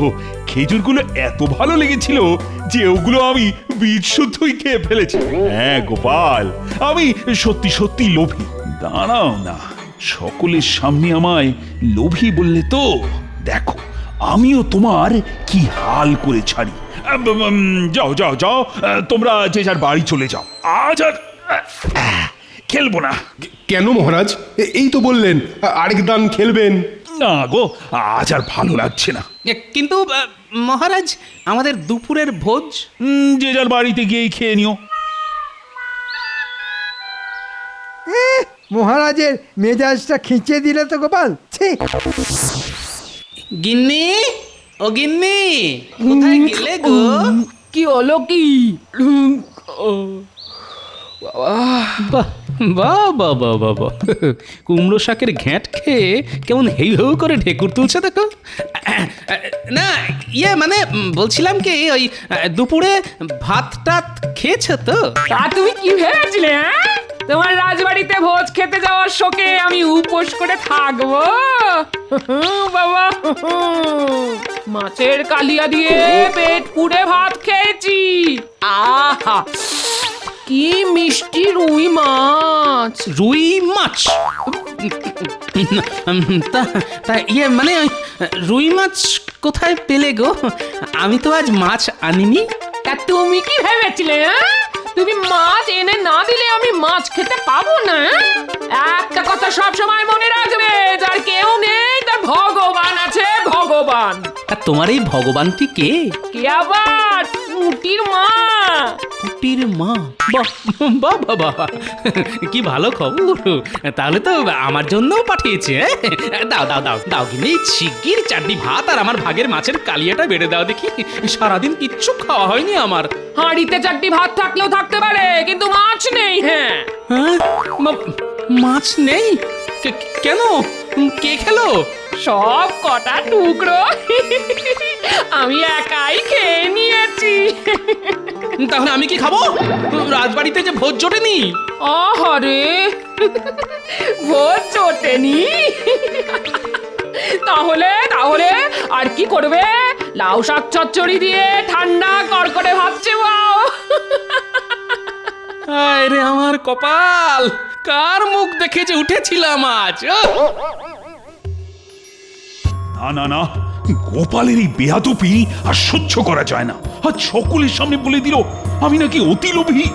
[SPEAKER 6] খেজুরগুলো এত ভালো লেগেছিল যে ওগুলো আমি বীজ শুদ্ধই খেয়ে ফেলেছি। হ্যাঁ গোপাল, আমি সত্যি সত্যি লোভী। দাঁড়াও না, সকলের সামনে আমায় লোভী বললে তো, দেখো আমিও তোমার কি হাল করে ছাড়ি। যাও যাও যাও, তোমরা যে যার বাড়ি চলে যাও, আজ আর খেলবো না।
[SPEAKER 9] কেন মহারাজ? এই তো বললেন আরেক দান খেলবেন।
[SPEAKER 6] না গো, আজ আর ভালো লাগছে না।
[SPEAKER 4] কিন্তু মহারাজ, আমাদের দুপুরের ভোজ?
[SPEAKER 6] যে যার বাড়িতে গিয়েই খেয়ে নিও।
[SPEAKER 8] মহারাজের মেজাজটা খিঁচিয়ে দিলে তো গোপাল।
[SPEAKER 4] গিন্নি, ও গিন্নি, কোথায় গেলে গো?
[SPEAKER 3] কি হলো কি?
[SPEAKER 4] বাহ বাহ বাহ বাহ বাহ, কুমড়ো শাকের ঘ্যাঁট খেয়ে কেমন হেউ হেউ করে ঢেকুর তুলছে দেখো। না ইয়ে মানে বলছিলাম কি, ওই দুপুরে ভাত টাত খেয়েছো তো?
[SPEAKER 3] তা তুমি কি ভেবেছিলে? তোমার রাজবাড়িতে ভোজ খেতে যাওয়ার শোকে আমি উপোস করে থাকবো? বাবা, মাছের কালিয়া দিয়ে পেট পুড়ে ভাত খেয়েছি। আহা, কি মিষ্টি রুই মাছ।
[SPEAKER 4] রুই মাছ? তা ইয়ে মানে রুই মাছ কোথায় পেলে গো? আমি তো আজ মাছ আনিনি।
[SPEAKER 3] তা তুমি কি ভেবেছিলে? তুমি মাছ এনে না দিলে আমি মাছ খেতে পাবো না? একটা কথা সব সময় মনে রাখবে, যার কেউ নেই তার ভগবান আছে, ভগবান।
[SPEAKER 4] আর তোমার এই ভগবানটি কে?
[SPEAKER 3] কে আবার? পুটির মা।
[SPEAKER 4] পুটির মা? বাহ বাহ বাহ, কি ভালো খবর। তাহলে তো আমার জন্যও পাঠিয়েছে। দাও দাও দাও দাও, কিনে শিগগির চারটি ভাত আর আমার ভাগের মাছের কালিয়াটা বেড়ে দাও দেখি। সারাদিন কিচ্ছু খাওয়া হয়নি আমার।
[SPEAKER 3] হাঁড়িতে চারটি ভাত থাকলেও থাকতে পারে, কিন্তু মাছ নেই। হ্যাঁ,
[SPEAKER 4] মাছ নেই? কেন? কে খেলো?
[SPEAKER 3] সব কটা টুকরো আমি একাই খেয়ে নিয়েছি।
[SPEAKER 4] তাহলে আমি কি খাবো? রাজবাড়িতে যে ভোজ জোটেনি।
[SPEAKER 3] আহারে, ভোজ জোটেনি? তাহলে তাহলে আর কি করবে? লাউ শাক চচ্চড়ি দিয়ে ঠান্ডা কড়কড়ে ভাত চেবাও।
[SPEAKER 4] আরে আমার কপাল, কার মুখ দেখে যে উঠেছিলাম আজ।
[SPEAKER 6] না না না, গোপালের এই বেয়াদপি আর সহ্য করা যায় না। আর সকলের সামনে বলে দিল আমি নাকি অতি লোভী।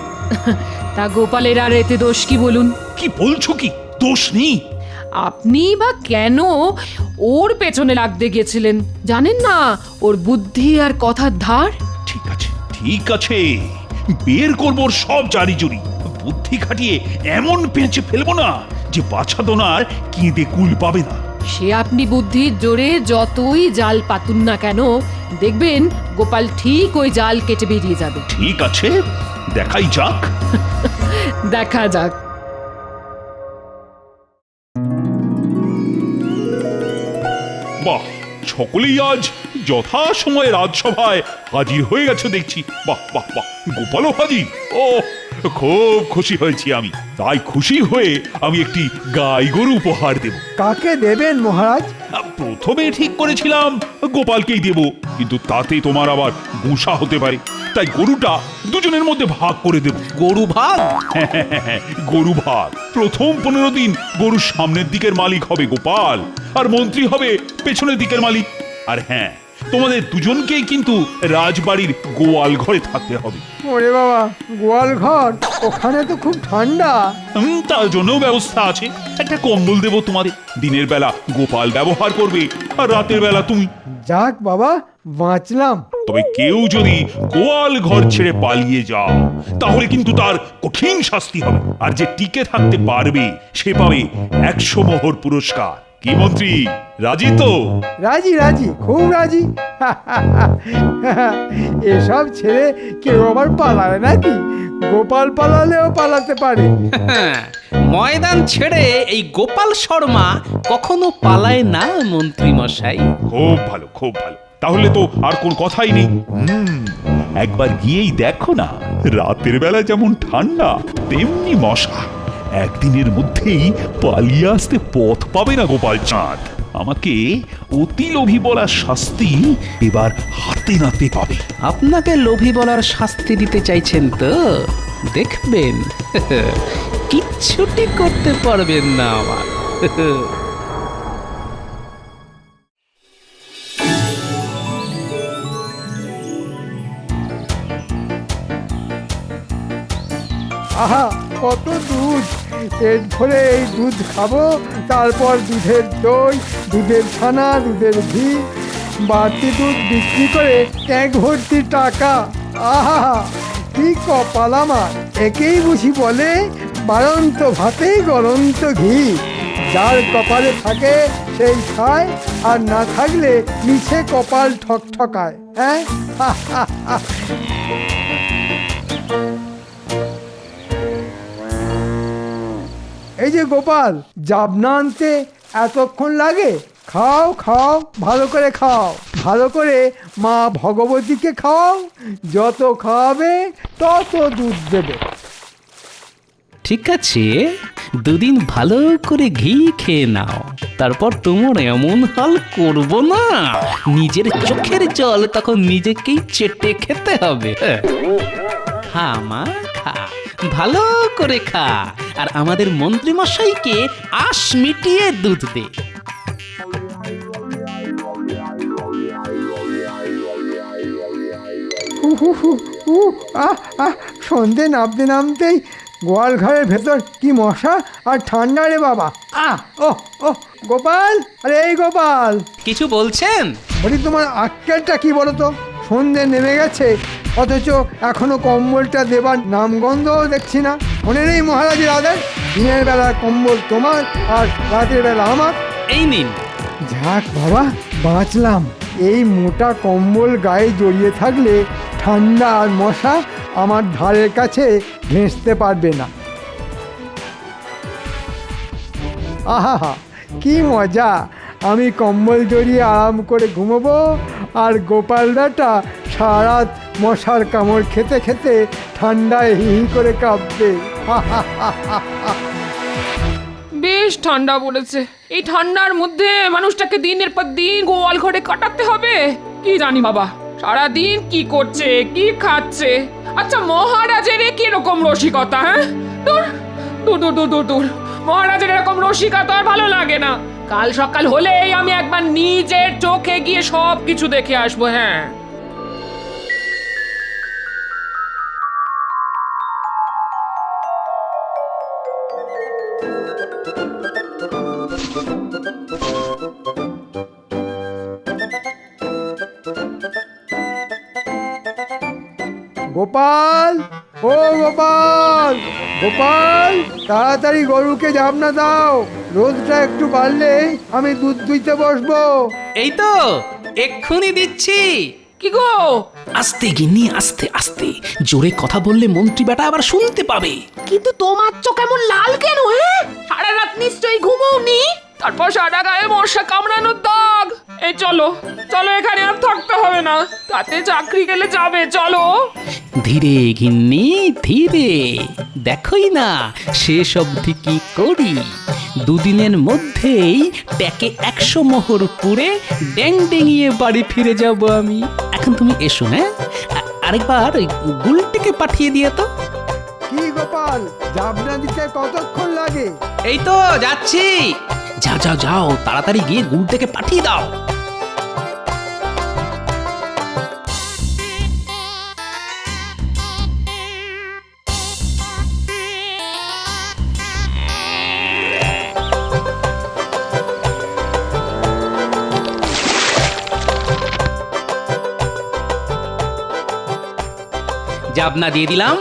[SPEAKER 3] তা গোপালের আর এতে দোষ কি বলুন?
[SPEAKER 6] কি বলছো কি? দোষ নেই?
[SPEAKER 3] আপনি বা কেন ওর পেছনে লাগতে গেছিলেন? জানেন না ওর বুদ্ধি আর কথার ধার?
[SPEAKER 6] ঠিক আছে ঠিক আছে, বের করবো ওর সব জারি জুরি। বুদ্ধি খাটিয়ে এমন পেঁচে ফেলবো না যে বাছাদোনার কেঁদে কুল পাবে না।
[SPEAKER 3] সে আপনি বুদ্ধির জোরে যতই জাল পাতুন না কেন, দেখবেন গোপাল ঠিক ওই জাল কেটে বেরিয়ে যাবে।
[SPEAKER 6] ঠিক আছে, দেখাই যাক।
[SPEAKER 3] দেখা যাক।
[SPEAKER 6] বাহ, সকলেই আজ যথা সময়ে রাজসভায় হাজির হয়ে গেছে দেখছি। বাহ বাহ বাহ, গোপালও হাজির। ও, খুব খুশি হয়েছি আমি। তাই খুশি হয়ে আমি একটি গাই গরু উপহার দেব।
[SPEAKER 8] কাকে দেবেন মহারাজ?
[SPEAKER 6] প্রথমে ঠিক করেছিলাম গোপালকেই দেব, কিন্তু তাতে তোমার আবার গুসা হতে পারে। তাই গরুটা দুজনের মধ্যে ভাগ করে দেব।
[SPEAKER 4] গরু ভাগ?
[SPEAKER 6] হ্যাঁ, গরু ভাগ। প্রথম 15 দিন গরুর সামনের দিকের মালিক হবে গোপাল, আর মন্ত্রী হবে পেছনের দিকের মালিক। আর হ্যাঁ, তোমাদের দুজনকেই কিন্তু রাজবাড়ির গোয়াল ঘরে থাকতে হবে।
[SPEAKER 8] ওরে বাবা, গোয়াল ঘর? ওখানে তো খুব ঠান্ডা।
[SPEAKER 6] তার জন্য ব্যবস্থা আছে। একটা কম্বল দেব তোমাদের। দিনের বেলা গোপাল ব্যবহার করবে, আর রাতের বেলা তুমি।
[SPEAKER 8] যাক বাবা, বাঁচলাম।
[SPEAKER 6] তবে কেউ যদি গোয়াল ঘর ছেড়ে পালিয়ে যাও, তাহলে কিন্তু তার কঠিন শাস্তি হবে। আর যে টিকে থাকতে পারবে সে পাবে 100 মোহর পুরস্কার। কি মন্ত্রী, রাজি তো?
[SPEAKER 8] রাজি রাজি, খুব রাজি। এসব ছেড়ে কেউ আবার পালায় নাকি? গোপাল পালালেও পালাতে পারে।
[SPEAKER 4] ময়দান ছেড়ে এই গোপাল শর্মা কখনো পালায় না মন্ত্রী মশাই।
[SPEAKER 6] খুব ভালো খুব ভালো, তাহলে তো আর কোন কথাই নেই। একবার গিয়েই দেখো না, রাতের বেলা যেমন ঠান্ডা তেমনি মশা। একদিনের মধ্যেই পালিয়ে আসতে পথ পাবে না গোপাল চাঁদ। আমাকে অতি লোভী বলার শাস্তি এবার হাতে নাতে পাবে।
[SPEAKER 4] আপনাকে লোভী বলার শাস্তি দিতে চাইছেন তো? দেখবেন কিচ্ছুটি করতে পারবেন না আমার।
[SPEAKER 8] আহা, কত দুধ! পেট ভরে এই দুধ খাবো, তারপর দুধের দই, দুধের ছানা, দুধের ঘি, বাড়তি দুধ বিক্রি করে ট্যাঙ্ক ভর্তি টাকা। আহা, কি কপাল আমার! একেই বুঝি বলে বাড়ন্ত ভাতে গলন্ত ঘি। যার কপালে থাকে সেই খায়, আর না থাকলে মিছে কপাল ঠকঠকায়। হ্যাঁ, এই যে গোপাল, জাবনা আনতে এতক্ষণ লাগে? খাও খাও, ভালো করে খাও, ভালো করে মা ভগবতীকে খাও। যত খাওয়াবে তত দুধ দেবে।
[SPEAKER 4] ঠিক আছে, দুদিন ভালো করে ঘি খেয়ে নাও, তারপর তোমার এমন হাল করব না, নিজের চোখের জল তখন নিজেকেই চেটে খেতে হবে। খা মা খা, ভালো করে খা, আর আমাদের মন্ত্রী মশাইকে আশ মিটিয়ে দুধ দে।
[SPEAKER 8] সন্ধে নামতে নামতেই গোয়াল ঘরের ভেতর কি মশা আর ঠান্ডা রে বাবা। ও ও গোপাল, আরে এই গোপাল,
[SPEAKER 4] কিছু বলছেন?
[SPEAKER 8] বলি তোমার আক্কেলটা কি বলো তো? সন্ধে নেমে গেছে, অথচ এখনো কম্বলটা দেবার নামগন্ধও দেখছি না। মনে নেই মহারাজের আদেশ, দিনের বেলা কম্বল তোমার আর রাতের বেলা আমার।
[SPEAKER 4] এই নিন।
[SPEAKER 8] যাক বাবা, বাঁচলাম। এই মোটা কম্বল গায়ে জড়িয়ে থাকলে ঠান্ডা আর মশা আমার ধারের কাছে ঘেঁষতে পারবে না। আহা, কি মজা! আমি কম্বল জড়িয়ে আরাম করে ঘুমোবো, আর গোপাল বেটা সারা রাত মশার কামড় খেতে খেতে ঠান্ডায় হি হি করে কাঁপবে।
[SPEAKER 3] বেশ ঠান্ডা পড়েছে। এই ঠান্ডার মধ্যে মানুষটাকে দিনের পর দিন গোয়াল ঘরে কাটাতে হবে। কি জানি বাবা, সারাদিন কি করছে, কি খাচ্ছে। আচ্ছা, মহারাজের কিরকম রসিকতা! হ্যাঁ, দূর দূর দূর দূর দূর, মহারাজের এরকম রসিকতা আর ভালো লাগে না। কাল সকাল হলেই আমি একবার নিজের চোখে গিয়ে সব কিছু দেখে আসবো। হ্যাঁ,
[SPEAKER 8] গোপাল, ও গোপাল, গোপাল, তাড়াতাড়ি গরুকে জাবনা দাও। রোদটা একটু বাড়লেই আমি দুধ দুইতে বসবো।
[SPEAKER 4] এই তো এক্ষুনি দিচ্ছি।
[SPEAKER 3] কি গো?
[SPEAKER 4] আস্তে গিন্নি, আস্তে আস্তে, জোরে কথা বললে মন্ত্রী বেটা আবার শুনতে পাবে।
[SPEAKER 3] কিন্তু তোমার চোখ এমন লাল কেন? হ্যাঁ, সারা রাত নিশ্চয়ই ঘুমোওনি। তারপর সারা গায়ে মশা কামড়ানোর দাগ। এই চলো চলো, এখানে আর থাকতে হবে না, তাতে চাকরি গেলে যাবে। চলো।
[SPEAKER 4] ধীরে গিন্নি ধীরে, দেখোই না শেষ অবধি কি করি। দুদিনের মধ্যেই ট্যাকে 100 মোহর পুড়ে ড্যাং ডেঙিয়ে বাড়ি ফিরে যাব আমি। এখন তুমি এসো। হ্যাঁ, আরেকবার ওই গুলটিকে পাঠিয়ে দিয়ে তো।
[SPEAKER 8] কি গোপাল, জাবনা দিতে কতক্ষণ লাগে?
[SPEAKER 4] এই তো যাচ্ছি। যাও যাও যাও, তাড়াতাড়ি গিয়ে গুলটিকে পাঠিয়ে দাও। জাবনা দিয়ে দিলাম।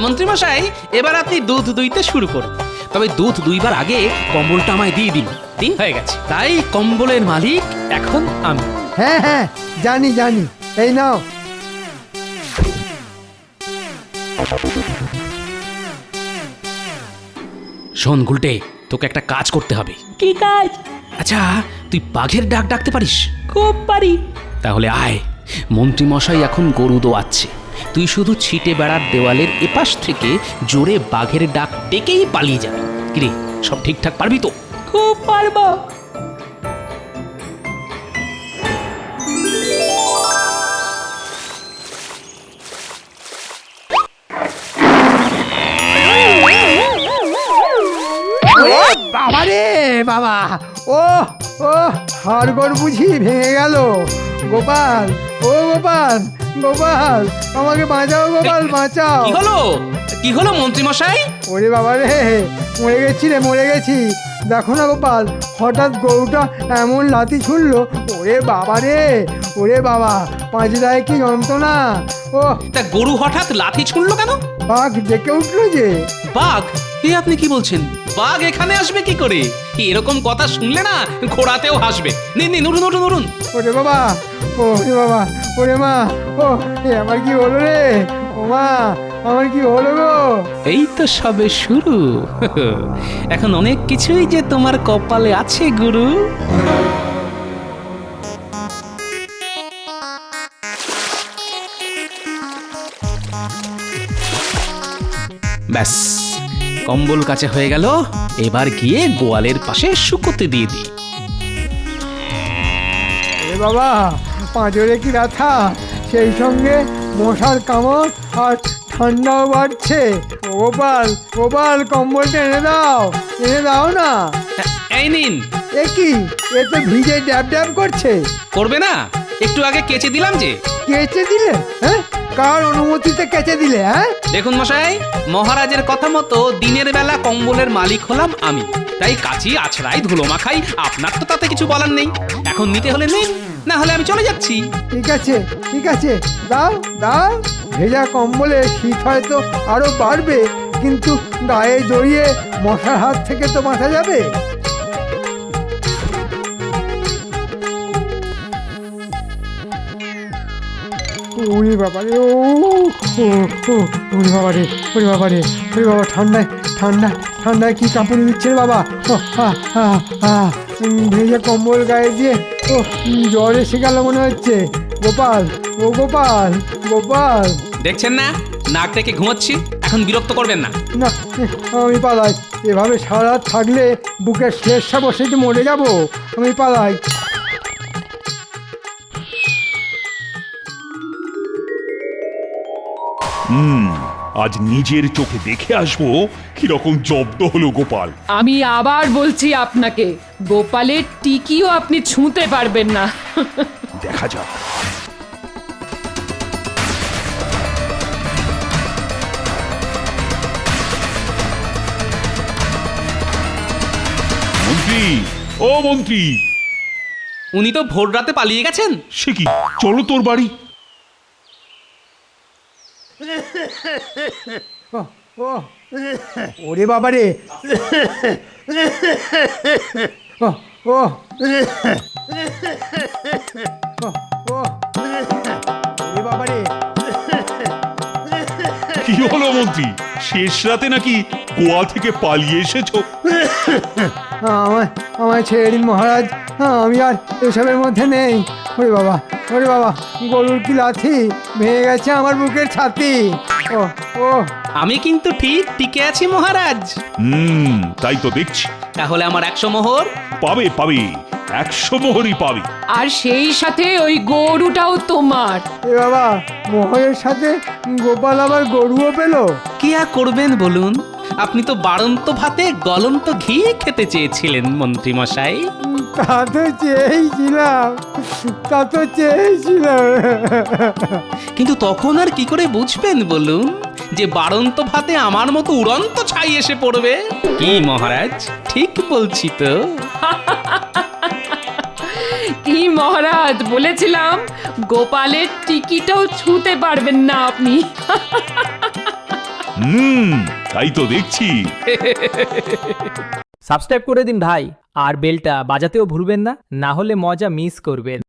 [SPEAKER 4] মন্ত্রী মশাই, এবার আপনি দুধ দুইতে শুরু করুন। তবে দুধ দুইবার আগে কম্বলটা আমায় দিয়ে দিন। দিন হয়ে গেছে, তাই কম্বলের মালিক এখন আমি।
[SPEAKER 8] হ্যাঁ হ্যাঁ, জানি জানি, এই নাও।
[SPEAKER 4] শোন গুলটে, তোকে একটা কাজ করতে হবে।
[SPEAKER 14] কি কাজ?
[SPEAKER 4] আচ্ছা, তুই বাঘের ডাক ডাকতে পারিস?
[SPEAKER 14] খুব পারি।
[SPEAKER 4] তাহলে আয়, মন্ত্রী মশাই এখন গরু দোয়াচ্ছে। তুই শুধু ছিটে বেড়ার দেওয়ালের এপাশ থেকে জোরে বাঘের ডাক ডেকেই পালিয়ে যাবি। কিরে, সব ঠিকঠাক পারবি তো?
[SPEAKER 14] খুব পারবো।
[SPEAKER 8] বাবা রে বাবা, ও ও হাড়গোড় বুঝি ভেঙে গেল। গোপাল, ও গোপাল, গোপাল, আমাকে বাঁচাও গোপাল, বাঁচাও।
[SPEAKER 4] কি হলো? কি হলো মন্ত্রী মশাই?
[SPEAKER 8] ওরে বাবা রে, মরে গেছি রে, মরে গেছি। দেখো না গোপাল, হঠাৎ গরুটা এমন লাথি ছুড়লো। ওরে বাবা রে, ওরে বাবা, পাঁচটায় কি যন্ত্রণা। ও,
[SPEAKER 4] তা গরু হঠাৎ লাথি ছুড়লো কেন?
[SPEAKER 8] বাঘ ডেকে উঠলো যে।
[SPEAKER 4] বাঘ? এ আপনি কি বলছেন? বাঘ এখানে আসবে কি করে? এরকম কথা শুনলে না ঘোড়াতেও হাসবে। নিন নিন, উঠুন উঠুন উঠুন।
[SPEAKER 8] ওরে বাবা, ওরে বাবা, ওরে মা, ও এ আমার কি হলো রে? ও মা, আমার কি হলো গো?
[SPEAKER 4] এই তো সবে শুরু। এখন অনেক কিছুই যে তোমার কপালে আছে গুরু। ব্যাস, কম্বল কাছে হয়ে গেল। এবার গিয়ে গোয়ালের পাশে শুকোতে দিয়ে দিই।
[SPEAKER 8] এ বাবা, পাঁজরে কি ব্যথা, সেই সঙ্গে মশার কামড় আর ঠান্ডাও বাড়ছে। ও গোপাল, গোপাল, কম্বলটা এনে দাও, এনে দাও না।
[SPEAKER 4] এই নিন।
[SPEAKER 8] এ কি, এ তো ভিজে ড্যাব ড্যাব করছে।
[SPEAKER 4] করবে না? একটু আগে কেচে দিলাম যে।
[SPEAKER 8] কেচে দিলে? হ্যাঁ, কার অনুমতিতে কেচে দিলে? হ্যাঁ,
[SPEAKER 4] দেখুন মশাই, মহারাজের কথা মতো দিনের বেলা কম্বলের মালিক হলাম আমি, তাই কাচি আছড়াই ধুলো মাখাই, আপনার তো তাতে কিছু বলার নেই। এখন নিতে হলে নিন, না হলে আমি চলে যাচ্ছি।
[SPEAKER 8] ঠিক আছে ঠিক আছে, দাও দাও। ভেজা কম্বলে শীত হয়তো আরো বাড়বে, কিন্তু গায়ে জড়িয়ে মশার হাত থেকে তো বাঁচা যাবে। ওরে বাবা রে, ও ওরে বাবা রে, ওরে বাবা রে, ওরে বাবা, ঠান্ডায় ঠান্ডায় ঠান্ডায় কি কাঁপুনি দিচ্ছে রে বাবা। ভেজা কম্বল গায়ে দিয়ে ও জ্বর এসে গেল মনে হচ্ছে। গোপাল, ও গোপাল, গোপাল।
[SPEAKER 4] দেখছেন না, নাক থেকে ঘুমাচ্ছি। এখন বিরক্ত করবেন না।
[SPEAKER 8] না, আমি পালাই। এভাবে সারা রাত থাকলে বুকের শ্লেষা বসে যে মরে যাব। আমি পালাই।
[SPEAKER 6] আজ নিজের চোখে দেখে আসবো কিরকম জব্দ হলো গোপাল।
[SPEAKER 3] আমি আবার বলছি আপনাকে, গোপালের টিকিও আপনি ছুঁতে পারবেন না।
[SPEAKER 6] দেখা যাক। মন্ত্রী, ও মন্ত্রী,
[SPEAKER 4] উনি তো ভোর রাতে পালিয়ে গেছেন।
[SPEAKER 6] সে কি, চলো তোর বাড়ি।
[SPEAKER 8] ও ওরে বাবা রে, ও ও ওরে বাবা রে।
[SPEAKER 6] কি হলো মন্ত্রী, শেষ রাতে নাকি গোয়া থেকে পালিয়ে এসেছো?
[SPEAKER 8] আমায় ছেড়ে দিন মহারাজ, আমি আর এসবের মধ্যে নেই। ওরে বাবা, ওরে বাবা, গরুর কি লাথি, ভেঙে গেছে আমার বুকের ছাতি। ও ও
[SPEAKER 4] আমি কিন্তু ঠিক টিকে আছি মহারাজ।
[SPEAKER 6] তাই তো দেখছি।
[SPEAKER 4] তাহলে আমার 100 মোহর
[SPEAKER 6] পাবে, পাবে, 100 মোহরই পাবে।
[SPEAKER 3] আর সেই সাথে ওই গরুটাও তোমার।
[SPEAKER 8] এ বাবা, মোহরের সাথে গোপাল আবার গরুও পেল।
[SPEAKER 4] কি আর করবেন বলুন, আপনি তো বাড়ন্ত ভাতে গলন্ত ঘি খেতে চেয়েছিলেন মন্ত্রী মশাই।
[SPEAKER 8] তা তো চেয়েছিলাম, তা তো চেয়েছিলাম।
[SPEAKER 4] কিন্তু তখন আর কি করে বুঝবেন বলুন যে বাড়ন্ত ভাতে আমার মতো উড়ন্ত ছাই এসে পড়বে? কি মহারাজ, ঠিক বলছি তো?
[SPEAKER 3] কি মহারাজ, বলেছিলাম গোপালের টিকিটাও ছুঁতে পারবেন না আপনি।
[SPEAKER 6] তাই তো দেখছি।
[SPEAKER 13] সাবস্ক্রাইব করে দিন ভাই, আর বেলটা বাজাতেও ভুলবেন না, না হলে মজা মিস করবেন।